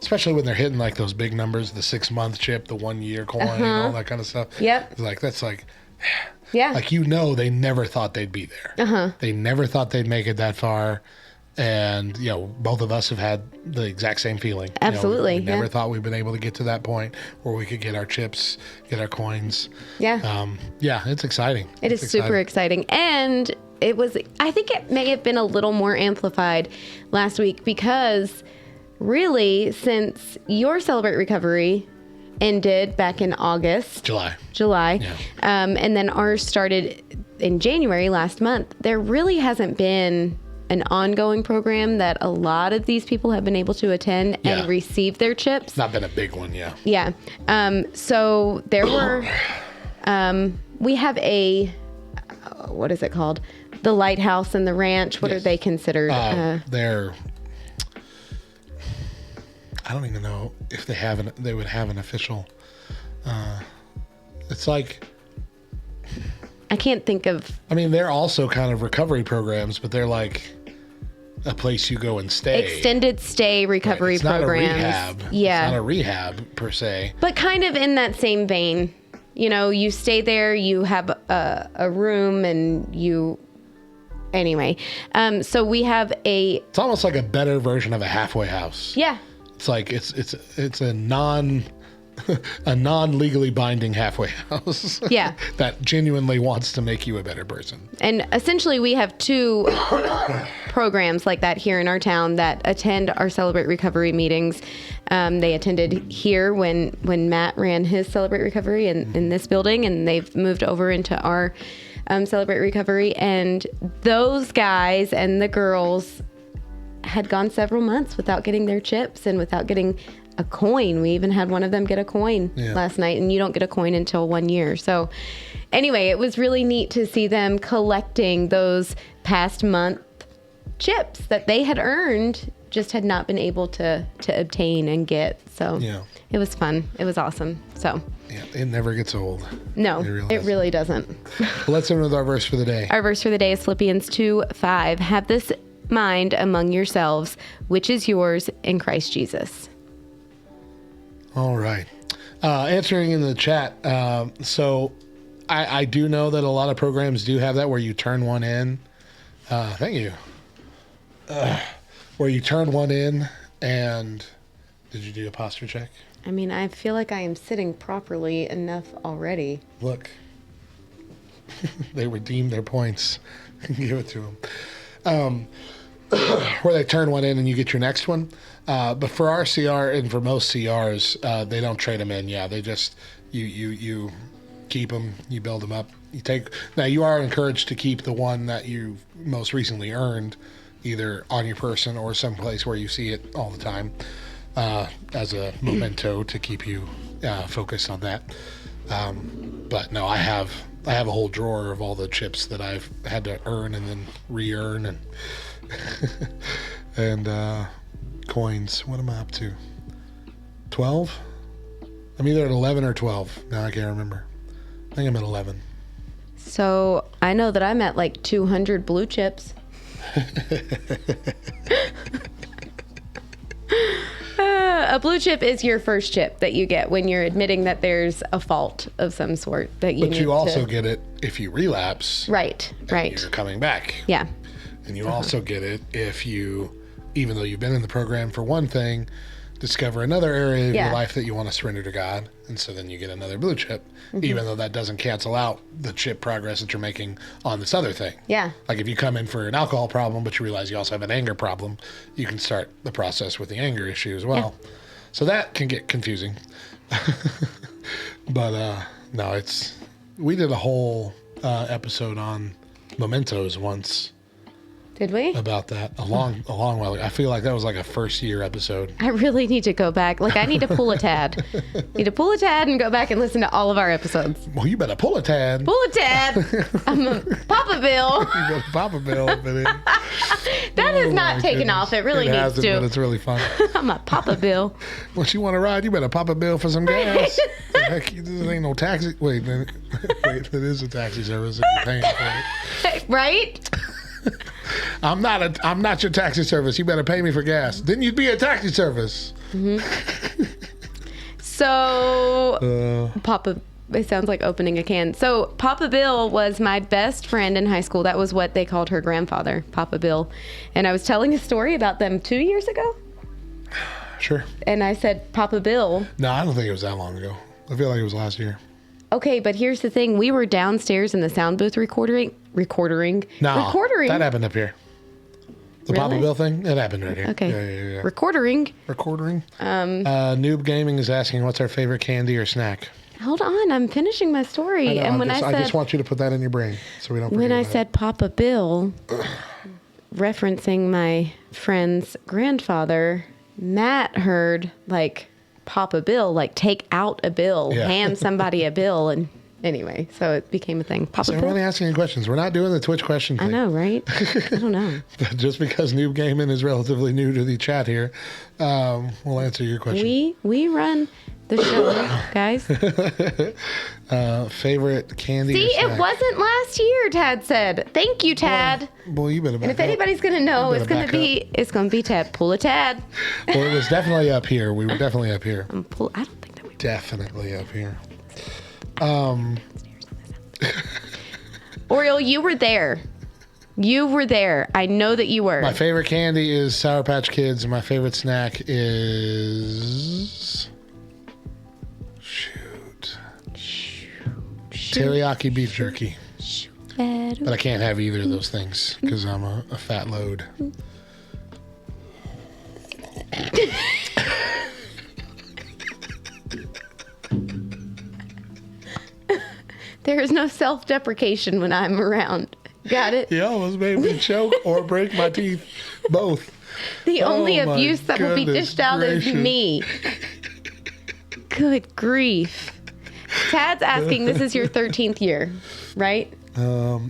especially when they're hitting like those big numbers, the 6-month chip, the 1-year coin, and all that kind of stuff. Yep. It's like, that's like. Yeah. Like, they never thought they'd be there. They never thought they'd make it that far. And, both of us have had the exact same feeling. Absolutely. We never thought we'd been able to get to that point where we could get our chips, get our coins. Yeah. It's exciting. It's super exciting. And I think it may have been a little more amplified last week because really since your Celebrate Recovery ended back in August. July. Yeah. And then ours started in January last month. There really hasn't been an ongoing program that a lot of these people have been able to attend and receive their chips. Not been a big one, yeah. Yeah. So there were, we have what is it called? The Lighthouse and the Ranch. What are they considered? They're, I don't even know if they would have an official, it's like, I can't think of. I mean, they're also kind of recovery programs, but they're like a place you go and stay. Extended stay recovery programs. Not a rehab. Yeah. It's not a rehab per se. But kind of in that same vein. You stay there, you have a room, and anyway. So we have It's almost like a better version of a halfway house. Yeah. It's like it's a non-legally binding halfway house. Yeah. That genuinely wants to make you a better person. And essentially we have 2 programs like that here in our town that attend our Celebrate Recovery meetings. They attended here when Matt ran his Celebrate Recovery in this building, and they've moved over into our Celebrate Recovery. And those guys and the girls had gone several months without getting their chips and without getting a coin. We even had one of them get a coin last night, and you don't get a coin until 1 year. So anyway, it was really neat to see them collecting those past month chips that they had earned, just had not been able to obtain and get. So it was fun. It was awesome. So it never gets old. No, it really doesn't. Well, let's end with our verse for the day. Our verse for the day is Philippians 2:5. Have this mind among yourselves, which is yours in Christ Jesus. All right. Answering in the chat. So I do know that a lot of programs do have that where you turn one in. Thank you. Where you turn one in and did you do a posture check? I mean, I feel like I am sitting properly enough already. Look, they redeemed their points. Give it to them. Where they turn one in and you get your next one. But for our CR and for most CRs, they don't trade them in. Yeah, they just you keep them, you build them up. Now you are encouraged to keep the one that you most recently earned, either on your person or someplace where you see it all the time. as a memento to keep you focused on that. But no, I have a whole drawer of all the chips that I've had to earn and then re-earn and and coins. What am I up to? 12? I'm either at 11 or 12. Now I can't remember. I think I'm at 11. So I know that I'm at like 200 blue chips. A blue chip is your first chip that you get when you're admitting that there's a fault of some sort that you. But you also get it if you relapse. Right. Right. You're coming back. Yeah. And you also get it if you, even though you've been in the program for one thing, discover another area of your life that you want to surrender to God. And so then you get another blue chip, even though that doesn't cancel out the chip progress that you're making on this other thing. Yeah. Like if you come in for an alcohol problem, but you realize you also have an anger problem, you can start the process with the anger issue as well. Yeah. So that can get confusing. But no, we did a whole episode on mementos once. Did we? About that a long while ago. I feel like that was like a first year episode. I really need to go back. Like I need to pull a tad. Need to pull a tad and go back and listen to all of our episodes. Well, you better pull a tad. Pull a tad. I'm a Papa Bill. You better Papa Bill. That has not taken off. It really needs to. But it's really fun. I'm a Papa Bill. Once you want to ride, you better pop a bill for some gas. Heck, this ain't no taxi. Wait, it is a taxi service if you're paying for it. Right? I'm not your taxi service. You better pay me for gas. Then you'd be a taxi service. Mm-hmm. So, Papa, it sounds like opening a can. So, Papa Bill was my best friend in high school. That was what they called her grandfather, Papa Bill. And I was telling a story about them 2 years ago. Sure. And I said, Papa Bill. No, I don't think it was that long ago. I feel like it was last year. Okay, but here's the thing. We were downstairs in the sound booth recording. No, that happened up here. The Really? Papa Bill thing? It happened right here. Okay. Yeah. Recording. Noob Gaming is asking, what's our favorite candy or snack? Hold on, I'm finishing my story. I just want you to put that in your brain so we don't forget when I about said Papa Bill, referencing my friend's grandfather, Matt heard like Papa Bill, like take out a bill, hand somebody a bill, and anyway, so it became a thing. Papa Bill. Everybody asking questions. We're not doing the Twitch question thing. I know, right? I don't know. But just because Noob Gaming is relatively new to the chat here, we'll answer your question. We run the show, guys. Favorite candy? See, or snack? it wasn't last year. Tad said, "Thank you, Tad." Well, you better. And if anybody's gonna know, it's gonna be Tad. Pull a Tad. Well, it was definitely up here. We were definitely up here. I don't think that we. Definitely up here. Oriole, you were there. You were there. I know that you were. My favorite candy is Sour Patch Kids, and my favorite snack is teriyaki beef jerky. But I can't have either of those things because I'm a fat load. There is no self-deprecation when I'm around. Got it? He almost made me choke or break my teeth. Both. The only abuse that will be dished out is me. Good grief. Tad's asking, this is your 13th year, right? I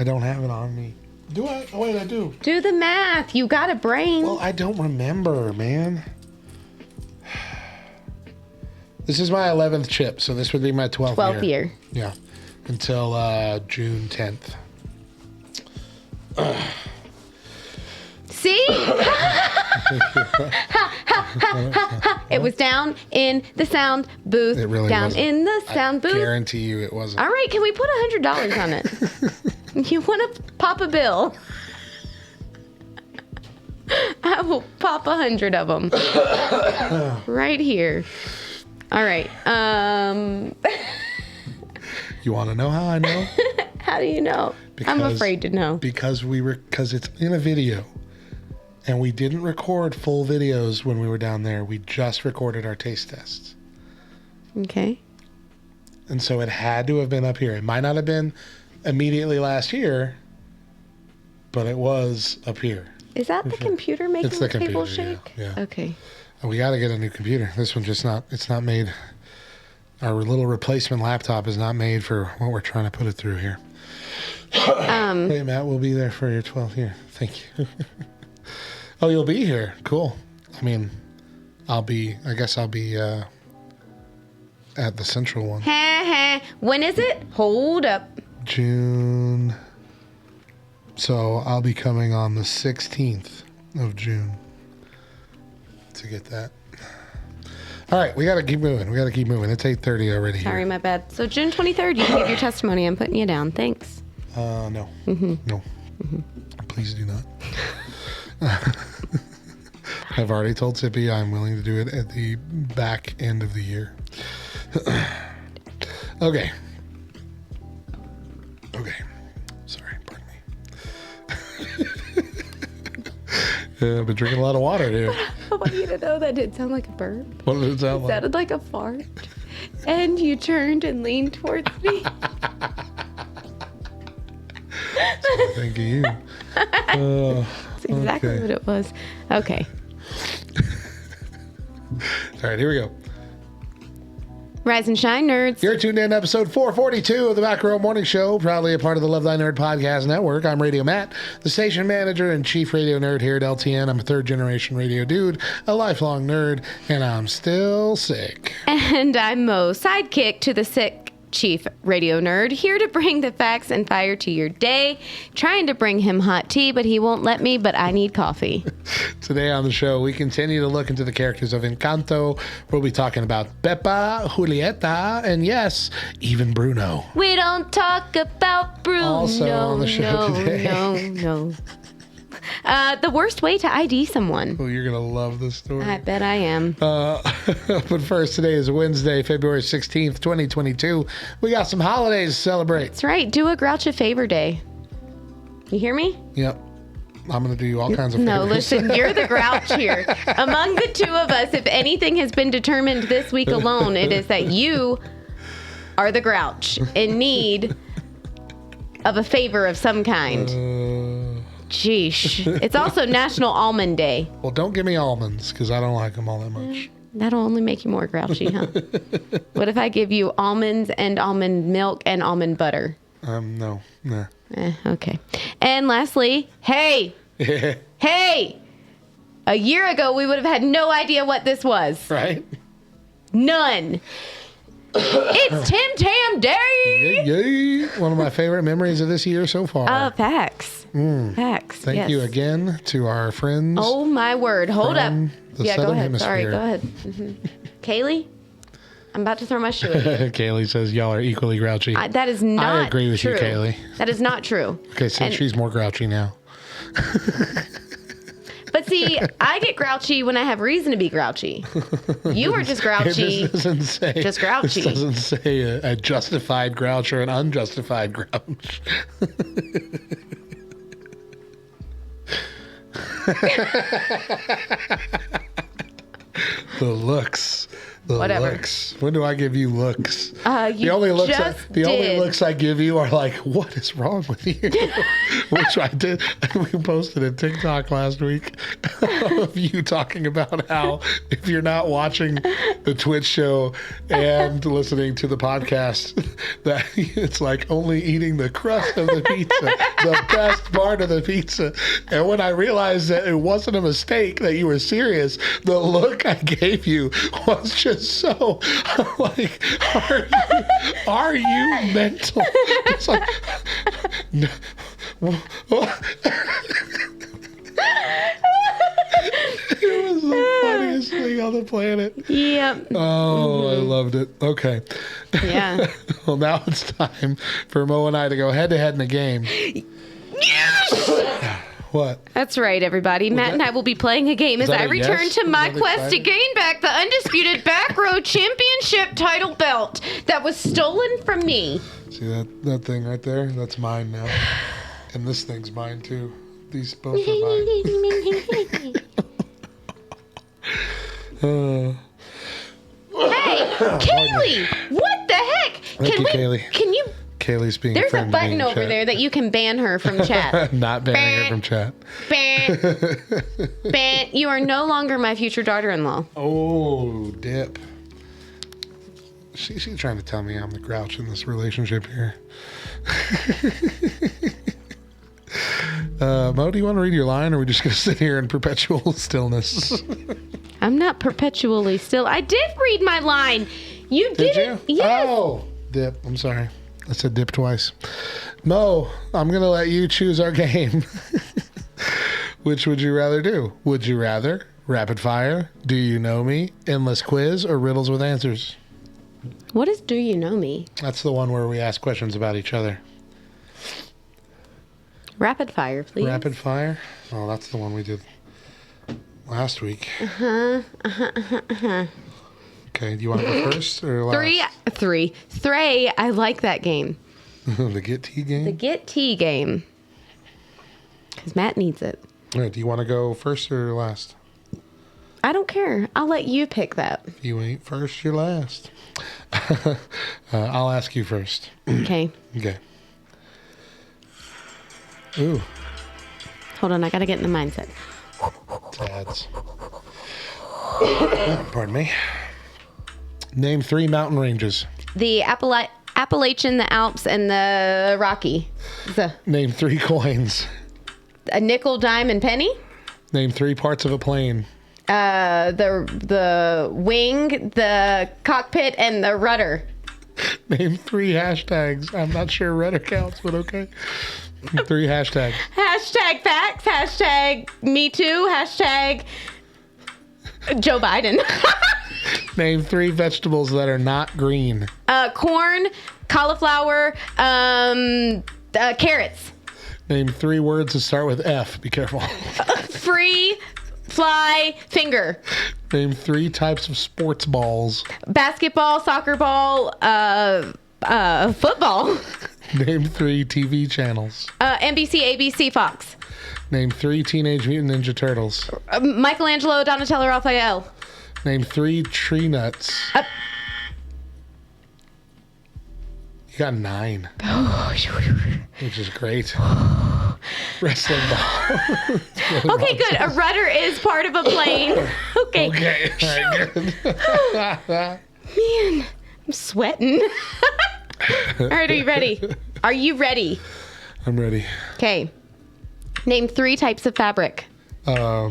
don't have it on me. Do I? Oh, wait, I do. Do the math. You got a brain. Well, I don't remember, man. This is my 11th chip, so this would be my 12th year. Yeah, until June 10th. See? It was down in the sound booth. It really down wasn't. in the sound booth. I guarantee you it wasn't. All right, can we put $100 on it? You want to pop a bill? I will pop 100 of them. Right here. All right. You want to know how I know? How do you know? I'm afraid to know. Because it's in a video. And we didn't record full videos when we were down there. We just recorded our taste tests. Okay. And so it had to have been up here. It might not have been immediately last year, but it was up here. Is that the computer making It's the the table computer, shake? yeah. Okay. We got to get a new computer. This one it's not made. Our little replacement laptop is not made for what we're trying to put it through here. Hey, Matt, we'll be there for your 12th year. Thank you. Oh, you'll be here. Cool. I mean, I guess I'll be at the central one. When is it? Hold up. June. So I'll be coming on the 16th of June to get that. All right, we got to keep moving. It's 8:30 already. Sorry, here. my bad. So June 23rd, you can give your testimony. I'm putting you down. Thanks. No. No. Please do not. I've already told Sippy I'm willing to do it at the back end of the year. Okay. Sorry, pardon me. I've been drinking a lot of water, dude. I want you to know that did sound like a burp. What did it sound It like? sounded like a fart. And you turned and leaned towards me. Thank you. That's exactly what it was. Okay. All right, here we go. Rise and shine, nerds. You're tuned in to episode 442 of the Back Row Morning Show, proudly a part of the Love Thy Nerd Podcast Network. I'm Radio Matt, the station manager and chief radio nerd here at LTN. I'm a third-generation radio dude, a lifelong nerd, and I'm still sick. And I'm Mo, sidekick to the sick chief radio nerd, here to bring the facts and fire to your day. Trying to bring him hot tea, but he won't let me, but I need coffee. Today on the show, we continue to look into the characters of Encanto. We'll be talking about Pepa, Julieta, and yes, even Bruno. We don't talk about Bruno. Also on the show today. No. The worst way to ID someone. Oh, you're going to love this story. I bet I am. But first, today is Wednesday, February 16th, 2022. We got some holidays to celebrate. That's right. Do a Grouch a favor day. You hear me? Yep. I'm going to do you all kinds of No, favors. listen, you're the Grouch here. Among the two of us, if anything has been determined this week alone, it is that you are the Grouch in need of a favor of some kind. Sheesh. It's also National Almond Day. Well, don't give me almonds because I don't like them all that much. That'll only make you more grouchy, huh? What if I give you almonds and almond milk and almond butter? No. Nah. Okay. And lastly, hey! Hey! A year ago, we would have had no idea what this was. Right? None. It's Tim Tam Day! Yay! One of my favorite memories of this year so far. Facts. Facts. Thank you again to our friends. Oh, my word. Hold up. from the Yeah, go Southern ahead. Sorry, Hemisphere. go ahead. Kaylee? I'm about to throw my shoe at you. Kaylee says y'all are equally grouchy. That is not I agree with true. you, Kaylee. That is not true. Okay, so And- she's more grouchy now. But see, I get grouchy when I have reason to be grouchy. You are just grouchy. This doesn't say, Just grouchy. This doesn't say a justified grouch or an unjustified grouch. The looks. The Whatever. looks. When do I give you looks? You the only looks just only looks I give you are like, what is wrong with you? Which I did. We posted a TikTok last week of you talking about how if you're not watching the Twitch show and listening to the podcast, that it's like only eating the crust of the pizza, the best part of the pizza. And when I realized that it wasn't a mistake, that you were serious, the look I gave you was just so like, are you mental? It's like, no. It was the funniest thing on the planet. Yep. Oh, I loved it. Okay. Yeah. Well, now it's time for Mo and I to go head to head in a game. Yes! What? That's right, everybody. Matt and I will be playing a game as that I a return yes? to my Is that quest to exciting? gain back the undisputed back row championship title belt that was stolen from me. See that thing right there? That's mine now. And this thing's mine too. These both are mine. Hey, Kaylee! What the heck? Thank you, Kaylee. Can you Kaylee's being There's a friendly button in over chat. there that you can ban her from chat. Not banning her from chat. Ban. You are no longer my future daughter-in-law. Oh, dip. She's trying to tell me I'm the grouch in this relationship here. Mo, do you want to read your line, or are we just going to sit here in perpetual stillness? I'm not perpetually still. I did read my line. You Did didn't. you? Yes. Oh, dip. I'm sorry. I said dip twice. Mo, I'm going to let you choose our game. Which would you rather do? Would you rather rapid fire, do you know me, endless quiz, or riddles with answers? What is Do You Know Me? That's the one where we ask questions about each other. Rapid fire, please. Rapid fire? Oh, that's the one we did last week. Okay, do you want to go first or last? Three. I like that game. The Get Tea game? The Get Tea game. Because Matt needs it. All right, do you want to go first or last? I don't care. I'll let you pick that. If you ain't first, you're last. I'll ask you first. Okay. Okay. Ooh. Hold on, I gotta get in the mindset. Dads. Pardon me. Name 3 mountain ranges. The Appalachian, the Alps, and the Rocky. Name 3 coins. A nickel, dime, and penny. Name 3 parts of a plane. The wing, the cockpit, and the rudder. Name 3 hashtags. I'm not sure rudder counts, but okay. 3 hashtags. Hashtag facts. Hashtag me too. Hashtag Joe Biden. Name 3 vegetables that are not green. Corn, cauliflower, carrots. Name 3 words that start with F. Be careful. Free, fly, finger. Name 3 types of sports balls. Basketball, soccer ball, football. Name 3 TV channels. NBC, ABC, Fox. Name 3 Teenage Mutant Ninja Turtles. Michelangelo, Donatello, Raphael. Name 3 tree nuts. You got 9. Which is great. Wrestling ball. Really Okay, good. A rudder is part of a plane. Okay. Okay. All right, good. Man, I'm sweating. All right, are you ready? Are you ready? I'm ready. Okay. Name 3 types of fabric.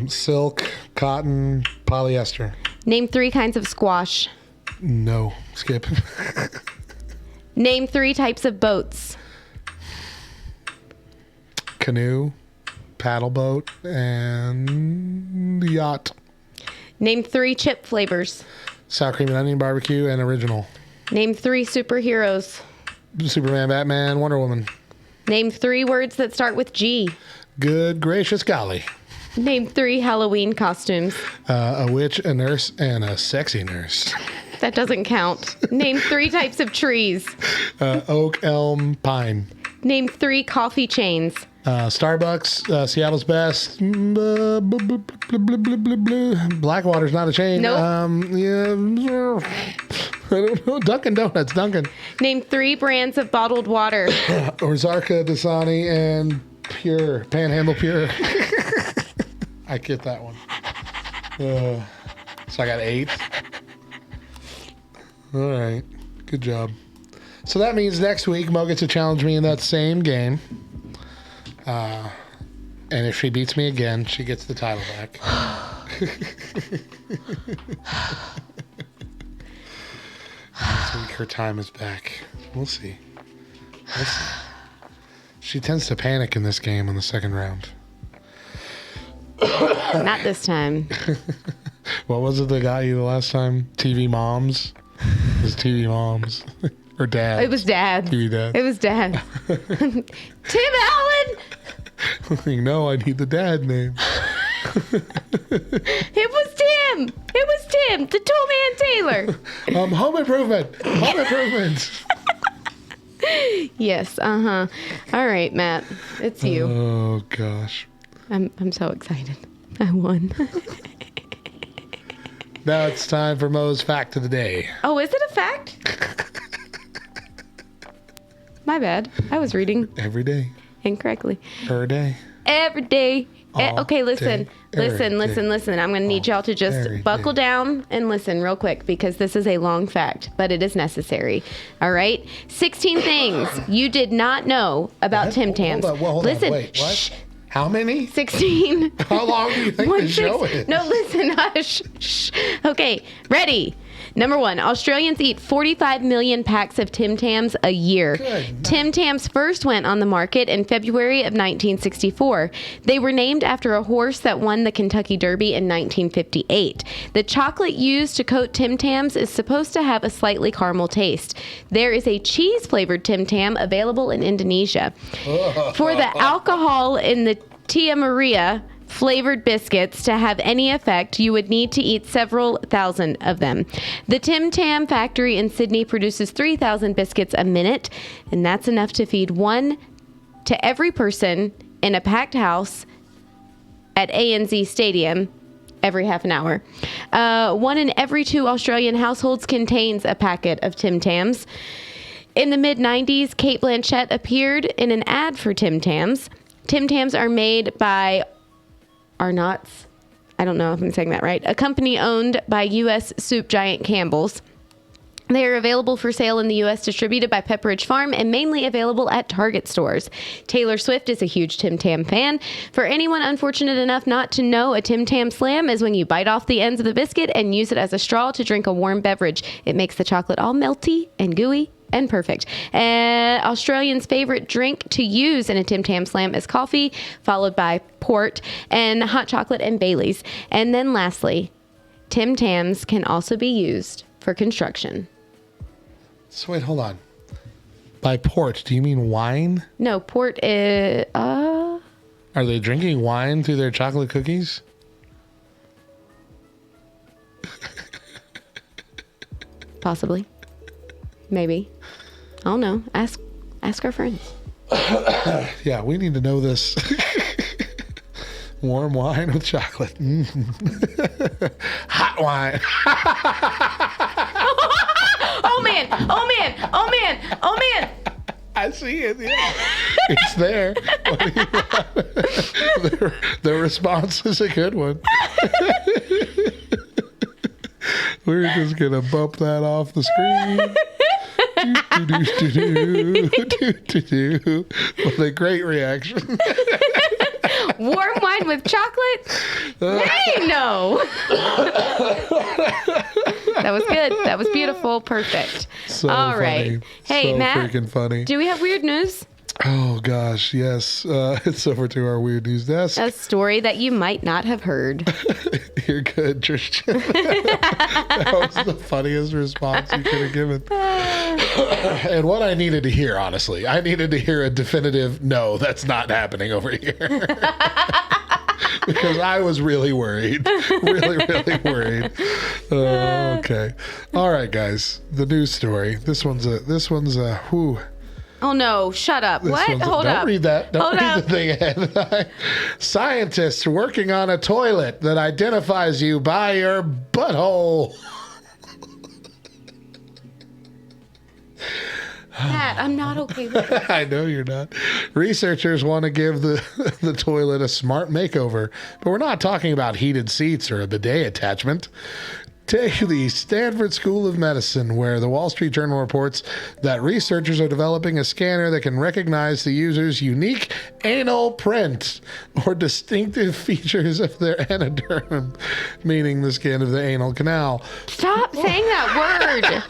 Silk, cotton, polyester. Name 3 kinds of squash. No. Skip. Name 3 types of boats. Canoe, paddle boat, and yacht. Name 3 chip flavors. Sour cream and onion barbecue and original. Name 3 superheroes. Superman, Batman, Wonder Woman. Name 3 words that start with G. Good gracious golly. Name 3 Halloween costumes. A witch, a nurse, and a sexy nurse. That doesn't count. Name 3 types of trees. Oak, elm, pine. Name 3 coffee chains. Starbucks, Seattle's Best. Blackwater's not a chain. Nope. Yeah. I don't know. Dunkin' Donuts, Dunkin'. Name 3 brands of bottled water. Ozarka, Dasani, and Pure. Panhandle Pure. I get that one. So I got 8. All right. Good job. So that means next week Mo gets to challenge me in that same game. And if she beats me again, she gets the title back. Next week her time is back. We'll see. She tends to panic in this game in the second round. Not this time. What was it that got you the last time? TV moms? It was TV moms. Or dad. It was Dad. TV dad. It was Dad. Tim Allen! No, I need the dad name. It was Tim! It was Tim, the Toolman Taylor. Home Improvement. Home Improvement. Yes, All right, Matt. It's you. Oh, gosh. I'm so excited. I won. Now it's time for Mo's fact of the day. Oh, is it a fact? My bad. I was reading Every day. incorrectly. Per day. Every day. Okay, listen. day, every Listen. I'm going to need y'all to just every buckle day. down and listen real quick because this is a long fact, but it is necessary. All right? 16 things you did not know about What? Tim Tams. Hold on. Listen. Wait, what? Shh. How many? 16. How long do you think the show is? No, listen. Hush. Shh. Okay, ready. Number 1, Australians eat 45 million packs of Tim Tams a year. Good. Tim Tams first went on the market in February of 1964. They were named after a horse that won the Kentucky Derby in 1958. The chocolate used to coat Tim Tams is supposed to have a slightly caramel taste. There is a cheese-flavored Tim Tam available in Indonesia. For the alcohol in the Tia Maria flavored biscuits to have any effect, you would need to eat several thousand of them. The Tim Tam factory in Sydney produces 3,000 biscuits a minute, and that's enough to feed one to every person in a packed house at ANZ Stadium every half an hour. 1 in every 2 Australian households contains a packet of Tim Tams. In the mid-90s, Kate Blanchett appeared in an ad for Tim Tams. Tim Tams are made by Arnott's, I don't know if I'm saying that right, a company owned by U.S. soup giant Campbell's. They are available for sale in the U.S., distributed by Pepperidge Farm, and mainly available at Target stores. Taylor Swift is a huge Tim Tam fan. For anyone unfortunate enough not to know, a Tim Tam slam is when you bite off the ends of the biscuit and use it as a straw to drink a warm beverage. It makes the chocolate all melty and gooey and perfect. Australians' favorite drink to use in a Tim Tam slam is coffee, followed by port and hot chocolate and Baileys. And then lastly, Tim Tams can also be used for construction. So wait, hold on. By port, do you mean wine? No, port is... Are they drinking wine through their chocolate cookies? Possibly. Maybe. I don't know. Ask our friends. Yeah, we need to know this. Warm wine with chocolate. Hot wine. Oh man! Oh man! Oh man! Oh man! I see it. Yeah. It's there. The response is a good one. We're just going to bump that off the screen. What a great reaction. Warm wine with chocolate? Hey, no. That was good. That was beautiful. Perfect. So All funny. right. Hey, so Matt. freaking funny. Do we have weird news? Oh, gosh. Yes. It's over to our weird news desk. A story that you might not have heard. You're good, Tristan. That was the funniest response you could have given. And what I needed to hear, honestly, I needed to hear a definitive, no, that's not happening over here. Because I was really worried. Really worried. Okay. All right, guys. The news story. This one's a whew. Oh no, shut up. What? Hold Don't up. read that. Don't Hold read up. the thing ahead. Scientists working on a toilet that identifies you by your butthole. Matt, I'm not okay with it. I know you're not. Researchers want to give the toilet a smart makeover, but we're not talking about heated seats or a bidet attachment. Take the Stanford School of Medicine, where the Wall Street Journal reports that researchers are developing a scanner that can recognize the user's unique anal print or distinctive features of their anoderm, meaning the skin of the anal canal. Stop saying that word.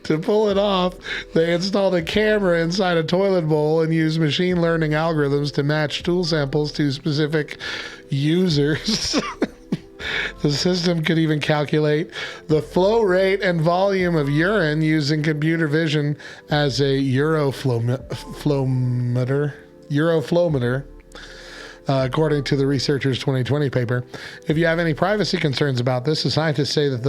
To pull it off, they installed a camera inside a toilet bowl and used machine learning algorithms to match stool samples to specific users. The system could even calculate the flow rate and volume of urine using computer vision as a Euroflowmeter, according to the researchers' 2020 paper. If you have any privacy concerns about this, the scientists say that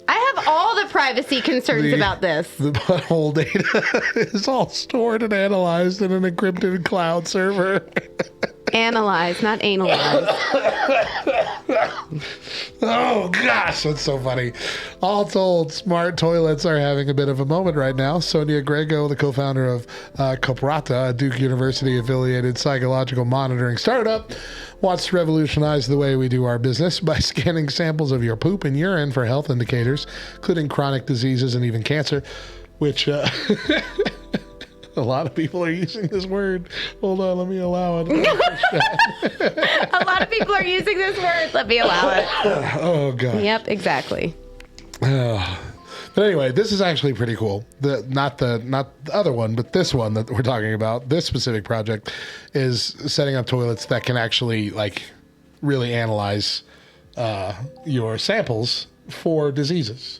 I have all the privacy concerns about this. the butthole data is all stored and analyzed in an encrypted cloud server. Analyze, not analyze. Oh gosh, that's so funny. All told, smart toilets are having a bit of a moment right now. Sonia Grego, the co-founder of Coprata, a Duke University affiliated psychological monitoring startup, wants to revolutionize the way we do our business by scanning samples of your poop and urine for health indicators, including chronic diseases and even cancer, which a lot of people are using this word. Hold on, let me allow it. A lot of people are using this word. Let me allow it. Oh, God. Yep, exactly. But anyway, this is actually pretty cool. Not the other one, but this one that we're talking about, this specific project, is setting up toilets that can actually, like, really analyze your samples for diseases.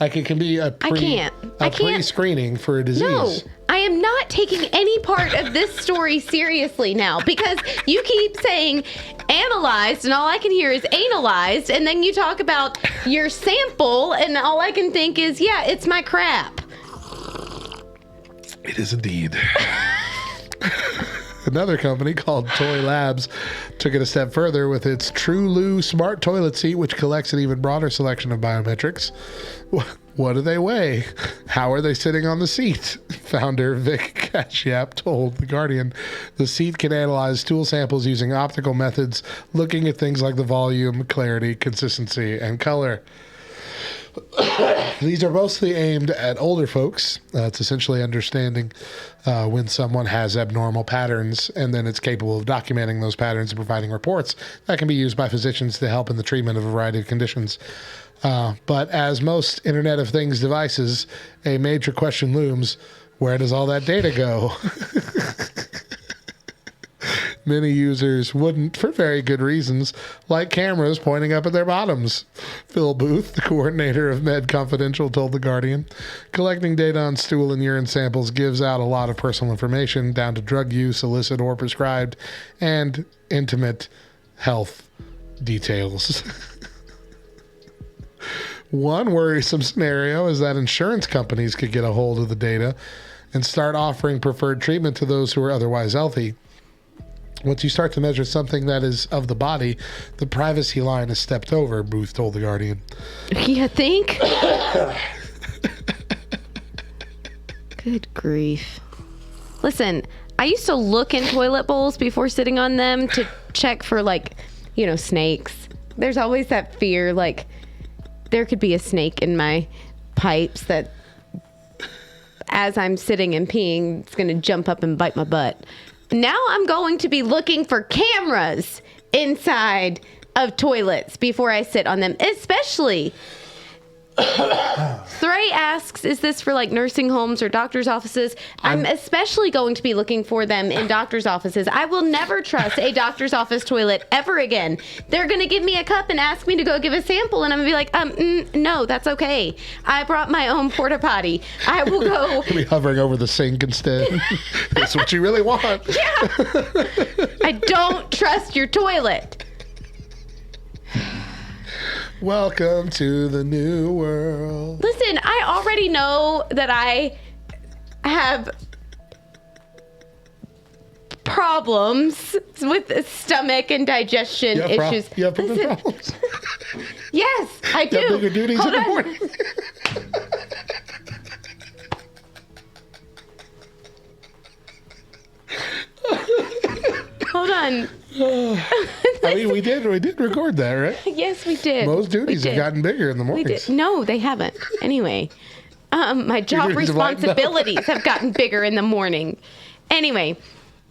Like, it can be a pre-screening for a disease. No, I am not taking any part of this story seriously now because you keep saying analyzed and all I can hear is analyzed, and then you talk about your sample and all I can think is, yeah, it's my crap. It is indeed. Another company called Toy Labs took it a step further with its TrueLoo smart toilet seat, which collects an even broader selection of biometrics. What do they weigh? How are they sitting on the seat? Founder Vic Kashyap told The Guardian the seat can analyze stool samples using optical methods, looking at things like the volume, clarity, consistency, and color. These are mostly aimed at older folks. It's essentially understanding when someone has abnormal patterns, and then it's capable of documenting those patterns and providing reports that can be used by physicians to help in the treatment of a variety of conditions. But as most Internet of Things devices, a major question looms: where does all that data go? Many users wouldn't, for very good reasons, like cameras pointing up at their bottoms. Phil Booth, the coordinator of Med Confidential, told The Guardian, collecting data on stool and urine samples gives out a lot of personal information, down to drug use, illicit or prescribed, and intimate health details. One worrisome scenario is that insurance companies could get a hold of the data and start offering preferred treatment to those who are otherwise healthy. Once you start to measure something that is of the body, the privacy line is stepped over, Booth told The Guardian. You think? Good grief. Listen, I used to look in toilet bowls before sitting on them to check for, like, you know, snakes. There's always that fear, like, there could be a snake in my pipes that as I'm sitting and peeing, it's going to jump up and bite my butt. Now I'm going to be looking for cameras inside of toilets before I sit on them, especially. Thray asks, is this for like nursing homes or doctor's offices? I'm especially going to be looking for them in doctor's offices. I will never trust a doctor's office toilet ever again. They're going to give me a cup and ask me to go give a sample, and I'm going to be like, no, that's okay. I brought my own porta potty. I will go. Be hovering over the sink instead. That's what you really want. Yeah. I don't trust your toilet. Welcome to the new world. Listen, I already know that I have problems with stomach and digestion issues. You have problems? Yes, I do. You have bigger duties Hold in the on. morning. Hold on. I mean, we did record that, right? Yes, we did. Most duties We have did. gotten bigger in the We mornings. did. No, they haven't. Anyway, my job duties have lightened up. responsibilities have gotten bigger in the morning. Anyway,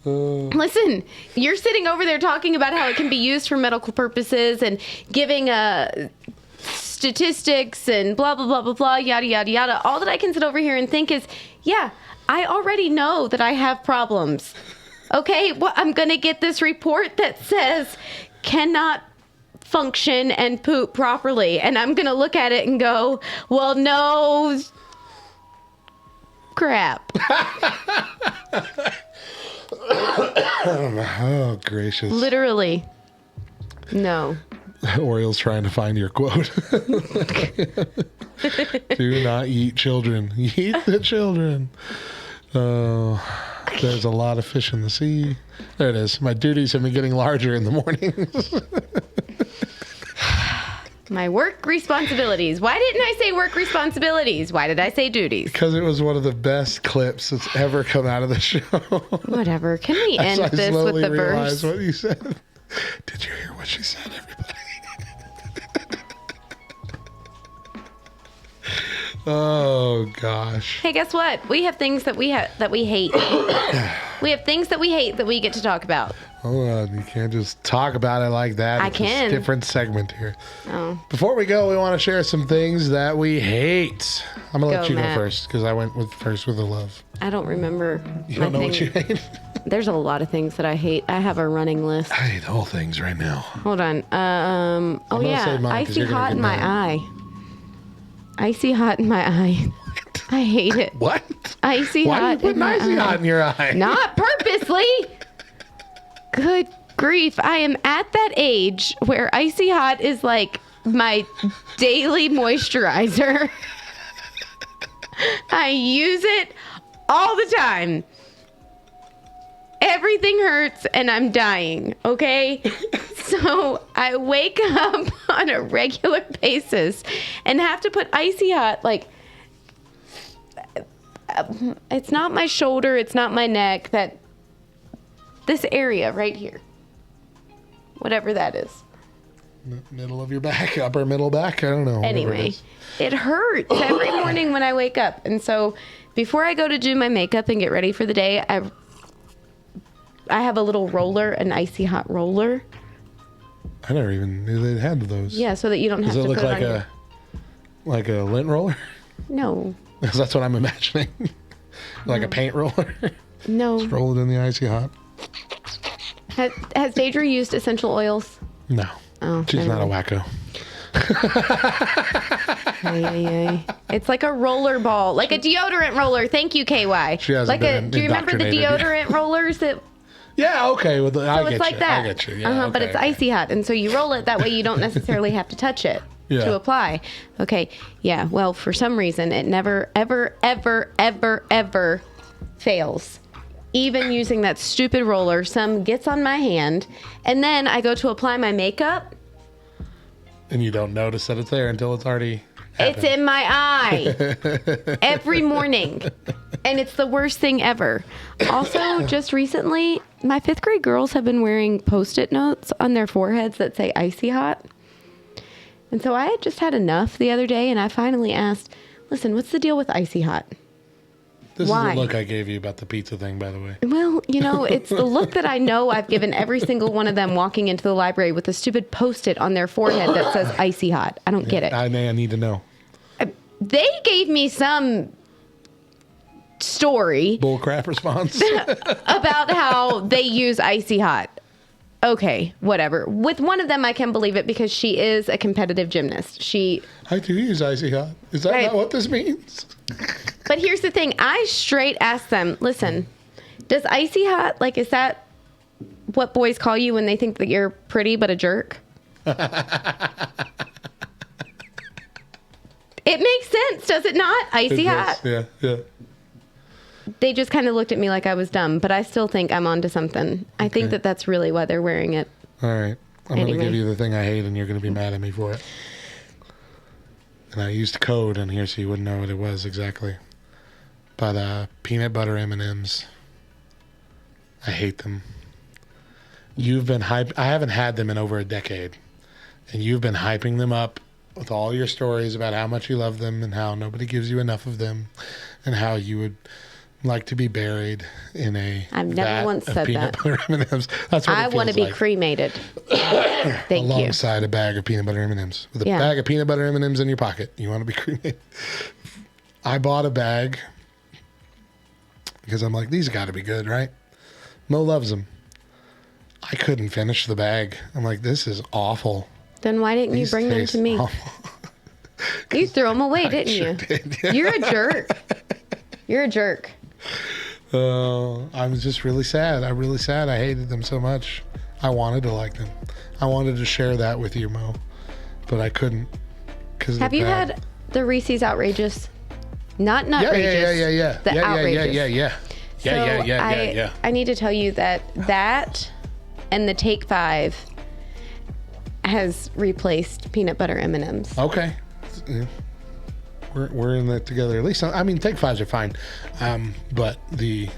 listen, you're sitting over there talking about how it can be used for medical purposes and giving statistics and blah, blah, blah, blah, blah, yada, yada, yada. All that I can sit over here and think is, yeah, I already know that I have problems. Okay, well, I'm going to get this report that says cannot function and poop properly. And I'm going to look at it and go, well, no crap. Oh, gracious. Literally. No. Oriel's trying to find your quote. Do not eat children. Eat the children. There's a lot of fish in the sea. There it is. My duties have been getting larger in the mornings. My work responsibilities. Why didn't I say work responsibilities? Why did I say duties? Because it was one of the best clips that's ever come out of the show. Whatever. Can we end I this with the verse? realized what you said. Did you hear what she said, everybody? Oh gosh. Hey, guess what? We have things that we hate. We have things that we hate that we get to talk about. Hold on, you can't just talk about it like that. I It's can. a different segment here. Oh. Before we go, we want to share some things that we hate. I'm gonna let Go, you Matt. go first because I went first with the love. I don't remember. You don't know what you hate? There's a lot of things that I hate. I have a running list. I hate all things right now. Hold on. Oh gonna yeah, say mine 'cause icy you're gonna hot get in my mad. eye. Icy hot in my eye. I hate it. What? Icy Why hot do you in put my icy eye. hot in your eye? Not purposely. Good grief. I am at that age where icy hot is like my daily moisturizer. I use it all the time. Everything hurts and I'm dying, okay? So I wake up on a regular basis and have to put icy hot, like, it's not my shoulder, it's not my neck, this area right here. Whatever that is. Middle of your back, upper middle back. I don't know. whatever it Anyway, is. it hurts every morning when I wake up. And so before I go to do my makeup and get ready for the day, I have a little roller, an icy hot roller. I never even knew they had those. Yeah, so that you don't have Does it to look put like it on like a lint roller? No. Because that's what I'm imagining. Like a paint roller. No. Just roll it in the icy hot. Has Deidre used essential oils? No. Oh, She's not a never wacko. Ay, ay, ay. It's like a roller ball, like a deodorant roller. Thank you, KY. She hasn't like been do you remember the indoctrinated deodorant rollers that? Yeah, okay. Well, I So get it's like you. that. I get you. Yeah, But okay, it's icy hot, and so you roll it that way. You don't necessarily have to touch it to apply. Okay. Yeah. Well, for some reason, it never, ever, ever, ever, ever fails. Even using that stupid roller, some gets on my hand, and then I go to apply my makeup. And you don't notice that it's there until it's already happened. It's in my eye every morning. And it's the worst thing ever. Also, just recently, my 5th grade girls have been wearing Post-it notes on their foreheads that say icy hot. And so I had just had enough the other day, and I finally asked, listen, what's the deal with icy hot? This Why? is the look I gave you about the pizza thing, by the way. Well, it's the look that I know I've given every single one of them walking into the library with a stupid Post-it on their forehead that says icy hot. I don't get it. I need to know. They gave me some story Bullcrap response. about how they use icy hot. Okay, whatever. With one of them, I can believe it because she is a competitive gymnast. I do use icy hot. Is that Right. not what this means? But here's the thing. I straight asked them, listen, does icy hot, is that what boys call you when they think that you're pretty but a jerk? It makes sense, does it not? Icy hot. Yeah, yeah. They just kind of looked at me like I was dumb, but I still think I'm onto something. I think that that's really why they're wearing it. All right. I'm going to Anyway. give you the thing I hate, and you're going to be mad at me for it. And I used code on here so you wouldn't know what it was exactly. But peanut butter M&Ms. I hate them. You've been hyped. I haven't had them in over a decade. And you've been hyping them up with all your stories about how much you love them and how nobody gives you enough of them and how you would like to be buried in a I've never vat once of said peanut that. butter M&Ms. That's what I it want to feels be like. cremated. Thank you. Alongside a bag of peanut butter M&Ms. With a Yeah. bag of peanut butter M&Ms in your pocket. You want to be cremated. I bought a bag because I'm like, these got to be good, right? Mo loves them. I couldn't finish the bag. I'm like, this is awful. Then why didn't you These bring them taste to me? awful. You threw them away, didn't sure you? did, yeah. You're a jerk. You're a jerk. I was just really sad. I hated them so much. I wanted to like them. I wanted to share that with you, Mo, but I couldn't. Have you had the Reese's Outrageous? Not Yeah. The Outrageous. Yeah. I need to tell you that and the Take 5 has replaced peanut butter M&Ms. Okay. Yeah. We're in that together. At least, I mean, Take Fives are fine. But the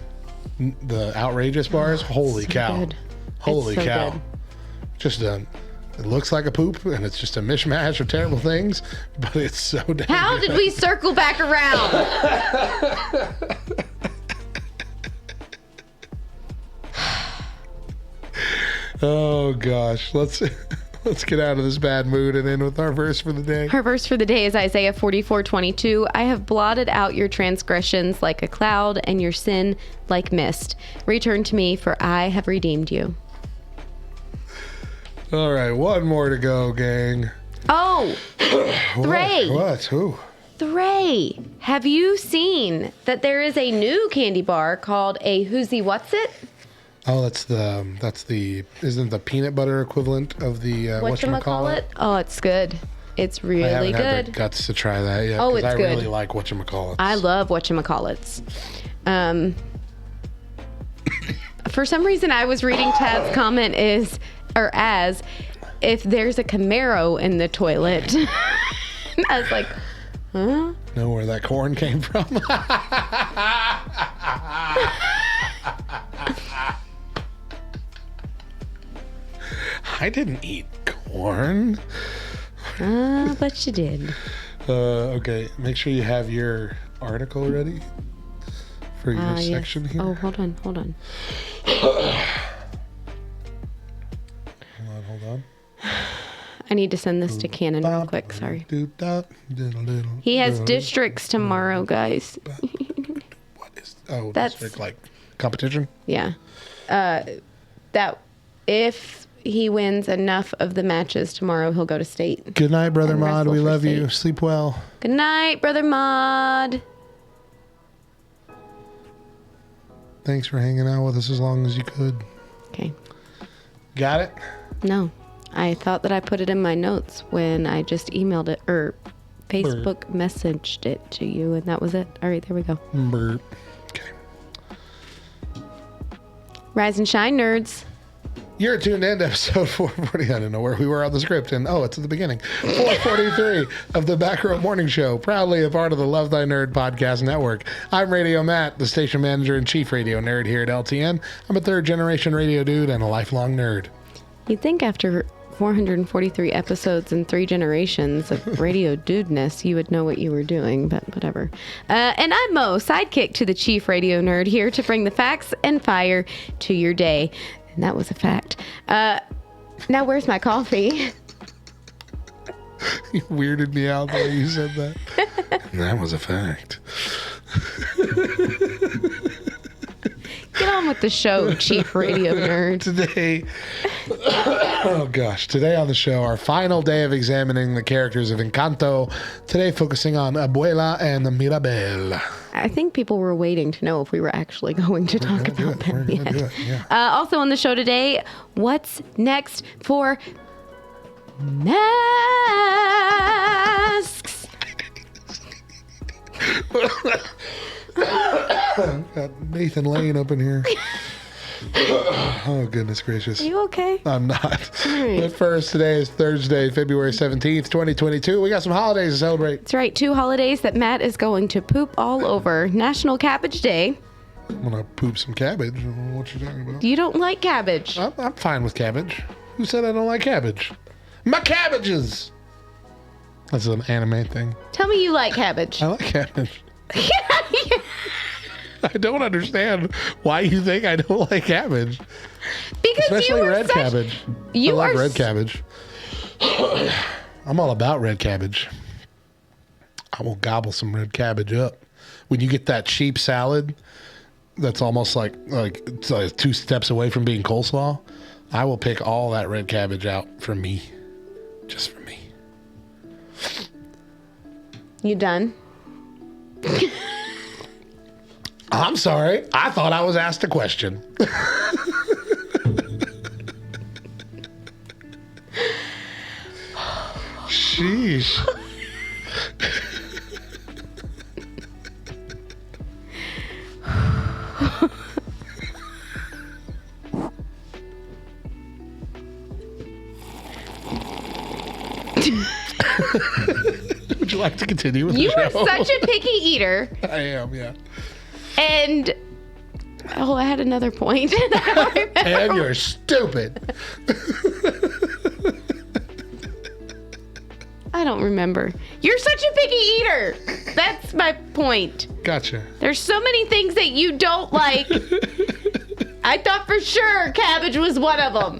outrageous bars, holy cow. Good. Holy It's so cow. good. Just it looks like a poop, and it's just a mishmash of terrible things, but it's so damn How good. did we circle back around? Oh gosh, let's get out of this bad mood and in with our verse for the day. Her verse for the day is Isaiah 44:22. I have blotted out your transgressions like a cloud and your sin like mist. Return to me, for I have redeemed you. All right, one more to go, gang. Oh, Thray. What? Who? Thray, have you seen that there is a new candy bar called a Whozeewhatzit? Oh, that's the isn't the peanut butter equivalent of the Whatchamacallit? Oh, it's good. It's I really haven't had good. the guts to try that yet. Oh, 'cause it's I good. really like whatchamacallits. I love whatchamacallits. For some reason, I was reading Tad's comment as if there's a Camaro in the toilet. I was like, huh? Know where that corn came from? I didn't eat corn. But you did. Okay, make sure you have your article ready for your Yes. section here. Oh, hold on. Hold on. I need to send this to Cannon real quick. Sorry. He has districts tomorrow, guys. What is? Oh, That's- district like competition. Yeah. That if he wins enough of the matches tomorrow, he'll go to state. Good night, brother And Mod. wrestle We for love you. state. Sleep well. Good night, Brother Mod. Thanks for hanging out with us as long as you could. Okay. Got it? No. I thought that I put it in my notes when I just emailed it or Facebook messaged it to you, and that was it. All right, there we go. Burp. Okay. Rise and shine, nerds. You're tuned in to episode 440. I don't know where we were on the script, and it's at the beginning. 443 of the Back Row Morning Show, proudly a part of the Love Thy Nerd podcast network. I'm Radio Matt, the station manager and chief radio nerd here at LTN. I'm a third-generation radio dude and a lifelong nerd. You'd think after 443 episodes and 3 generations of radio dudeness, you would know what you were doing, but whatever. And I'm Mo, sidekick to the chief radio nerd, here to bring the facts and fire to your day. And that was a fact. Now, where's my coffee? You weirded me out the way you said that. That was a fact. Get on with the show, chief radio nerd. Today on the show, our final day of examining the characters of Encanto. Today focusing on Abuela and Mirabel. I think people were waiting to know if we were actually going to talk about them We're gonna do yet. it, yeah. Also on the show today, what's next for masks? Got Nathan Lane up in here. Oh, goodness gracious. Are you okay? I'm not. right. But first, today is Thursday, February 17th, 2022. We got some holidays to celebrate. That's right, 2 holidays that Matt is going to poop all over. National Cabbage Day. I'm going to poop some cabbage. I don't know what you're talking about. You don't like cabbage. I'm fine with cabbage. Who said I don't like cabbage? My cabbages! That's an anime thing. Tell me you like cabbage. I like cabbage. I don't understand why you think I don't like cabbage. Because Especially you are red cabbage. You I like are red cabbage. I'm all about red cabbage. I will gobble some red cabbage up. When you get that cheap salad that's almost like it's like 2 steps away from being coleslaw, I will pick all that red cabbage out for me. Just for me. You done? I'm sorry. I thought I was asked a question. Sheesh. Would you like to continue with You the are show? such a picky eater. I am, yeah. And I had another point. I don't remember. And you're stupid. I don't remember. You're such a picky eater. That's my point. Gotcha. There's so many things that you don't like. I thought for sure cabbage was one of them.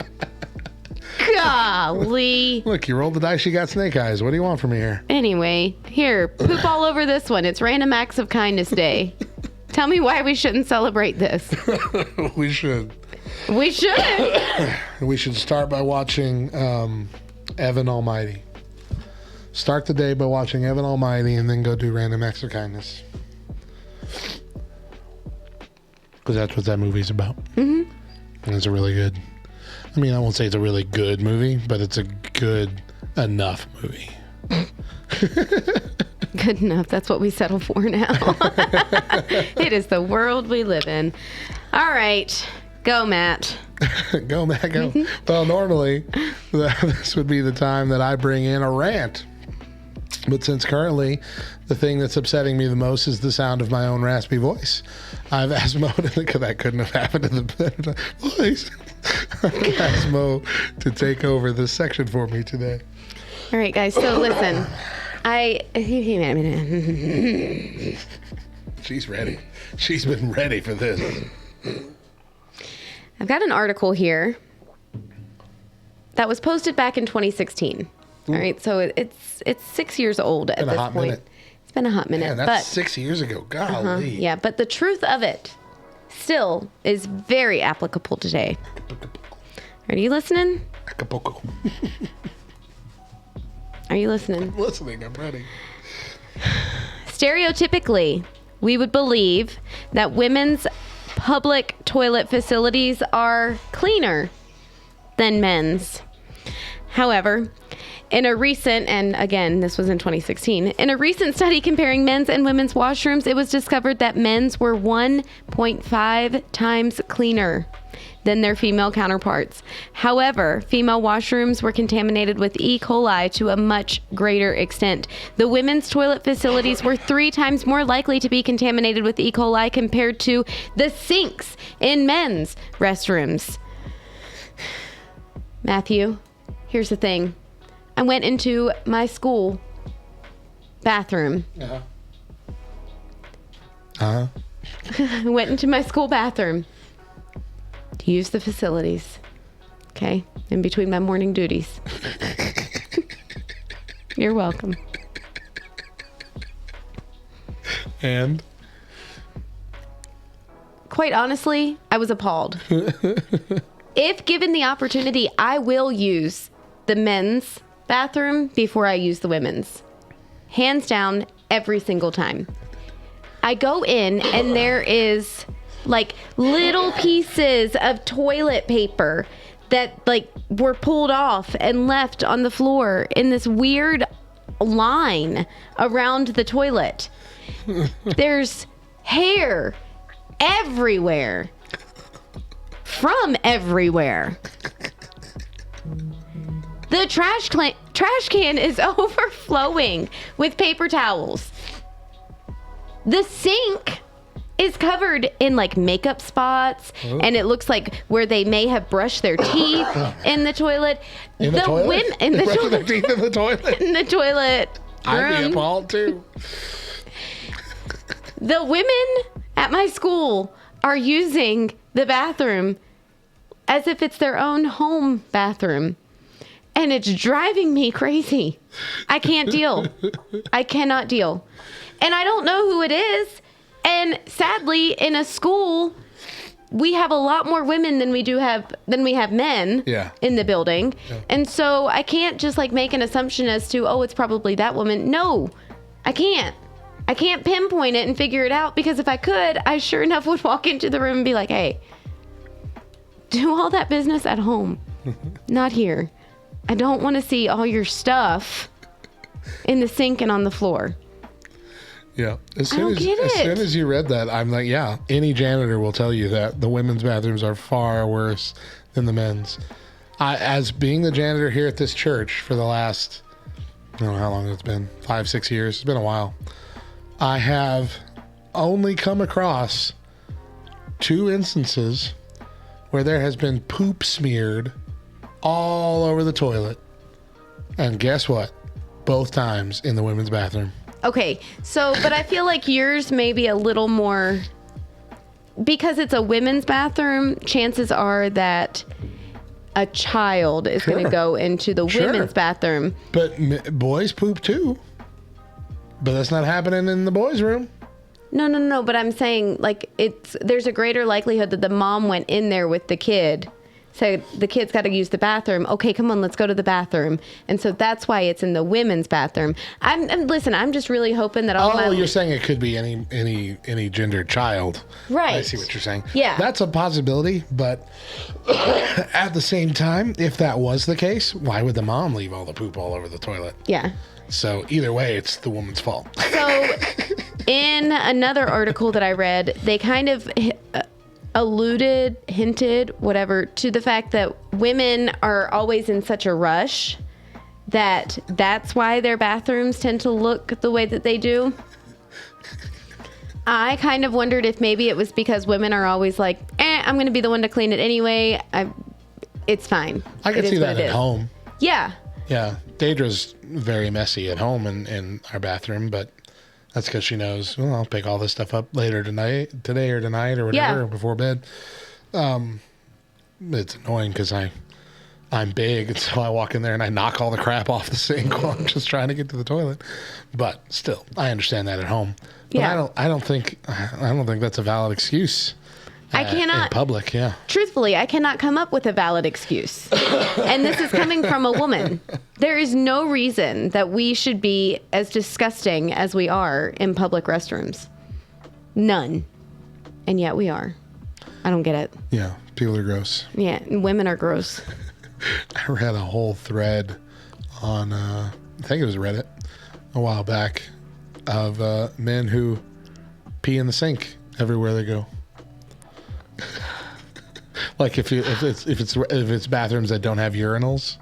Golly. Look, you rolled the dice, you got snake eyes. What do you want from me here? Anyway, here, poop all over this one. It's Random Acts of Kindness Day. Tell me why we shouldn't celebrate this. We should. We should. We should start by watching Evan Almighty. Start the day by watching Evan Almighty and then go do Random Acts of Kindness. Because that's what that movie's about. Mm-hmm. And it's a really good... I mean, I won't say it's a really good movie, but it's a good enough movie. Good enough. That's what we settle for now. It is the world we live in. All right. Go, Matt. Go, Matt, go. Well, normally, this would be the time that I bring in a rant. But since currently the thing that's upsetting me the most is the sound of my own raspy voice, I've asked Mo because that couldn't have happened in the voice. I've asked Mo to take over this section for me today. All right, guys. So listen, She's ready. She's been ready for this. I've got an article here that was posted back in 2016. All right, so it's 6 years old at this point. Minute. It's been a hot minute. Man, that's 6 years ago. Golly. Yeah, but the truth of it still is very applicable today. Are you listening? Acapulco. Are you listening? I'm listening. I'm ready. Stereotypically, we would believe that women's public toilet facilities are cleaner than men's. However, in a recent, and again, this was in 2016, in a recent study comparing men's and women's washrooms, it was discovered that men's were 1.5 times cleaner than their female counterparts. However, female washrooms were contaminated with E. coli to a much greater extent. The women's toilet facilities were 3 times more likely to be contaminated with E. coli compared to the sinks in men's restrooms. Matthew, here's the thing. I went into my school bathroom. I went into my school bathroom to use the facilities. Okay? In between my morning duties. You're welcome. And? Quite honestly, I was appalled. If given the opportunity, I will use the men's bathroom before I use the women's. Hands down, every single time. I go in and there is like little pieces of toilet paper that like were pulled off and left on the floor in this weird line around the toilet. There's hair everywhere. From everywhere. The trash can is overflowing with paper towels. The sink is covered in like makeup spots, and it looks like where they may have brushed their teeth in the toilet. In the toilet? In the Brushing their toilet. teeth in the toilet? In the toilet I'd be room. appalled too. The women at my school are using the bathroom as if it's their own home bathroom. And it's driving me crazy. I can't deal. I cannot deal. And I don't know who it is. And sadly, in a school, we have a lot more women than we have men in the building. Yeah. And so I can't just like make an assumption as to, oh, it's probably that woman. No, I can't. I can't pinpoint it and figure it out, because if I could, I sure enough would walk into the room and be like, hey, do all that business at home, not here. I don't want to see all your stuff in the sink and on the floor. Yeah. As soon as you read that, I'm like, yeah, any janitor will tell you that the women's bathrooms are far worse than the men's. As being the janitor here at this church for the last I don't know how long it's been, 5-6 years. It's been a while. I have only come across 2 instances where there has been poop smeared all over the toilet. And guess what? Both times in the women's bathroom. Okay, so, but I feel like yours may be a little more, because it's a women's bathroom, chances are that a child is going to go into the women's bathroom. But boys poop too. But that's not happening in the boys' room. No, but I'm saying, like, there's a greater likelihood that the mom went in there with the kid. So the kid's got to use the bathroom. Okay, come on, let's go to the bathroom. And so that's why it's in the women's bathroom. Listen, I'm just really hoping that you're saying it could be any gendered child. Right. I see what you're saying. Yeah. That's a possibility, but at the same time, if that was the case, why would the mom leave all the poop all over the toilet? Yeah. So either way, it's the woman's fault. So in another article that I read, they kind of hinted, whatever, to the fact that women are always in such a rush that's why their bathrooms tend to look the way that they do. I kind of wondered if maybe it was because women are always like, I'm going to be the one to clean it anyway. It's fine. I can see that at home. Yeah. Yeah. Daedra's very messy at home in our bathroom, but that's because she knows, well, I'll pick all this stuff up later today or whatever, before bed. It's annoying because I'm big, and so I walk in there and I knock all the crap off the sink while I'm just trying to get to the toilet. But still, I understand that at home. But yeah. I don't think that's a valid excuse. I cannot. In public, yeah. Truthfully, I cannot come up with a valid excuse. And this is coming from a woman. There is no reason that we should be as disgusting as we are in public restrooms. None. And yet we are. I don't get it. Yeah, people are gross. Yeah, women are gross. I read a whole thread on, I think it was Reddit, a while back, of men who pee in the sink everywhere they go. Like if it's bathrooms that don't have urinals,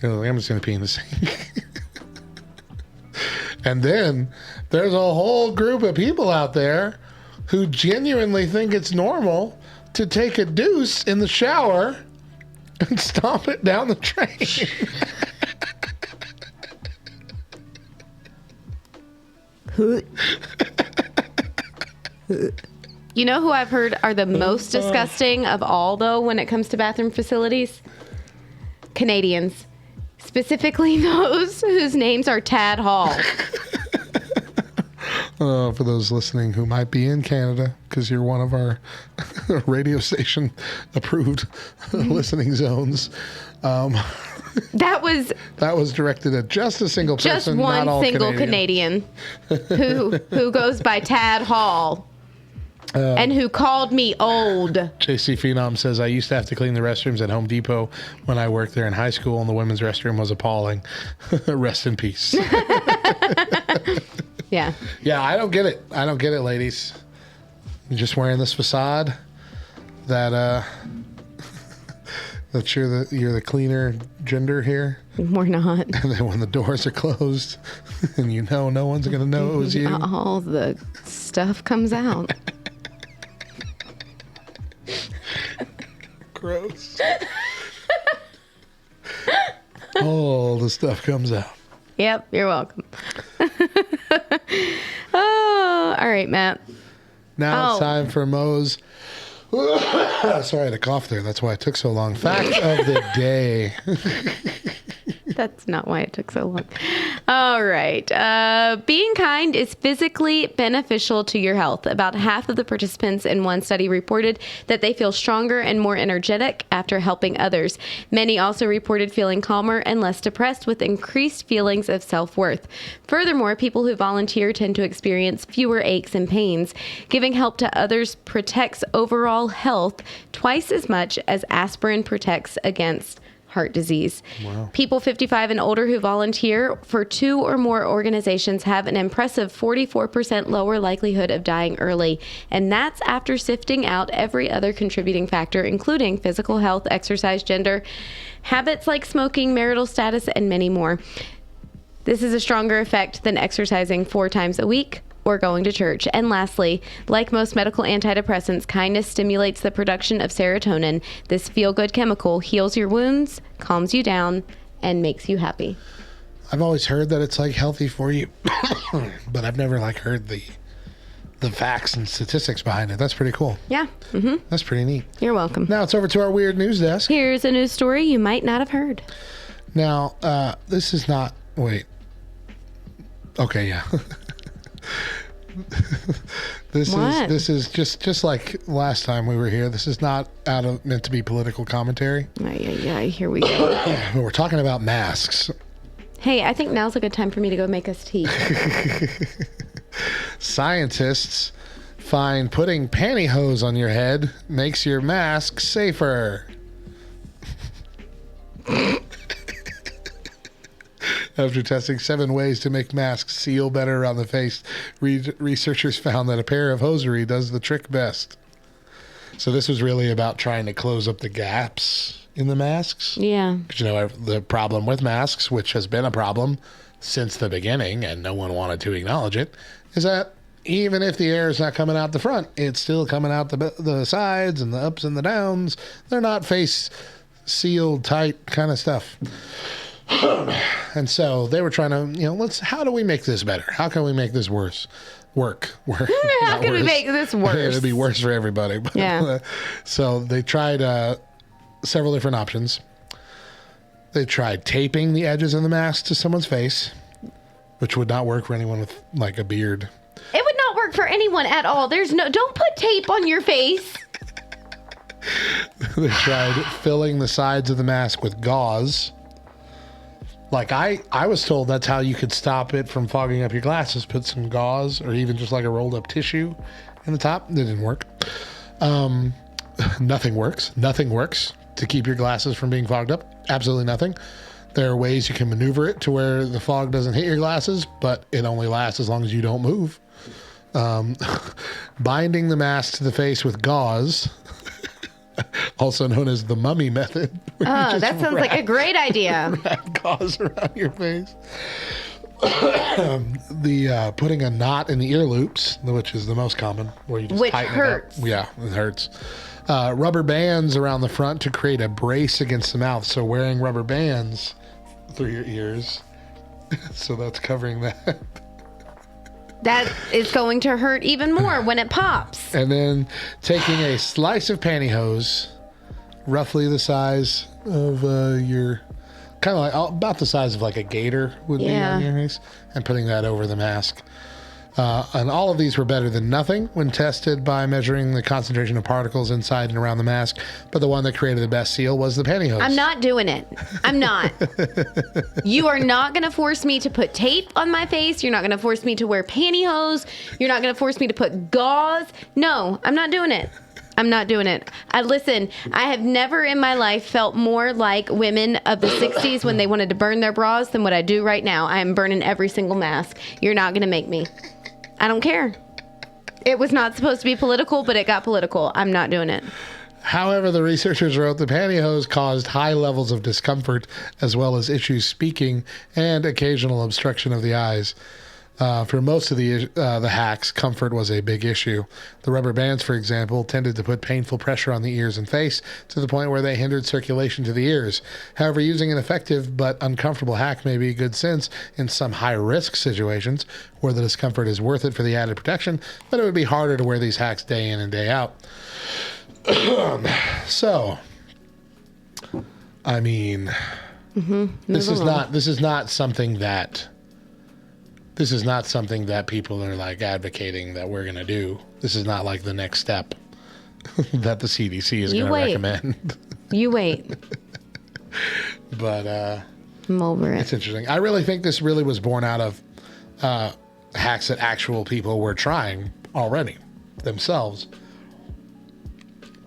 you're like, I'm just gonna pee in the sink. And then there's a whole group of people out there who genuinely think it's normal to take a deuce in the shower and stomp it down the drain. You know who I've heard are the most disgusting of all, though, when it comes to bathroom facilities? Canadians. Specifically those whose names are Tad Hall. For those listening who might be in Canada, because you're one of our radio station approved listening zones. That was directed at just a single person, just one not all single Canadian who goes by Tad Hall. And who called me old. JC Phenom says, I used to have to clean the restrooms at Home Depot when I worked there in high school, and the women's restroom was appalling. Rest in peace. Yeah. Yeah, I don't get it, ladies. You're just wearing this facade that that you're the cleaner gender here. We're not. And then when the doors are closed and you know no one's going to know it was you. All the stuff comes out. Gross. All the stuff comes out. Yep, you're welcome. Oh, all right, Matt. Now it's time for Mo's. Sorry, I had a cough there. That's why it took so long. Fact of the day. That's not why it took so long. All right. Being kind is physically beneficial to your health. About half of the participants in one study reported that they feel stronger and more energetic after helping others. Many also reported feeling calmer and less depressed with increased feelings of self-worth. Furthermore, people who volunteer tend to experience fewer aches and pains. Giving help to others protects overall health twice as much as aspirin protects against heart disease. Wow. People 55 and older who volunteer for 2 or more organizations have an impressive 44% lower likelihood of dying early. And that's after sifting out every other contributing factor, including physical health, exercise, gender, habits like smoking, marital status, and many more. This is a stronger effect than exercising 4 times a week or going to church. And lastly, like most medical antidepressants, kindness stimulates the production of serotonin. This feel-good chemical heals your wounds, calms you down, and makes you happy. I've always heard that it's like healthy for you, but I've never like heard the facts and statistics behind it. That's pretty cool. Yeah. Mm-hmm. That's pretty neat. You're welcome. Now it's over to our weird news desk. Here's a news story you might not have heard. Now, this is not... Wait. Okay, yeah. This is just like last time we were here. This is not meant to be political commentary. Yeah, here we go. We're talking about masks. Hey, I think now's a good time for me to go make us tea. Scientists find putting pantyhose on your head makes your mask safer. After testing 7 ways to make masks seal better around the face, researchers found that a pair of hosiery does the trick best. So this was really about trying to close up the gaps in the masks. Yeah. Because, the problem with masks, which has been a problem since the beginning, and no one wanted to acknowledge it, is that even if the air is not coming out the front, it's still coming out the sides and the ups and the downs. They're not face sealed tight kind of stuff. And so they were trying to, how do we make this better? How can we make this work? How can we make this worse? It'd be worse for everybody. But, yeah. So they tried several different options. They tried taping the edges of the mask to someone's face, which would not work for anyone with like a beard. It would not work for anyone at all. Don't put tape on your face. They tried filling the sides of the mask with gauze. Like I was told that's how you could stop it from fogging up your glasses. Put some gauze or even just like a rolled up tissue in the top. It didn't work. Nothing works. Nothing works to keep your glasses from being fogged up. Absolutely nothing. There are ways you can maneuver it to where the fog doesn't hit your glasses, but it only lasts as long as you don't move. Binding the mask to the face with gauze, also known as the mummy method. Oh, that sounds like a great idea. Wrap gauze around your face. Putting a knot in the ear loops, which is the most common, where you just tighten hurts. it up. Yeah, it hurts. Rubber bands around the front to create a brace against the mouth. So wearing rubber bands through your ears, so that's covering that. That is going to hurt even more when it pops. And then taking a slice of pantyhose, roughly the size of your, kind of like about the size of like a gator would be on your face, and putting that over the mask. And all of these were better than nothing when tested by measuring the concentration of particles inside and around the mask. But the one that created the best seal was the pantyhose. I'm not doing it. I'm not. You are not going to force me to put tape on my face. You're not going to force me to wear pantyhose. You're not going to force me to put gauze. No, I'm not doing it. I'm not doing it. Listen, I have never in my life felt more like women of the 60s when they wanted to burn their bras than what I do right now. I am burning every single mask. You're not going to make me. I don't care. It was not supposed to be political, but it got political. I'm not doing it. However, the researchers wrote the pantyhose caused high levels of discomfort as well as issues speaking and occasional obstruction of the eyes. For most of the hacks, comfort was a big issue. The rubber bands, for example, tended to put painful pressure on the ears and face to the point where they hindered circulation to the ears. However, using an effective but uncomfortable hack may be good sense in some high-risk situations where the discomfort is worth it for the added protection, but it would be harder to wear these hacks day in and day out. So, I mean, this is not something that people are like advocating that we're going to do. This is not like the next step that the CDC is going to recommend. You wait. But I'm over it. It's interesting. I really think this really was born out of hacks that actual people were trying already themselves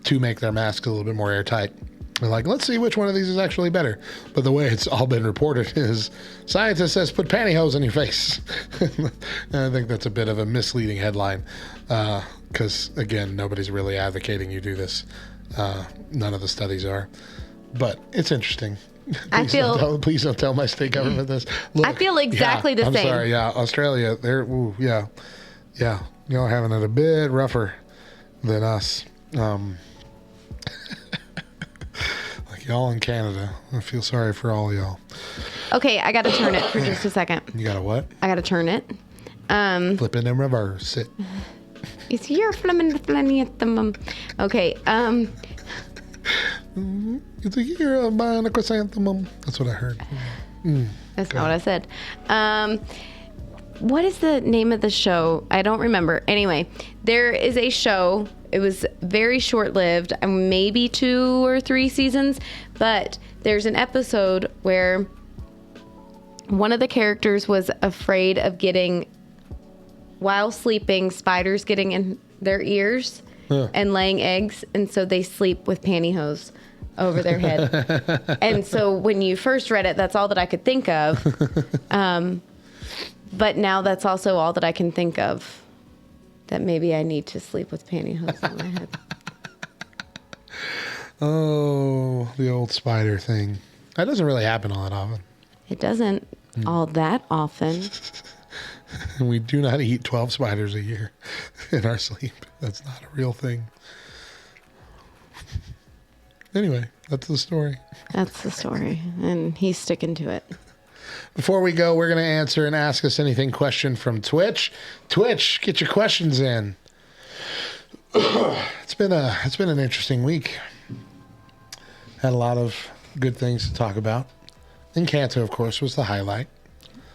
to make their masks a little bit more airtight. They're like, let's see which one of these is actually better. But the way it's all been reported is scientist says put pantyhose on your face. And I think that's a bit of a misleading headline because, again, nobody's really advocating you do this. None of the studies are. But it's interesting. Please don't tell my state government this. Look, I feel exactly the I'm same. sorry. Yeah, Australia. Yeah. Y'all having it a bit rougher than us. Like y'all in Canada. I feel sorry for all y'all. Okay, I got to turn it for just a second. You got to what? I got to turn it. Flip it and reverse it. It's your flamin'. Okay. It's a year of buying a chrysanthemum. That's what I heard. That's not what I said. What is the name of the show? I don't remember. Anyway, there is a show. It was very short-lived, maybe 2 or 3 seasons, but there's an episode where one of the characters was afraid of getting, while sleeping, spiders getting in their ears and laying eggs, and so they sleep with pantyhose over their head. And so when you first read it, that's all that I could think of. But now that's also all that I can think of. That maybe I need to sleep with pantyhose on my head. Oh, the old spider thing. That doesn't really happen all that often. It doesn't all that often. And we do not eat 12 spiders a year in our sleep. That's not a real thing. Anyway, that's the story. That's the story. And he's sticking to it. Before we go, we're going to answer an Ask Us Anything question from Twitch. Twitch, get your questions in. It's been an interesting week. Had a lot of good things to talk about. Encanto, of course, was the highlight.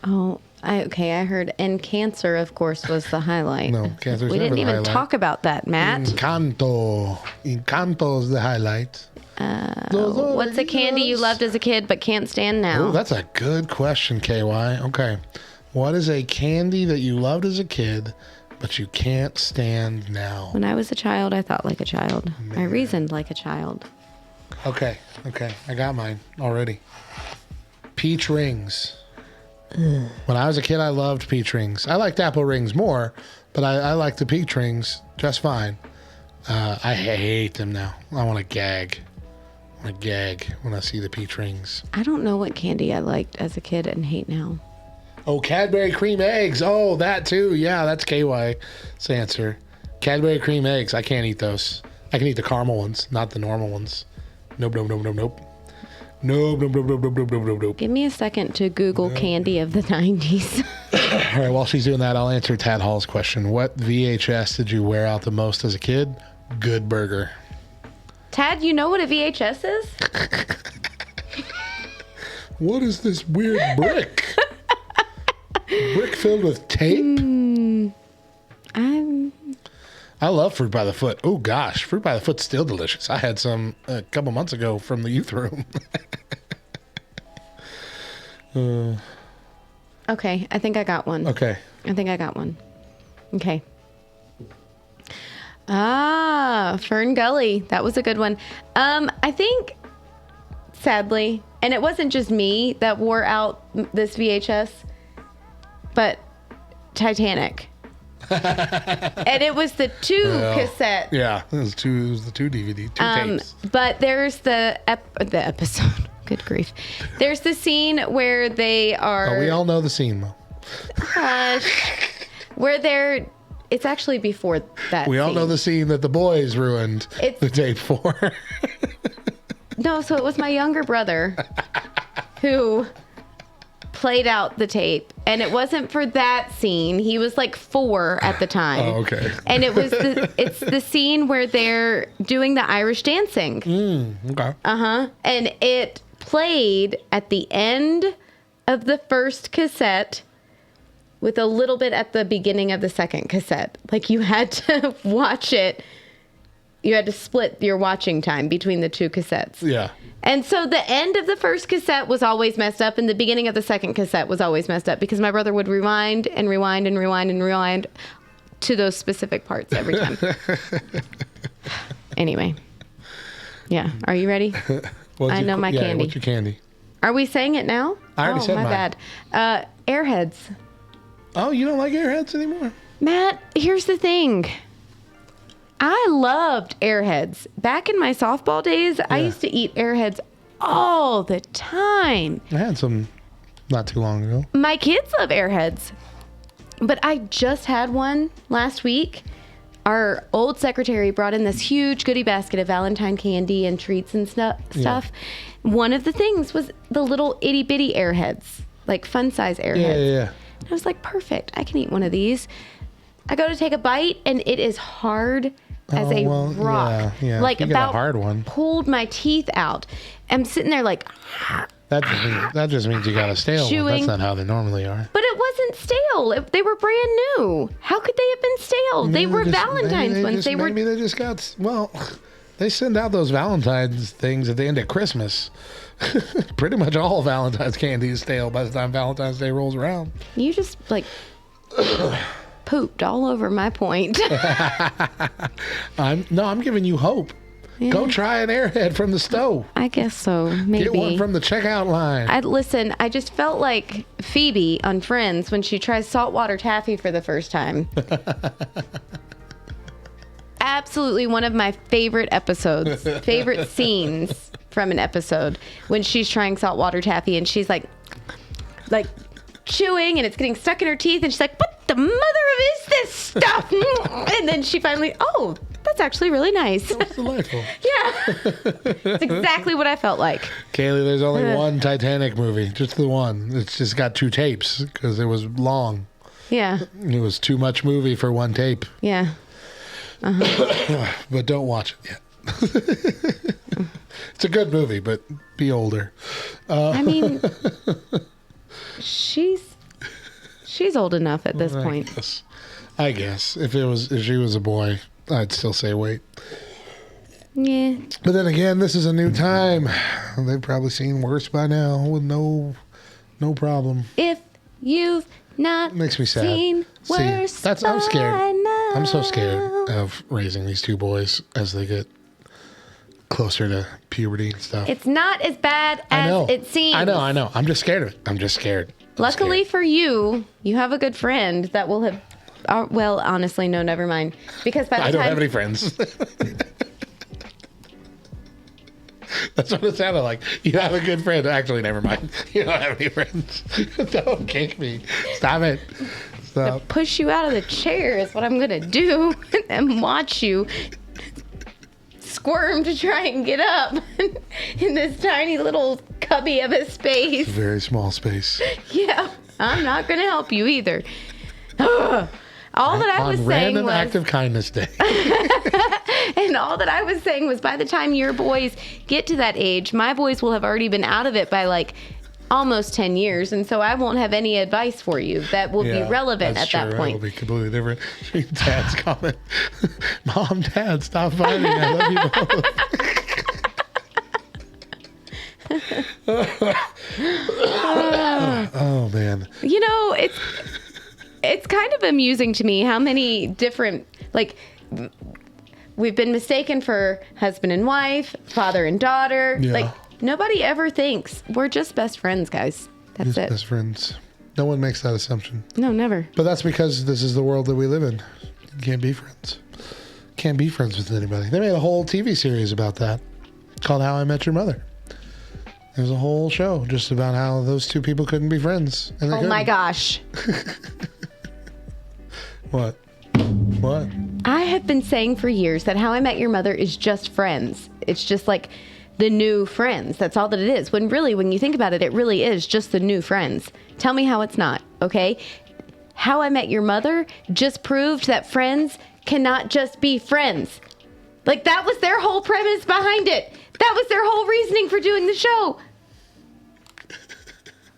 Oh, I heard Encancer, of course, was the highlight. No, Cancer's We never didn't the even highlight. talk about that, Matt. Encanto is the highlight. What's a candy you loved as a kid but can't stand now? Oh, that's a good question, KY. Okay. What is a candy that you loved as a kid but you can't stand now? When I was a child, I thought like a child. I reasoned like a child. Okay. I got mine already. Peach rings. Ugh. When I was a kid, I loved peach rings. I liked apple rings more, but I liked the peach rings just fine. I hate them now. I want to gag. I gag when I see the peach rings. I don't know what candy I liked as a kid and hate now. Oh, Cadbury cream eggs. Oh, that too. Yeah, that's KY's answer. Cadbury cream eggs. I can't eat those. I can eat the caramel ones, not the normal ones. Nope. Nope. Give me a second to Google candy of the 90s. All right, while she's doing that, I'll answer Tad Hall's question. What VHS did you wear out the most as a kid? Good Burger. Tad, you know what a VHS is? What is this weird brick? Brick filled with tape? I love Fruit by the Foot. Oh, gosh. Fruit by the Foot's still delicious. I had some a couple months ago from the youth room. Okay, I think I got one. Okay. Okay. Fern Gully. That was a good one. I think, sadly, and it wasn't just me that wore out this VHS, but Titanic. And it was the 2 cassette. Yeah, it was the 2 DVD, 2 tapes. But there's the episode. Good grief. There's the scene where they are... Oh, we all know the scene, Mo. Where it's actually before that We all know the scene that the boys ruined the tape for. No, so it was my younger brother who played out the tape, and it wasn't for that scene. He was like 4 at the time. Oh, okay. And it's the scene where they're doing the Irish dancing. Okay. And it played at the end of the first cassette with a little bit at the beginning of the second cassette. Like you had to watch it. You had to split your watching time between the 2 cassettes. Yeah. And so the end of the first cassette was always messed up, and the beginning of the second cassette was always messed up because my brother would rewind and rewind and rewind and rewind to those specific parts every time. Anyway. Yeah. Are you ready? I know my candy. What's your candy? Are we saying it now? I already said my mine. bad. Airheads. Oh, you don't like Airheads anymore? Matt, here's the thing. I loved Airheads. Back in my softball days, I used to eat Airheads all the time. I had some not too long ago. My kids love Airheads, but I just had one last week. Our old secretary brought in this huge goodie basket of Valentine candy and treats and stuff. Yeah. One of the things was the little itty bitty Airheads, like fun size Airheads. Yeah. I was like, perfect. I can eat one of these. I go to take a bite and it is hard as a rock. Yeah. Like You got a about hard one. pulled my teeth out. I'm sitting there like, That just means you got a stale one. Chewing. That's not how they normally are. but it wasn't stale. They were brand new. How could they have been stale? They were Valentine's ones. Maybe they just got, well, they send out those Valentine's things at the end of Christmas. Pretty much all Valentine's candy is stale by the time Valentine's Day rolls around. You just like pooped all over my point. I'm giving you hope. Yeah. Go try an Airhead from the stove. I guess so. Maybe. Get one from the checkout line. I just felt like Phoebe on Friends when she tries saltwater taffy for the first time. Absolutely one of my favorite episodes, favorite scenes from an episode when she's trying saltwater taffy and she's like chewing and it's getting stuck in her teeth and she's like, what the mother of is this stuff? And then she finally, oh, that's actually really nice. That's delightful. Yeah. It's exactly what I felt like. Kaylee, there's only one Titanic movie. Just the one. It's just got 2 tapes because it was long. Yeah. It was too much movie for one tape. Yeah. But don't watch it yet. It's a good movie, but be older. I mean, she's old enough at this point. I guess if she was a boy, I'd still say wait. Yeah. But then again, this is a new time. They've probably seen worse by now with no problem. If you've not Makes me sad. seen worse I'm scared. by now. I'm so scared of raising these 2 boys as they get closer to puberty and stuff. It's not as bad as it seems. I know. I'm just scared of it. I'm just scared. Luckily for you, you have a good friend that will have. Well, honestly, no, never mind. Because by the I don't time have any friends. That's what it sounded like. You have a good friend. Actually, never mind. You don't have any friends. Don't kick me. Stop it. Stop. push you out of the chair is what I'm gonna do, and watch you squirm to try and get up in this tiny little cubby of a space. Very small space. Yeah, I'm not gonna help you either. All that I was saying Random was, act of kindness day. and all that I was saying was, by the time your boys get to that age, my boys will have already been out of it by like almost 10 years, and so I won't have any advice for you that will be relevant at that point. It'll be completely different. Dad's comment. Mom, Dad, stop fighting. I love you both. Oh man. You know, it's kind of amusing to me how many different, like, we've been mistaken for husband and wife, father and daughter. Yeah. Like, nobody ever thinks we're just best friends, guys. That's Just it. best friends. No one makes that assumption. No, never. But that's because this is the world that we live in. You can't be friends. Can't be friends with anybody. They made a whole TV series about that called How I Met Your Mother. There's a whole show just about how those 2 people couldn't be friends. And Oh my gosh. What? I have been saying for years that How I Met Your Mother is just Friends. It's just like the new Friends. That's all that it is. When really, when you think about it, it really is just the new Friends. Tell me how it's not, okay? How I Met Your Mother just proved that Friends cannot just be friends. Like, that was their whole premise behind it. That was their whole reasoning for doing the show.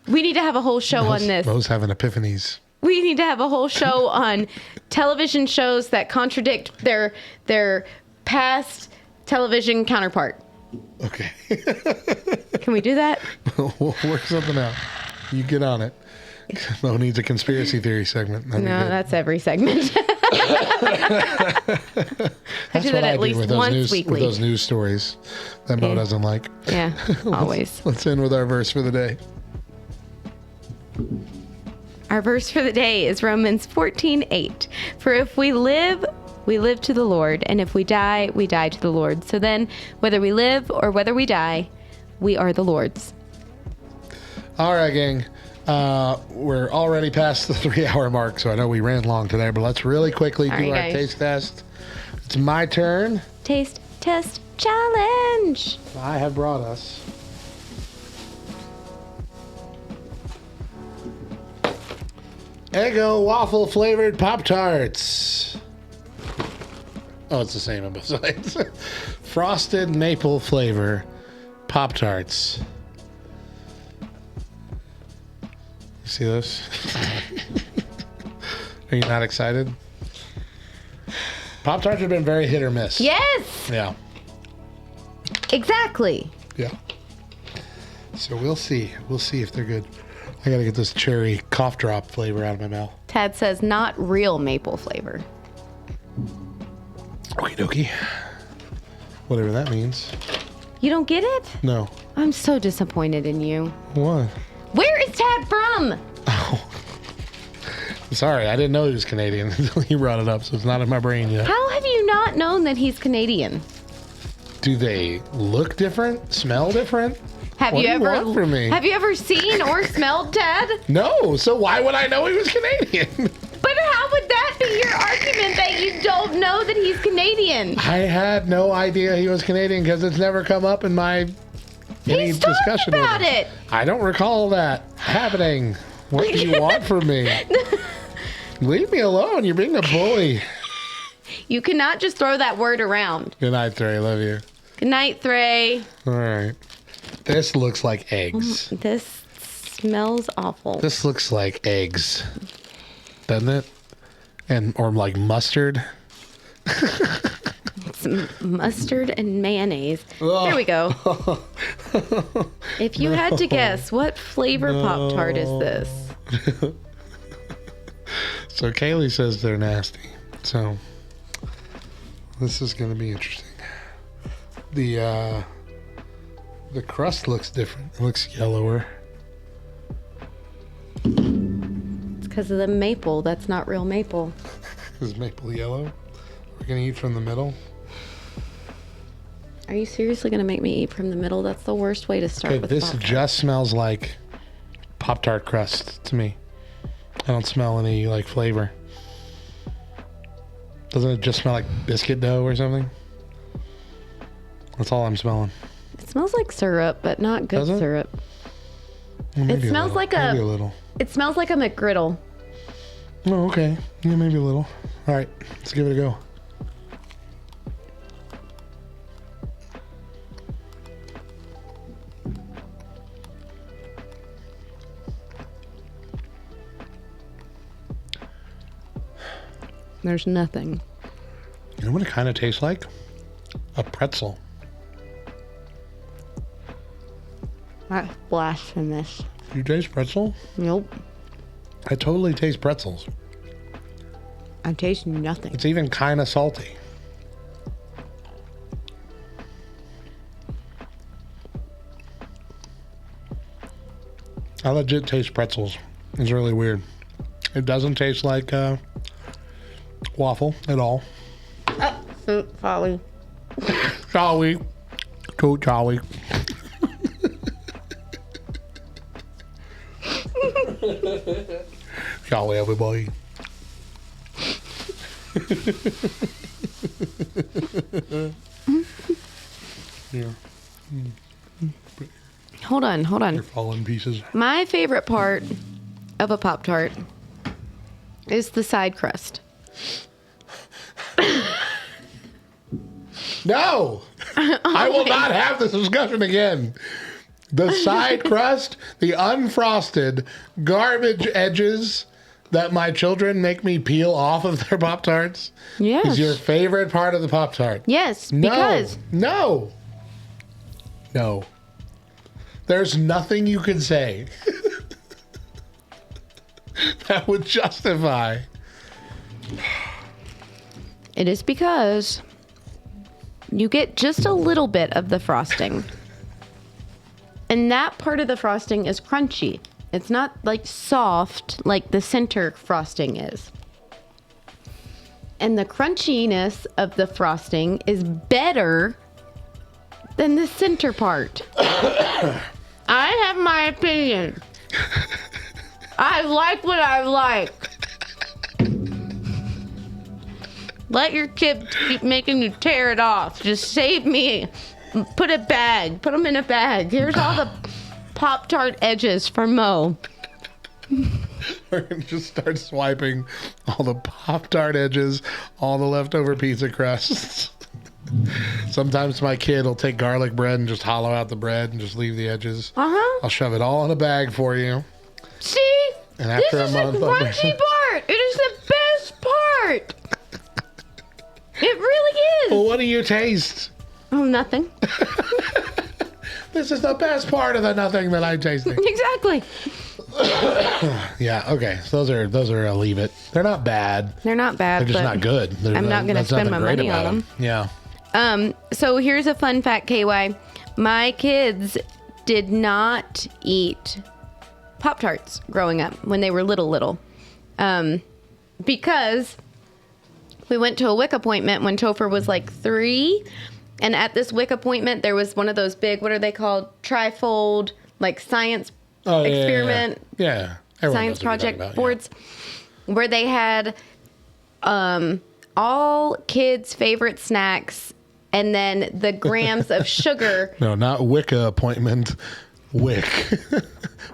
We need to have a whole show on this. Those having epiphanies. We need to have a whole show on television shows that contradict their past television counterpart. Okay. Can we do that? We'll work something out. You get on it. Mo needs a conspiracy theory segment. No, that's every segment. I do that at least once weekly. With those news stories that Mo doesn't like. Yeah, always. Let's end with our verse for the day. Our verse for the day is Romans 14:8. For if we live, we live to the Lord, and if we die, we die to the Lord. So then, whether we live or whether we die, We are the Lords. All right, gang. We're already past the 3-hour mark, so I know we ran long today, but let's really quickly do our taste test. It's my turn. Taste test challenge. I have brought us Eggo waffle flavored Pop-Tarts. Oh, it's the same on both sides. Frosted maple flavor Pop-Tarts. See those? Are you not excited? Pop-Tarts have been very hit or miss. Yes! Yeah. Exactly. Yeah. So we'll see. We'll see if they're good. I gotta get this cherry cough drop flavor out of my mouth. Tad says not real maple flavor. Okie dokie. Whatever that means. You don't get it? No. I'm so disappointed in you. What? Where is Tad from? Oh. Sorry, I didn't know he was Canadian until he brought it up, so it's not in my brain yet. How have you not known that he's Canadian? Do they look different? Smell different? Have What you do you ever want from me? Have you ever seen or smelled Tad? No, so why would I know he was Canadian? But how would that be your argument that you don't know that he's Canadian? I had no idea he was Canadian because it's never come up in my He's talked discussion about with him. it. I don't recall that happening. What do you want from me? Leave me alone. You're being a bully. You cannot just throw that word around. Good night, Threy. Love you. Good night, Threy. All right. This looks like eggs. This smells awful. This looks like eggs, doesn't it? Or like mustard. It's mustard and mayonnaise. Ugh. There we go. If you had to guess, what flavor Pop-Tart is this? So Kaylee says they're nasty. So this is going to be interesting. The crust looks different. It looks yellower. It's because of the maple. That's not real maple. Is maple yellow? We're going to eat from the middle. Are you seriously going to make me eat from the middle? That's the worst way to start Okay, with this Pop-Tart. just smells like Pop-Tart crust to me. I don't smell any like flavor. Doesn't it just smell like biscuit dough or something? That's all I'm smelling. It smells like syrup, but not good Does it? syrup. Well, maybe It smells like maybe a little. It smells like a McGriddle. Oh, okay. Yeah, maybe a little. All right, let's give it a go. There's nothing. You know what it kind of tastes like? A pretzel. That's blasphemous. You taste pretzel? Nope. I totally taste pretzels. I taste nothing. It's even kind of salty. I legit taste pretzels. It's really weird. It doesn't taste like waffle at all. Folly. Shall we? Shall we? Shall we, everybody? Yeah. Hold on. They're falling pieces. My favorite part of a Pop-Tart is the side crust. No! I will not have this discussion again. The side crust, the unfrosted garbage edges that my children make me peel off of their Pop-Tarts Yes. is your favorite part of the Pop-Tart. Yes, No. because No. No. There's nothing you can say that would justify. it is because you get just a little bit of the frosting. And that part of the frosting is crunchy. It's not like soft like the center frosting is. And the crunchiness of the frosting is better than the center part. I have my opinion. I like what I like. Let your kid keep making you tear it off. Just save me. Put them in a bag. Here's all the Pop-Tart edges for Mo. We're going to just start swiping all the Pop-Tart edges, all the leftover pizza crusts. Sometimes my kid will take garlic bread and just hollow out the bread and just leave the edges. Uh-huh. I'll shove it all in a bag for you. See? And after this a month, is the crunchy part. It is the best part. It really is. Well, what do you taste? Oh, nothing. This is the best part of the nothing that I'm tasting. Exactly. Yeah, okay. So those are a leave it. They're not bad. They're not bad. They're just not good. I'm not going to spend my money on them. Yeah. So here's a fun fact, KY. My kids did not eat Pop-Tarts growing up when they were little. Because we went to a WIC appointment when Topher was like 3. And at this WIC appointment, there was one of those big, what are they called? Trifold, like science experiment. Yeah. Science project boards. Where they had all kids' favorite snacks and then the grams of sugar. No, not Wicca appointment. WIC.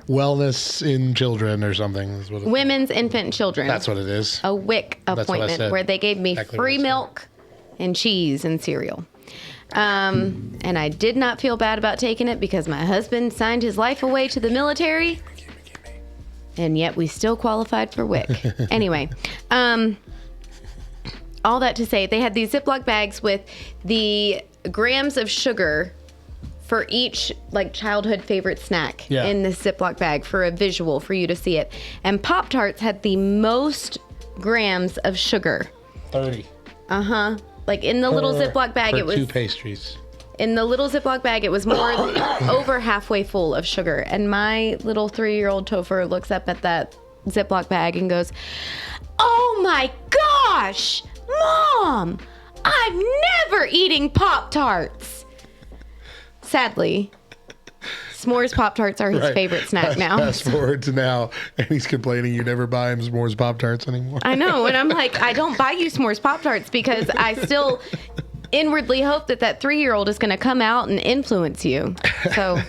Wellness in children or something. Is what Women's Infant Children. That's what it is. A WIC appointment where they gave me exactly free milk and cheese and cereal. And I did not feel bad about taking it because my husband signed his life away to the military. And yet we still qualified for WIC. Anyway, all that to say, they had these Ziploc bags with the grams of sugar for each like childhood favorite snack in this Ziploc bag for a visual for you to see it. And Pop-Tarts had the most grams of sugar. 30. Uh-huh. Like in the little Ziploc bag, it was 2 pastries. In the little Ziploc bag, it was more over halfway full of sugar. And my little 3-year-old Topher looks up at that Ziploc bag and goes, "Oh my gosh, Mom, I'm never eating Pop-Tarts." Sadly, s'mores Pop-Tarts are his favorite snack now. Fast forward to now, and he's complaining you never buy him s'mores Pop-Tarts anymore. I know, and I'm like, I don't buy you s'mores Pop-Tarts because I still inwardly hope that 3-year-old is going to come out and influence you. So,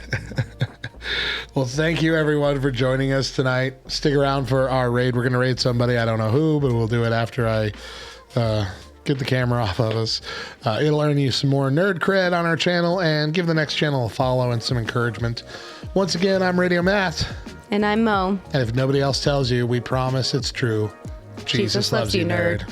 well, thank you everyone for joining us tonight. Stick around for our raid. We're going to raid somebody. I don't know who, but we'll do it after I get the camera off of us. It'll earn you some more nerd cred on our channel and give the next channel a follow and some encouragement. Once again, I'm Radio Matt. And I'm Mo. And if nobody else tells you, we promise it's true. Jesus loves you, nerd.